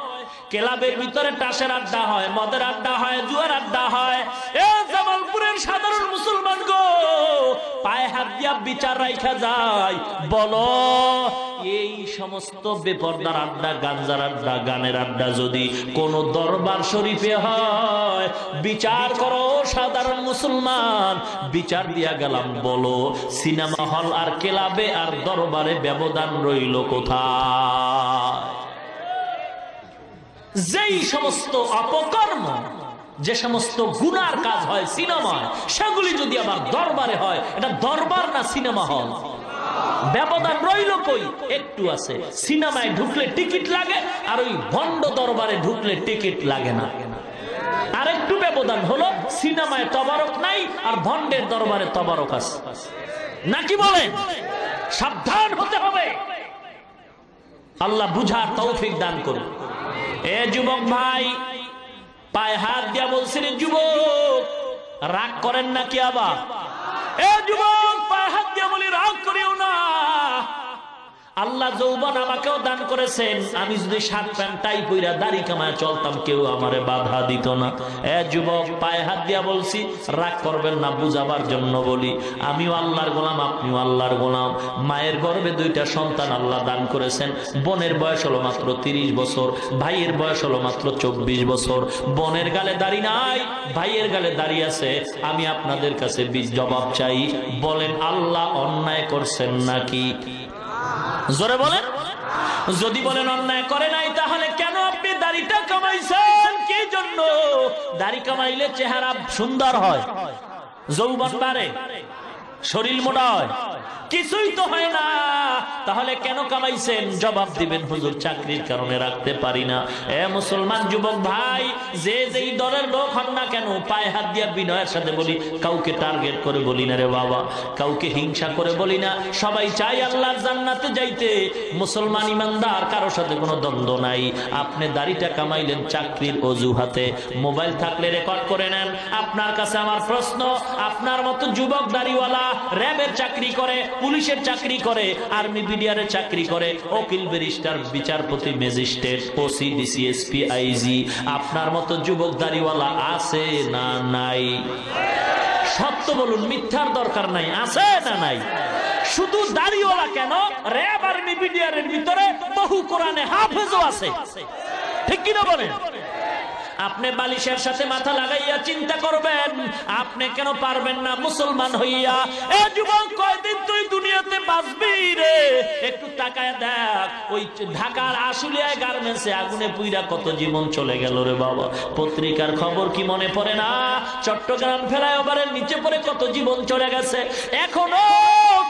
[SPEAKER 2] ক্লাবের ভিতরে টাসের আড্ডা হয়, মদের আড্ডা হয়, জুয়ার আড্ডা হয়। এ জামালপুরের সাধারণ মুসলমান গো, পায়ে হাত দিয়া বিচার রাখা যায়, বলো এই সমস্ত বেপরদার আড্ডা, গাঞ্জার আড্ডা, গানের আড্ডা যদি কোন দরবার শরীফে হয়, বিচার করো সাধারণ মুসলমান। বিচার দিয়া গেলাম, বলো সিনেমা হল আর ক্লাবে আর দরবারে ব্যবধান রইল কোথায়? যেই সমস্ত অপকর্ম, যে সমস্ত গুনার কাজ হয় সিনেমায়, সেগুলি যদি আবার দরবারে হয়, এটা দরবার না সিনেমা হল? ব্যবধান রইল কই? একটু আছে। সিনেমায় ঢুকলে টিকিট লাগে, আর ওই ভণ্ড দরবারে ঢুকলে টিকিট লাগে না। আর একটু ব্যবধান হলো, সিনেমায় তবারক নাই আর ভণ্ডের দরবারে তবারক আছে, নাকি বলেন? সাবধান হতে হবে। আল্লাহ বুঝার তৌফিক দান করুন। এ যুবক ভাই, পায়ে হাত দিয়া বলছেন, যুবক রাগ করেন নাকি আবার? এ যুবক পায়ে হাত দিয়া বলি, রাগ করিও না। আল্লাহ যৌবন আমাকেও দান করেছেন, আমি যদি শার্ট প্যান্ট টাই পইরা দাড়ি কামায় চলতাম, কেউ আমারে বাধা দিত না। এ যুবক পায়ে হাত দিয়া বলছি, রাগ করবেন না, বুঝাবার জন্য বলি। আমিও আল্লাহর গোলাম, আপনিও আল্লাহর গোলাম। মায়ের গর্ভে দুইটা সন্তান আল্লাহ দান করেছেন। বোনের বয়স হলো মাত্র 30 বছর, ভাইয়ের বয়স হলো মাত্র 24 বছর। বোনের গালে দাড়ি নাই, ভাইয়ের গালে দাড়ি আছে। আমি আপনাদের কাছে জবাব চাই, বলেন আল্লাহ অন্যায় করছেন নাকি? জোরে বলেন। যদি বলেন অন্যায় করে নাই, তাহলে কেন আপনি দাড়িটা কামাইছেন? কি জন্য? দাড়ি কামাইলে চেহারা সুন্দর হয়, যৌবন বাড়ে, শরীর মোটা হয়, কিছুই তো হয় না। তাহলে কেন কামাইছেন? জবাব দিবেন, হুজুর চাকরির কারণে রাখতে পারি না। এ মুসলমান যুবক ভাই, যে যেই দলের লোক হন না কেন, পায়ে হাত দিয়া বিনয়ের সাথে বলি, কাউকে টার্গেট করে বলি না রে বাবা, কাউকে হিংসা করে বলি না। সবাই চাই আল্লাহর জান্নাতে যাইতে। মুসলমান ইমানদার, কারোর সাথে কোনো দ্বন্দ্ব নাই। আপনি দাড়িটা কামাইলেন চাকরির অজুহাতে, মোবাইল থাকলে রেকর্ড করে নেন। আপনার কাছে আমার প্রশ্ন, আপনার মতো যুবক দাড়িওয়ালা র্যাবের চাকরি করে, পুলিশের চাকরি করে, আর্মি বিডিআরের চাকরি করে, উকিল, ব্যারিস্টার, বিচারপতি, magistrate, OC, DC, SP, IG, আপনার মতো যুবক দাড়িওয়ালা আছে না নাই? সত্য বলুন, মিথ্যার দরকার নাই, আছে না নাই? শুধু দাড়িওয়ালা কেন, র‍্যাব আর্মি বিডিআরের ভিতরে বহু কোরআনে হাফেজও আছে, ঠিক কিনা বলেন? আপনি বালিশের সাথে মাথা লাগাইয়া চিন্তা করবেন, আপনি কেন পারবেন না মুসলমান হইয়া? এ যুবক, কয়দিন তুই দুনিয়াতে বাঁচবি রে? একটু তাকায় দেখ, ওই ঢাকার আশুলিয়ায় গার্মেন্টসে আগুনে পুইরা কত জীবন চলে গেল রে বাবা। পত্রিকার খবর কি মনে পড়ে না? চট্টগ্রাম ফ্লাইওভারের নিচে পড়ে কত জীবন চলে গেছে, এখনো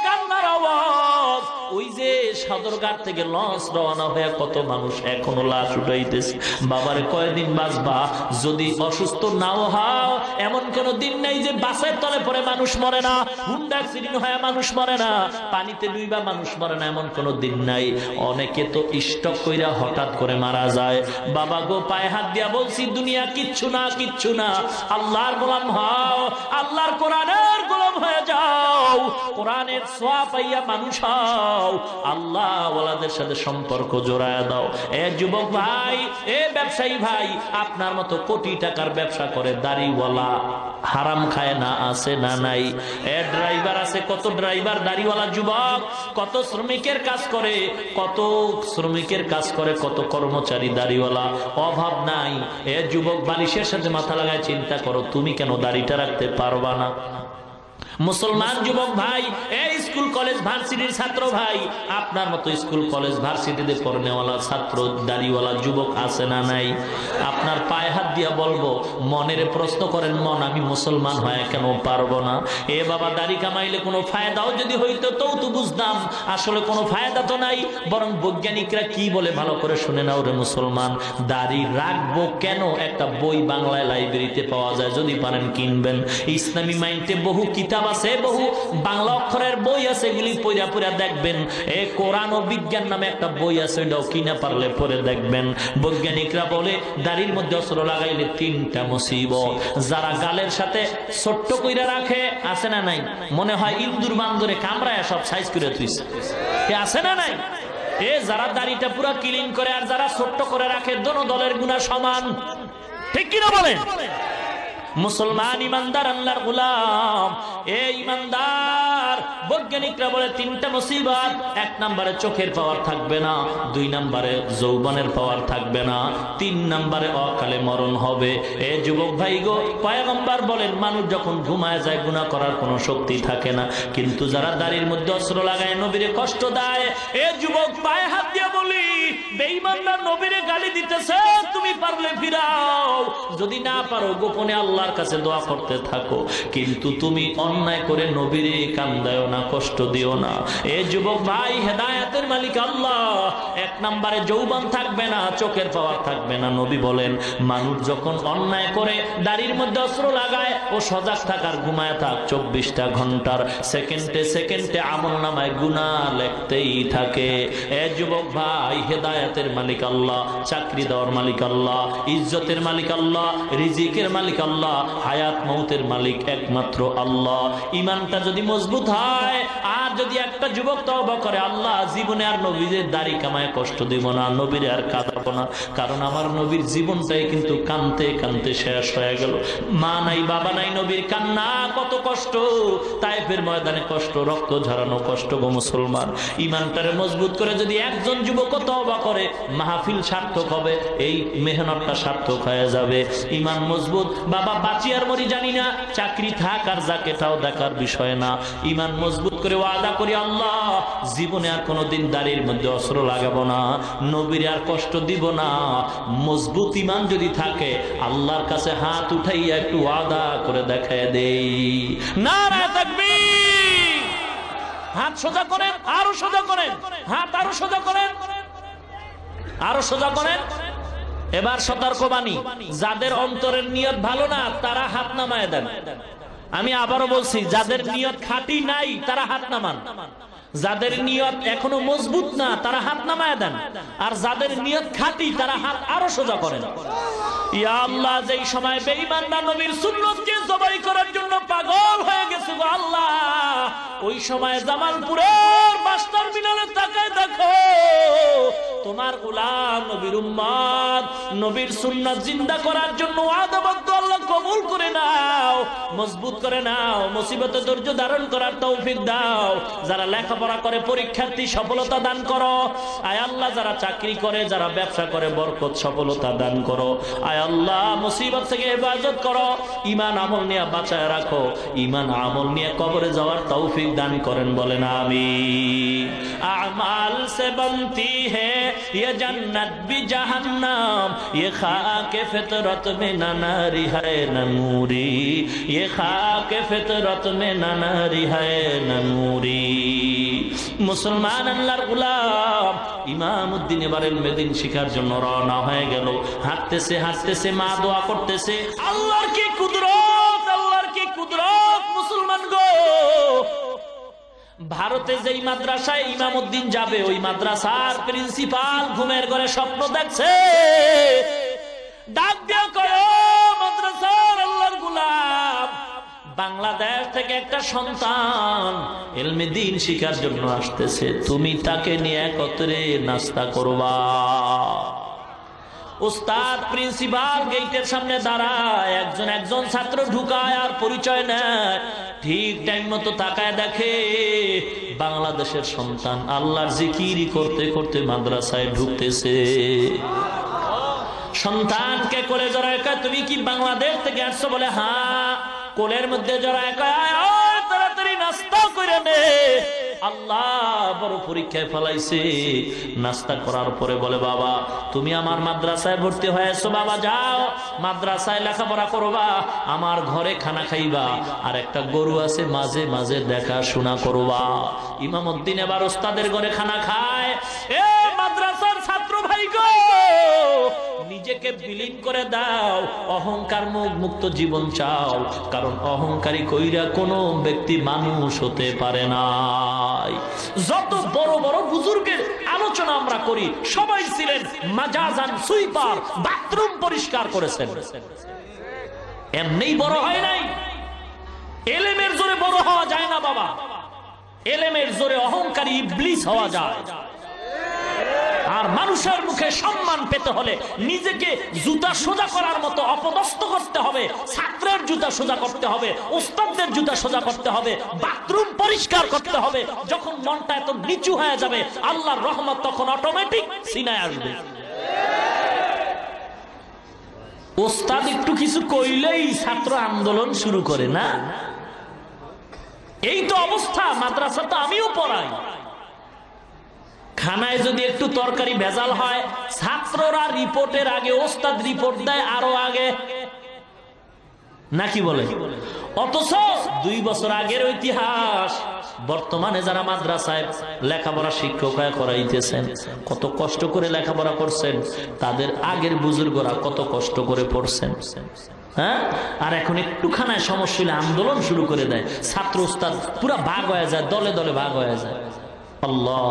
[SPEAKER 2] কান্নার আওয়াজ। ওই যে সদরঘাট থেকে লঞ্চ রওনা হয়ে কত মানুষ এখনো লাশ উঠাইতেছে। বাবারে, কয়দিন বাঁচবা? যদি অসুস্থ নাও হও, এমন কোন দিন নাই যে বাসের তলে পড়ে মানুষ মরে না, হুন্ডা অ্যাক্সিডেন্ট হয়ে মানুষ মরে না, পানিতে ডুইবা মানুষ মরে না, এমন কোন দিন নাই। অনেকে তো স্ট্রোক কইরা হঠাৎ করে মারা যায়। বাবা গো, পায়ে হাত দিয়া বলছি, দুনিয়া কিচ্ছু না, কিচ্ছু না। আল্লাহর গোলাম হও, আল্লাহর কোরআনের গোলাম হয়ে যাও, কোরআনের ছোঁয়া পাইয়া মানুষ হও, আল্লাহ ওয়ালাদের সাথে সম্পর্ক জোড়ায় দাও। এ যুবক ভাই, এ ব্যবসায়ী ভাই, আপনার মতো কোটি টাকার ব্যবসা করে দাড়িওয়ালা হারাম খায় না? আছে না নাই? এ ড্রাইভার আছে, কত ড্রাইভার দাড়িওয়ালা যুবক, কত শ্রমিকের কাজ করে, কত শ্রমিকের কাজ করে, কত কর্মচারী দাড়িওয়ালা, অভাব নাই। এ যুবক, বালিশের সাথে মাথা লাগায় চিন্তা করো, তুমি কেন দাড়িটা রাখতে পারবা না? মুসলমান যুবক ভাই, এই স্কুল কলেজ ভার্সিটির ছাত্র ভাই, আপনার মতো স্কুল কলেজ ভার্সিটিতে পড়নেওয়ালা ছাত্র দাড়িওয়ালা যুবক আছে না নাই? আপনার পায়ে হাত দিয়া বলবো, মনের প্রশ্ন করেন, মন আমি মুসলমান হয়ে কেন পারবো না? এ বাবা, দাড়ি কামাইলে কোনো ফায়দাও যদি হইতো তো বুঝতাম, আসলে কোনো ফায়দা তো নাই। বরং বৈজ্ঞানিকরা কি বলে ভালো করে শুনে নাও রে মুসলমান। দাড়ি রাখবো কেন, একটা বই বাংলায় লাইব্রেরিতে পাওয়া যায়, যদি পারেন কিনবেন। ইসলামী মাইন্ডে বহু কিতাব আছে, বহু বাংলা অক্ষরের বই আছে, এগুলি পড়া পড়া দেখবেন। এ কোরআন ও বিজ্ঞান নামে একটা বই আছে, ওটাও কিনা পারলে পড়ে দেখবেন। বৈজ্ঞানিকরা বলে দাড়ির মধ্যে অস্ত্র লাগাইলে 3টা মুসিবত। যারা গালের সাথে ছোট্ট কইরা রাখে, আছে না নাই? মনে হয় ইন্দুর বান্দরে কামড়ায় সব সাইজ করে তুইছে, আছে না নাই? এ যারা দাড়িটা পুরো ক্লিন করে আর যারা ছোট্ট করে রাখে, দোনো দলের গুনাহ সমান, ঠিক কিনা বলেন? মুসলমান ইমানদার আল্লাহর গোলাম, এই ইমানদার, বৈজ্ঞানিকরা বলে 3টা মুসিবত। 1 নম্বরে চোখের পাওয়ার থাকবে না, 2 নম্বরে যৌবনের পাওয়ার থাকবে না, 3 নম্বরে অকালে মরণ হবে। এ যুবক ভাই গো, পয়গম্বর বলেন, মানুষ যখন ঘুমায় যায় গুনাহ করার কোনো শক্তি থাকে না, কিন্তু যারা দাড়ির মধ্যে অস্ত্র লাগায় নবীরে কষ্ট দেয়, এ যুবক পায়ে হাত দিয়ে বলি, বেঈমানরা নবীরে গালি দিতেছে, তুমি পারলে ফিরাও, যদি না পারো গোপনে আল্লাহর কাছে দোয়া করতে থাকো, কিন্তু তুমি অন্যায় করে নবীরে কান্দায়ও না, কষ্ট দিও না। এ যুবক ভাই, হেদায়েতের মালিক আল্লাহ। 1 নম্বরে যৌবন থাকবে না, চোখের পাওয়ার থাকবে না। নবী বলেন, মানুষ যখন অন্যায় করে দাড়ির মধ্যে অস্ত্র লাগায়, ও সজাগ থাকার, ঘুমায় থাক 24টা ঘন্টার, সেকেন্ডে সেকেন্ডে আমলনামায় গুনাহ লিখতেই থাকে। এ যুবক ভাই, হেদায়েতের মালিক আল্লাহ, চাকরি দেওয়ার মালিক আল্লাহ, ইজ্জতের মালিক আল্লাহ, রিজিকের মালিক আল্লাহ, হায়াত মৌতের মালিক একমাত্র আল্লাহ। ইমানটা যদি মজবুত হয়, আর যদি একটা যুবক তওবা করে, আল্লাহ জীবনে আর নবীর দাড়ি কামায় কষ্ট দিব না, নবীর আর কাঁদাবো না, কারণ আমার নবীর জীবনটাই কিন্তু কানতে কানতে শেষ হয়ে গেল। মা নাই, বাবা নাই, নবীর কান্না কত কষ্ট, তায়েফের ময়দানে কষ্ট, রক্ত ঝরানো কষ্ট গো মুসলমান। ইমানটারে মজবুত করে যদি একজন যুবক তওবা করে, মাহফিল সার্থক হবে, এই মেহনতটা সার্থক হয়ে যাবে। ইমান মজবুত, বাবা বাঁচি আর মরি জানি না, চাকরি থাক আর যাক এটাও দেখার বিষয় না। ইমান মজবুত করে ওয়াদা করি, আল্লাহ জীবনে আর কোনোদিন দাড়ির মধ্যে অস্ত্র লাগাবো না, নবীর আর কষ্ট দিব না। মজবুত ইমান যদি থাকে, আল্লাহর কাছে হাত উঠাইয়া একটু ওয়াদা করে দেখায় দেই। নারায়ে তাকবীর! হাত সোজা করেন, আরো সোজা করেন, হাত আরো সোজা করেন, আরো সোজা করেন। এবার সতর্কবাণী, যাদের অন্তরের নিয়ত ভালো না, তারা হাত নামায় দেন। আমি আবারও বলছি, যাদের নিয়ত খাঁটি নাই, তারা হাত নামান। যাদের নিয়ত এখনো মজবুত না, তারা হাত নামায় দেন। আর যাদের নিয়ত খাঁটি, তারা হাত আরো সোজা করেন। ইয়া আল্লাহ, যেই সময় বেঈমানরা নবীর সুন্নতকে জবাই করার জন্য পাগল হয়ে গেছে গো আল্লাহ, ওই সময় জামালপুরের বাস টার্মিনালে তাকায় দেখো, তোমার গোলাম নবীর উম্মত নবীর সুন্নাত জিন্দা করার জন্য ওয়াদাবদ্ধ, আল্লাহ কবুল করে নাও। মজবুত করে নাও, মুসিবতে ধৈর্য ধারণ করার তৌফিক দাও। যারা লেখাপড়া করে পরীক্ষার্থী সফলতা দান করো। আয় আল্লাহ যারা চাকরি করে, যারা ব্যবসা করে বরকত সফলতা দান করো। আয় আল্লাহ মুসিবত থেকে হেফাজত করো, ইমান আমল নিয়ে বাঁচায় রাখো, ইমান আমল নিয়ে কবরে যাওয়ার তৌফিক দান করেন, বলেন আমিন। আমাল সে বনতি হ্যায় ये जन्नत भी जहन्नम, ये खाके फितरत में न नारी है न नूरी, ये खाके फितरत में न नारी है न नूरी। মুসলমান আল্লাহর গোলাম ইমামউদ্দিন এবারে মেদিন শিখার জন্য রওনা হয়ে গেল। হাঁটতেছে হাঁটতেছে মা দোয়া করতেছে, আল্লাহর কি কুদরত, আল্লাহর কি কুদরত। মুসলমান গো, ভারতে যেই মাদ্রাসায় ইমামউদ্দিন যাবে, ওই মাদ্রাসার প্রিন্সিপাল ঘুমের ঘরে স্বপ্ন দেখছে। ডাক দিয়া কয়, মাদ্রাসার আল্লাহর গোলাম, বাংলাদেশ থেকে একটা সন্তান ইলমে দ্বীন শিখার জন্য আসতেছে, তুমি তাকে নিয়ে একত্রে নাস্তা করবা। উস্তাদ প্রিন্সিপাল গেটের সামনে দাঁড়ায়, একজন ছাত্র ঢুকায় আর পরিচয় নেয়। ঠিক টাইম মতো তাকায় দেখে বাংলাদেশের সন্তান আল্লাহর জিকির করতে করতে মাদ্রাসায় ঢুকতেছে। সন্তানকে কোলে জড়ায় কয়, তুমি কি বাংলাদেশ থেকে আসছো? বলে হ্যাঁ। কোলের মধ্যে জড়ায় কয়, আয় তাড়াতাড়ি নাস্তা করে নে, আল্লাহ বড় পরীক্ষায় ফেলাইছে। নাস্তা করার পরে বলে, বাবা তুমি আমার মাদ্রাসায় ভর্তি হয়েছো, বাবা যাও মাদ্রাসায় লেখাপড়া করবা, আমার ঘরে খানা খাইবা, আর একটা গরু আছে মাঝে মাঝে দেখাশোনা করবা। ইমামউদ্দিন এবার ওস্তাদের ঘরে খানা খায়। এ মাদ্রাসার ছাত্র ভাই গো, নিজেকে বিলীন করে দাও, অহংকার মুক্ত জীবন চাও, কারণ অহংকারী কইরা কোনো ব্যক্তি মানুষ হতে পারে না। যত বড় বড় বুজুর্গের আলোচনা আমরা করি, সবাই ছিলেন মাজাজান সুইপার, বাথরুম পরিষ্কার করেছেন, এমনি বড় হয় নাই। এলেমের জোরে বড় হওয়া যায় না বাবা, এলেমের জোরে অহংকারী ইবলিস হওয়া যায়। আর মানুষের মুখে সম্মান পেতে হলে নিজেকে জুতা সোজা করার মতো অপদস্থ করতে হবে, ছাত্রের জুতা সোজা করতে হবে, ওস্তাদদের জুতা সোজা করতে হবে, বাথরুম পরিষ্কার করতে হবে। যখন মনটা এত নিচু হয়ে যাবে, আল্লাহর রহমত তখন অটোমেটিক সিনায় আসবে। ওস্তাদ একটু কিছু কইলেই ছাত্র আন্দোলন শুরু করে না, এই তো অবস্থা। মাদ্রাসা তো আমিও পড়াই, খানায় যদি একটু তরকারি ভেজাল হয়, ছাত্ররা রিপোর্টের আগে ওস্তাদ রিপোর্ট দেয় আরো আগে, নাকি বলে? অথচ 2 বছর আগের ইতিহাস বর্তমানে যারা মাদ্রাসায় লেখাপড়া শিক্ষক হয়ে করাইতেছেন, কত কষ্ট করে লেখাপড়া করছেন, তাদের আগের বুজুর্গরা কত কষ্ট করে পড়ছেন। হ্যাঁ, আর এখন একটু খানায় সমস্যা হলে আন্দোলন শুরু করে দেয়, ছাত্র ওস্তাদ পুরা ভাগ হয়ে যায়, দলে দলে ভাগ হয়ে যায়। আল্লাহ,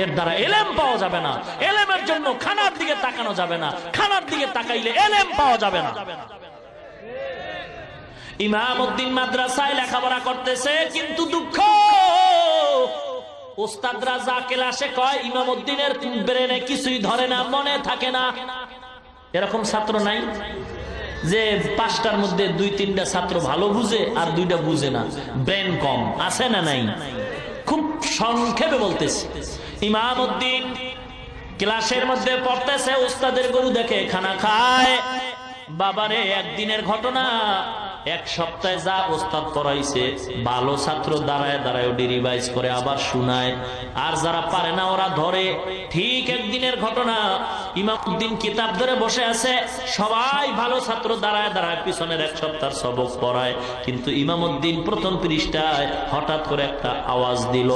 [SPEAKER 2] এর দ্বারা এলেম পাওয়া যাবে না। এলেমের জন্য খানার দিকে তাকানো যাবে না, খানার দিকে তাকাইলে এলেম পাওয়া যাবে না। ইমামউদ্দিন মাদ্রাসায় লেখাপড়া করতেছে, কিন্তু দুঃখ, ওস্তাদরা যা ক্লাসে কয় ইমামউদ্দিনের ব্রেনে কিছুই ধরে না, মনে থাকে না। এরকম ছাত্র নাই যে 5টার মধ্যে 2-3টা ছাত্র ভালো বুঝে আর 2টা বুঝে না, ব্রেন কম আছে না নাই? খুব সংক্ষেপে বলতেছি, ইমামউদ্দিন ক্লাসের মধ্যে পড়তেছে, ওস্তাদের গরু দেখে খানা খায়। বাবারে, একদিনের ঘটনা, 1 সপ্তাহে যা ওস্তাদ পড়াইছে, ভালো ছাত্র দাঁড়ায় দাঁড়ায় রিভাইজ করে আবার শোনায়, আর যারা পারে না ওরা ধরে। ঠিক একদিনের ঘটনা, ইমামউদ্দিন কিতাব ধরে বসে আছে, সবাই ভালো ছাত্র দাঁড়ায় দাঁড়ায় পিছনের 1 সপ্তাহের সবক পড়ায়, কিন্তু ইমামউদ্দিন প্রথম পৃষ্ঠায় হঠাৎ করে একটা আওয়াজ দিল,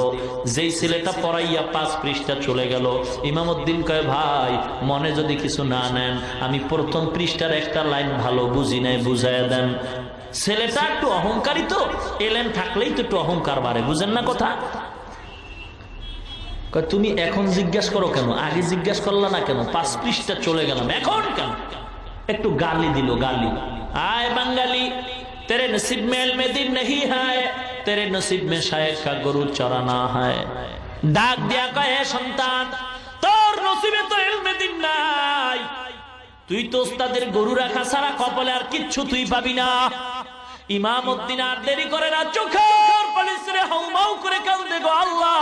[SPEAKER 2] যেই ছেলেটা পড়াইয়া 5 পৃষ্ঠা চলে গেল। ইমামউদ্দিন কয়, ভাই মনে যদি কিছু না নেন, আমি প্রথম পৃষ্ঠার একটা লাইন ভালো বুঝি নাই, বুঝাইয়া দেন। ছেলেটা একটু অহংকারী, তো এলেন থাকলেই তো একটু অহংকার বাড়ে, বুঝেন না কথা? তুমি এখন জিজ্ঞাসা করো কেন, আগে জিজ্ঞাসা করলা না কেন? 5 পৃষ্ঠা চলে গেলাম, এখন কেন? একটু গালি দিল, গালি। আয় বাঙালি, তেরে নসিব में इल्म दीन नहीं है, तेरे नसीब में शायद का गरु चराना है। ডাক দিয়া কয়, হে সন্তান, তোর নসিবে তো ইলমে দ্বীন নাই, তুই তো ওস্তাদের গরু রাখা ছাড়া কপালে আর কিচ্ছু তুই পাবি না। ইমামউদ্দিন আর দেরি করে না, চোখের পানি ছেড়ে হাউমাউ করে কাঁদে, গো আল্লাহ,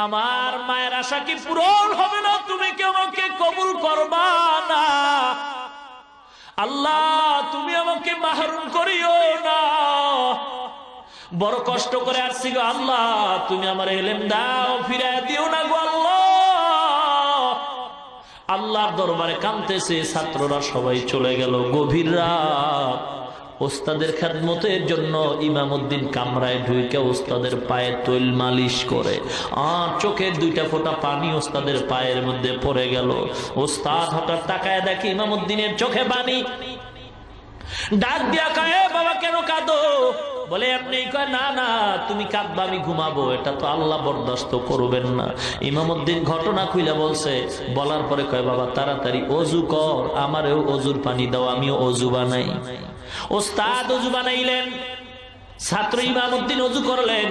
[SPEAKER 2] আমার মায়ের আশা কি পূরণ হবে না? তুমি কি আমাকে কবুল করবা না? আল্লাহ, তুমি আমাকে মাহরুম করিও না। বড় কষ্ট করে আসছি গো আল্লাহ, তুমি আমার ইলম দাও, ফিরায় দিও না গো আল্লাহ। আল্লাহর দরবারে কাঁদতেছে, ছাত্ররা সবাই চলে গেল। গভীর রাত, ওস্তাদের খেদমতের জন্য ইমামউদ্দিন কামরায় ঢুকে ওস্তাদের পায়ে তৈল মালিশ করে, আর চোখের দুইটা ফোঁটা পানি ওস্তাদের পায়ের মধ্যে পড়ে গেল। ওস্তাদ হঠাৎ তাকায় দেখে ইমামউদ্দিনের চোখে পানি। ডাক দিয়া কয়, বাবা কেন কাঁদো? বলে আপনি কয়, না না তুমি কাঁদবা, আমি ঘুমাবো, এটা তো আল্লাহ বরদাস্ত করবেন না। ইমামউদ্দিন ঘটনা খুইলা বলছে, বলার পরে কয়, বাবা তাড়াতাড়ি অজু কর, আমারও অজুর পানি দাও, আমিও অজু বানাই। ওস্তাদ অজু বানাইলেন, ছাত্র ইমামউদ্দিন অজু করলেন।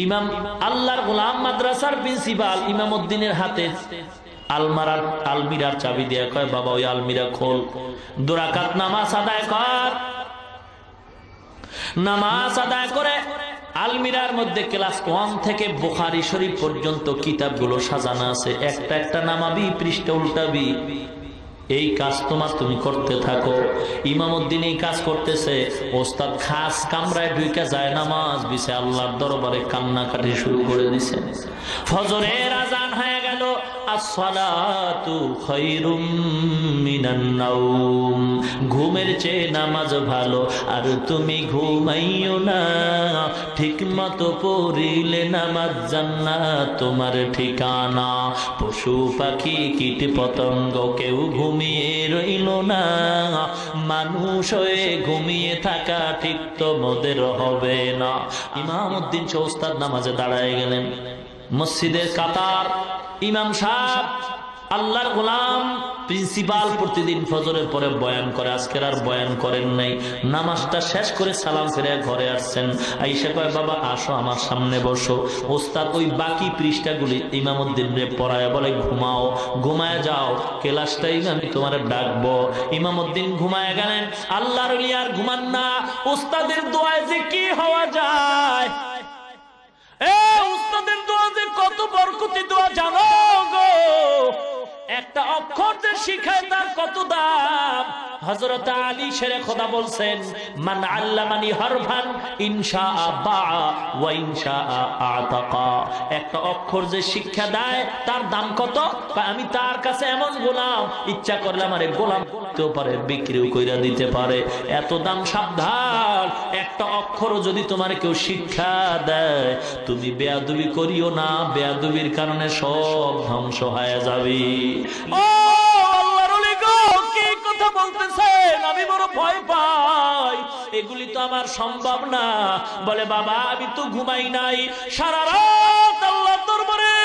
[SPEAKER 2] ইমাম আল্লাহর গোলাম মাদ্রাসার প্রিন্সিপাল ইমামউদ্দিনের হাতে আলমিরার চাবি দিয়ে কয়, বাবা ওই আলমিরা খোল, 2 রাকাত নামাজ আদায় কর। নামাজ আদায় করে আলমিরার মধ্যে ক্লাস 1 থেকে বুখারী শরীফ পর্যন্ত কিতাবগুলো সাজানো আছে, একটা একটা নামাবি, পৃষ্ঠা উল্টাবি, এই কাজ তুমি করতে থাকো। ইমামউদ্দিন এই কাজ করতেছে, ওস্তাদ খাস কামরায় ঢুকে যায়, নামাজ বিছে আল্লাহর দরবারে কান্নাকাটি শুরু করে দিছে। ফজরের আজান হয়ে গেল, আসসালাতু খায়রুম মিনান নাওম, ঘুমের চেয়ে নামাজ ভালো, আর তুমি ঘুমাইও না, ঠিক মতো পড়িলে নামাজ জান্নাত তোমার ঠিকানা। পশু পাখি কীট পতঙ্গ কেউ ঘুমিয়ে রইল না, মানুষ হয়ে ঘুমিয়ে থাকা ঠিক তোমাদের হবে না। ইমামউদ্দিন ওস্তাদ নামাজে দাঁড়ায় গেলেন। মসজিদের কাতার, ইমাম সাহেব আল্লাহর গোলাম প্রিন্সিপাল প্রতিদিন ফজরের পরে বয়ান করে, আজকের আর বয়ান করেন নাই। নামাজটা শেষ করে সালাম ফিরে ঘরে আসছেন। আইসা কয়, বাবা আসো আমার সামনে বসো। ওস্তাদ ওই বাকি পৃষ্ঠাগুলি ইমামউদ্দিনরে পড়ায় বলে, ঘুমাও, ঘুমায় যাও, ক্লাসটাই আমি তোমার ডাকবো। ইমামউদ্দিন ঘুমায় গেলেন। আল্লাহর ওলি আর ঘুমান না। ওস্তাদের দোয়ায় যে কি হওয়া যায়, উস্তাদের দোয়া যে কত বরকতি দোয়া জানো গো, একটা অক্ষর যে শিখায় তার কত দাম। হযরত আলী শেরে খোদা বলছেন, মান আল্লামানি হারফান ইনশাআ বাআ ওয়া ইনশাআ আতাকা, একটা অক্ষর যে শিক্ষা দেয় তার দাম কত? আমি তার কাছে এমন গোলাম, ইচ্ছা করলে আমারে গোলাম করতেও পারে, বিক্রিও কইরা দিতে পারে, এত দাম। সাবধান, একটা অক্ষরও যদি তোমার কেউ শিক্ষা দেয়, তুমি বেয়াদবি করিও না, বেয়াদবির কারণে সব ধ্বংস হয়ে যাবে। ও আল্লাহর ওলি গো, কি কথা বলতেছেন? আমি বড় ভয় পাই, এগুলি তো আমার সম্ভব না। বলে, বাবা আমি তো ঘুমাই নাই, সারা রাত আল্লাহর দরবারে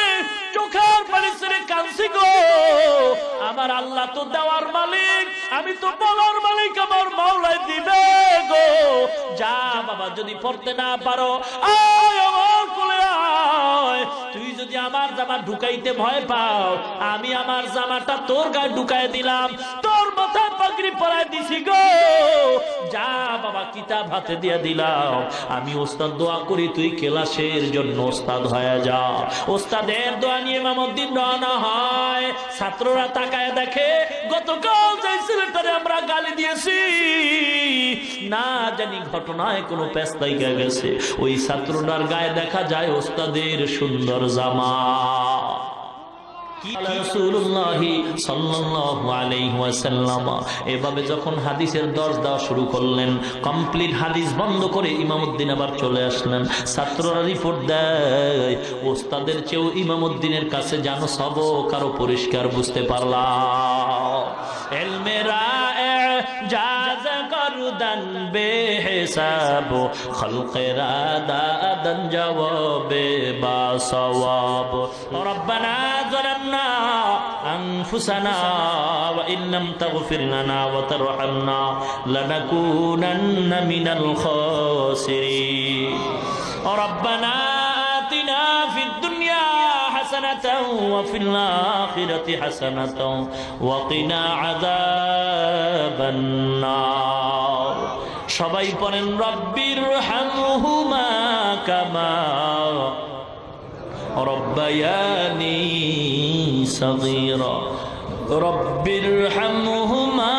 [SPEAKER 2] চোখের পানি ছেড়ে কাঁদছি গো। আমার আল্লাহ তো দেওয়ার মালিক, আমি তো বলার মালিক, আমার মাওলাই দিবে গো। যা বাবা, যদি পড়তে না পারো আয় আমার কোলে আয়। তুই যদি আমার জামা ঢুকাইতে ভয় পাও, আমি আমার জামাটা তোর গায়ে ঢুকাই দিলাম, তোর মাথায় পাগড়ি পরাই দিছি গো। যা বাবা, কিতাব হাতে দিয়ে দিলাম। আমি ওস্তাদ দোয়া করি, তুই ক্লাসের জন্য ওস্তাদ হয়ে যা। ওস্তাদের দোয়া নিয়ে ইমামউদ্দিন রওনা হয়। ছাত্ররা তাকায় দেখে, গতকাল যে ছেলেটারে আমরা গালি দিয়েছি, না জানি ঘটনায় কোনো পেস্তাইকা গেছে, ওই ছাত্রটার গায়ে দেখা যায় ওস্তাদের সুন্দর জামা। এভাবে যখন হাদিসের দর্শ দেওয়া শুরু করলেন, কমপ্লিট হাদিস বন্ধ করে ইমামউদ্দিন আবার চলে আসলেন। ছাত্ররা রিপোর্ট দেয়, ওস্তাদের চেয়েও ইমামউদ্দিনের কাছে জানো সবক আরো পরিষ্কার বুঝতে পারলাম। এলমেরা জাজ করদান বেহিসাব, খলকেরা দাদান জবাবে বা সওয়াব। রব্বানা যালামনা আনফুসানা ওয়া ইল্লাম তাগফির লানা ওয়া তারহামনা লানাকুনান্না মিনাল খাসিরিন। রব্বানা আতিনা ফিদ দুনিয়া হাসানাতাও ওয়া ফিল আখিরাতি হাসানাতাও ওয়া কিনা আযাবান নার। সবাই পড়েন রব্বির হামহুমা কামা রব্বায়ানি সগীরা রব্বির হামহুমা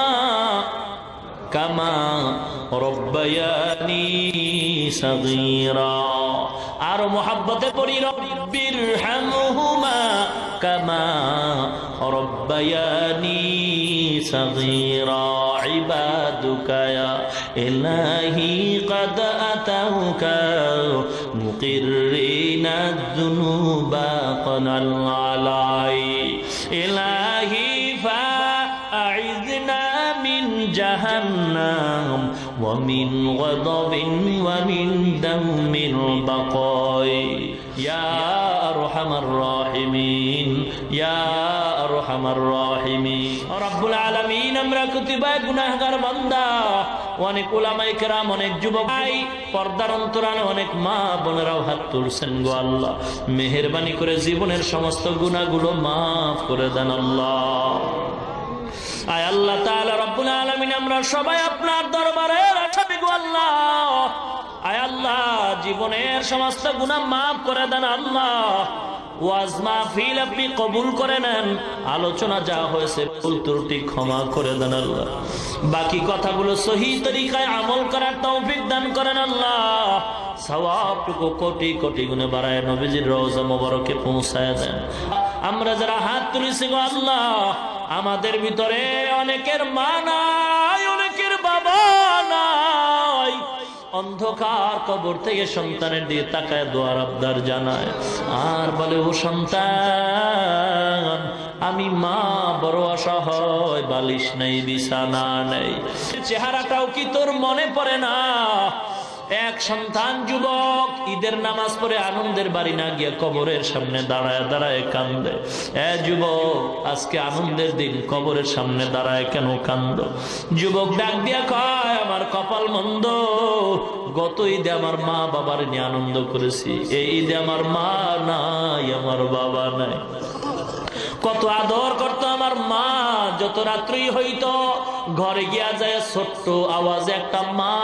[SPEAKER 2] কামা রব্বায়ানি সগীরা। আর মোহাব্বতে পড়ি রব্বির হামহুমা কামা রব্বায়ানি সগীরা। ইবাদুকা ইয়া ইলাহি قد أتوك مقرين الذنوب قنا العلاي إلهي فأعذنا من جهنم ومن غضب ومن دم البقاء يا أرحم الراحمين يا أرحم الراحمين رب العالمين আমরা কুতিবা গুনাহগার বান্দা। অনেক উলামায়ে কেরাম, অনেক যুবক ভাই, পর্দার অন্তরালে অনেক মা বোনেরাও হাত তুলছেন। গো আল্লাহ, মেহেরবানি করে জীবনের সমস্ত গুনাহগুলো মাফ করে দেন আল্লাহ। আয় আল্লাহ তাআলা রব্বুল আলামিন, আমরা সবাই আপনার দরবারে আসামি গো আল্লাহ। আয় আল্লাহ, জীবনের সমস্ত গুনাহ মাফ করে দেন আল্লাহ। ওয়াজ মাহফিল আপনি কবুল করে নেন। আলোচনা যা হয়েছে ভুল ত্রুটি ক্ষমা করে দেন আল্লাহ। বাকি কথাগুলো সহি তরিকায় আমল করার তৌফিক দান করেন আল্লাহ। সওয়াবটুকু কোটি কোটি গুণে বাড়ায় নবীজির রওজা মোবারকে পৌঁছায় দেন। আমরা যারা হাত তুলেছি গো আল্লাহ, আমাদের ভিতরে অনেকের মা নাই, অনেকের বাবা নাই। অন্ধকার কবর থেকে সন্তানের দিয়ে তাকায় দোয়ার আবদার জানায়, আর বলে ও সন্তান, আমি মা বড় অসহায়, বালিশ নেই, বিছানা নেই। চেহারাটাও কি তোর মনে পড়ে না? এক সন্তান যুবক ঈদের নামাজ পড়ে আনন্দের বাড়ি না গিয়ে কবরের সামনে দাঁড়ায় দাঁড়ায় কান্দে। যুবক, আজকে আনন্দের দিন, কবরের সামনে দাঁড়ায় কেন কান্দ? যুবক ডাক দিয়া কয়, আমার কপাল মন্দ, গত ঈদে আমার মা বাবার নিয়ে আনন্দ করেছি, এই ঈদে আমার মা নাই, আমার বাবা নাই। কত আদর করতো আমার মা, যত রাত্রি হইতো ঘরে গিয়া যায় ছোট্ট আওয়াজে একটা মা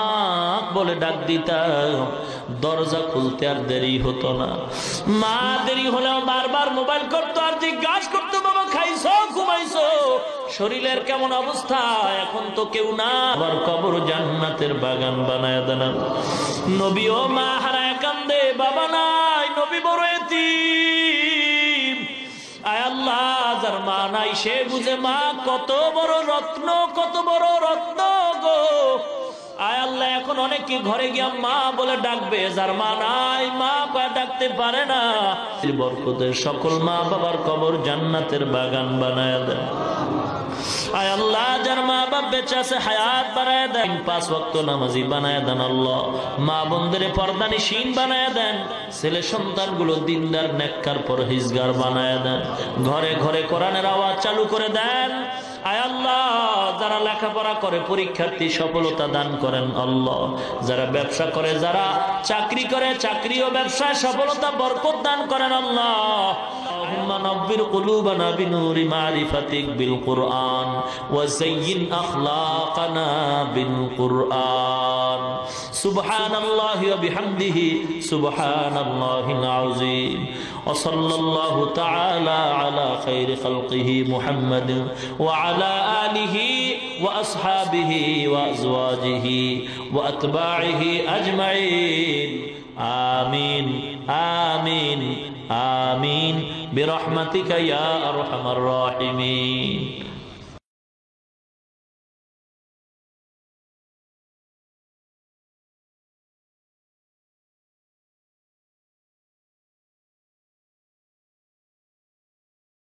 [SPEAKER 2] বলে ডাক দিতাম, দরজা খুলতে আর দেরি হতো না। মা দেরি হলেও বারবার মোবাইল করতো আর জিজ্ঞাসা করতো, বাবা খাইছো, ঘুমাইছো, শরীরের কেমন অবস্থা? এখন তো কেউ না, আবার কবর জান্নাতের বাগান বানায় দেন। নবী ও মা হারায় কান্দে, বাবা নাই, নবী বড় এতিম। আয় আল্লাহ, যার মা নাই সে বুঝে মা কত বড় রত্ন, কত বড় রত্ন গো। আয় আল্লাহ, এখন অনেকে ঘরে গিয়া মা বলে ডাকবে, যার মা নাই মা ডাকতে পারে না। বরকতের সকল মা বাবার কবর জান্নাতের বাগান বানায় দেন। আয় আল্লাহ, যার মা বাপ বেঁচে আছে হায়াত বানায় দেন, 5 ওয়াক্ত নামাজি বানায় দেন আল্লাহ। মা বোনদের পর্দানিশীন বানায় দেন, ছেলে সন্তানগুলো দিনদার নেককার পরহেজগার বানায় দেন। ঘরে ঘরে কোরআনের আওয়াজ চালু করে দেন। আয় আল্লাহ, যারা লেখাপড়া করে পরীক্ষার্থী সফলতা দান করেন আল্লাহ। যারা ব্যবসা করে, যারা চাকরি করে, চাকরি ও ব্যবসায় সফলতা বরকত দান করেন আল্লাহ। اللهم نور قلوبنا بنور معرفتك بالقرآن وزين أخلاقنا بالقرآن سبحان الله وبحمده سبحان الله العظيم وصلى الله تعالى على خير خلقه محمد وعلى آله وأصحابه وأزواجه وأتباعه أجمعين آمين آمين آمين برحمتك يا أرحم الراحمين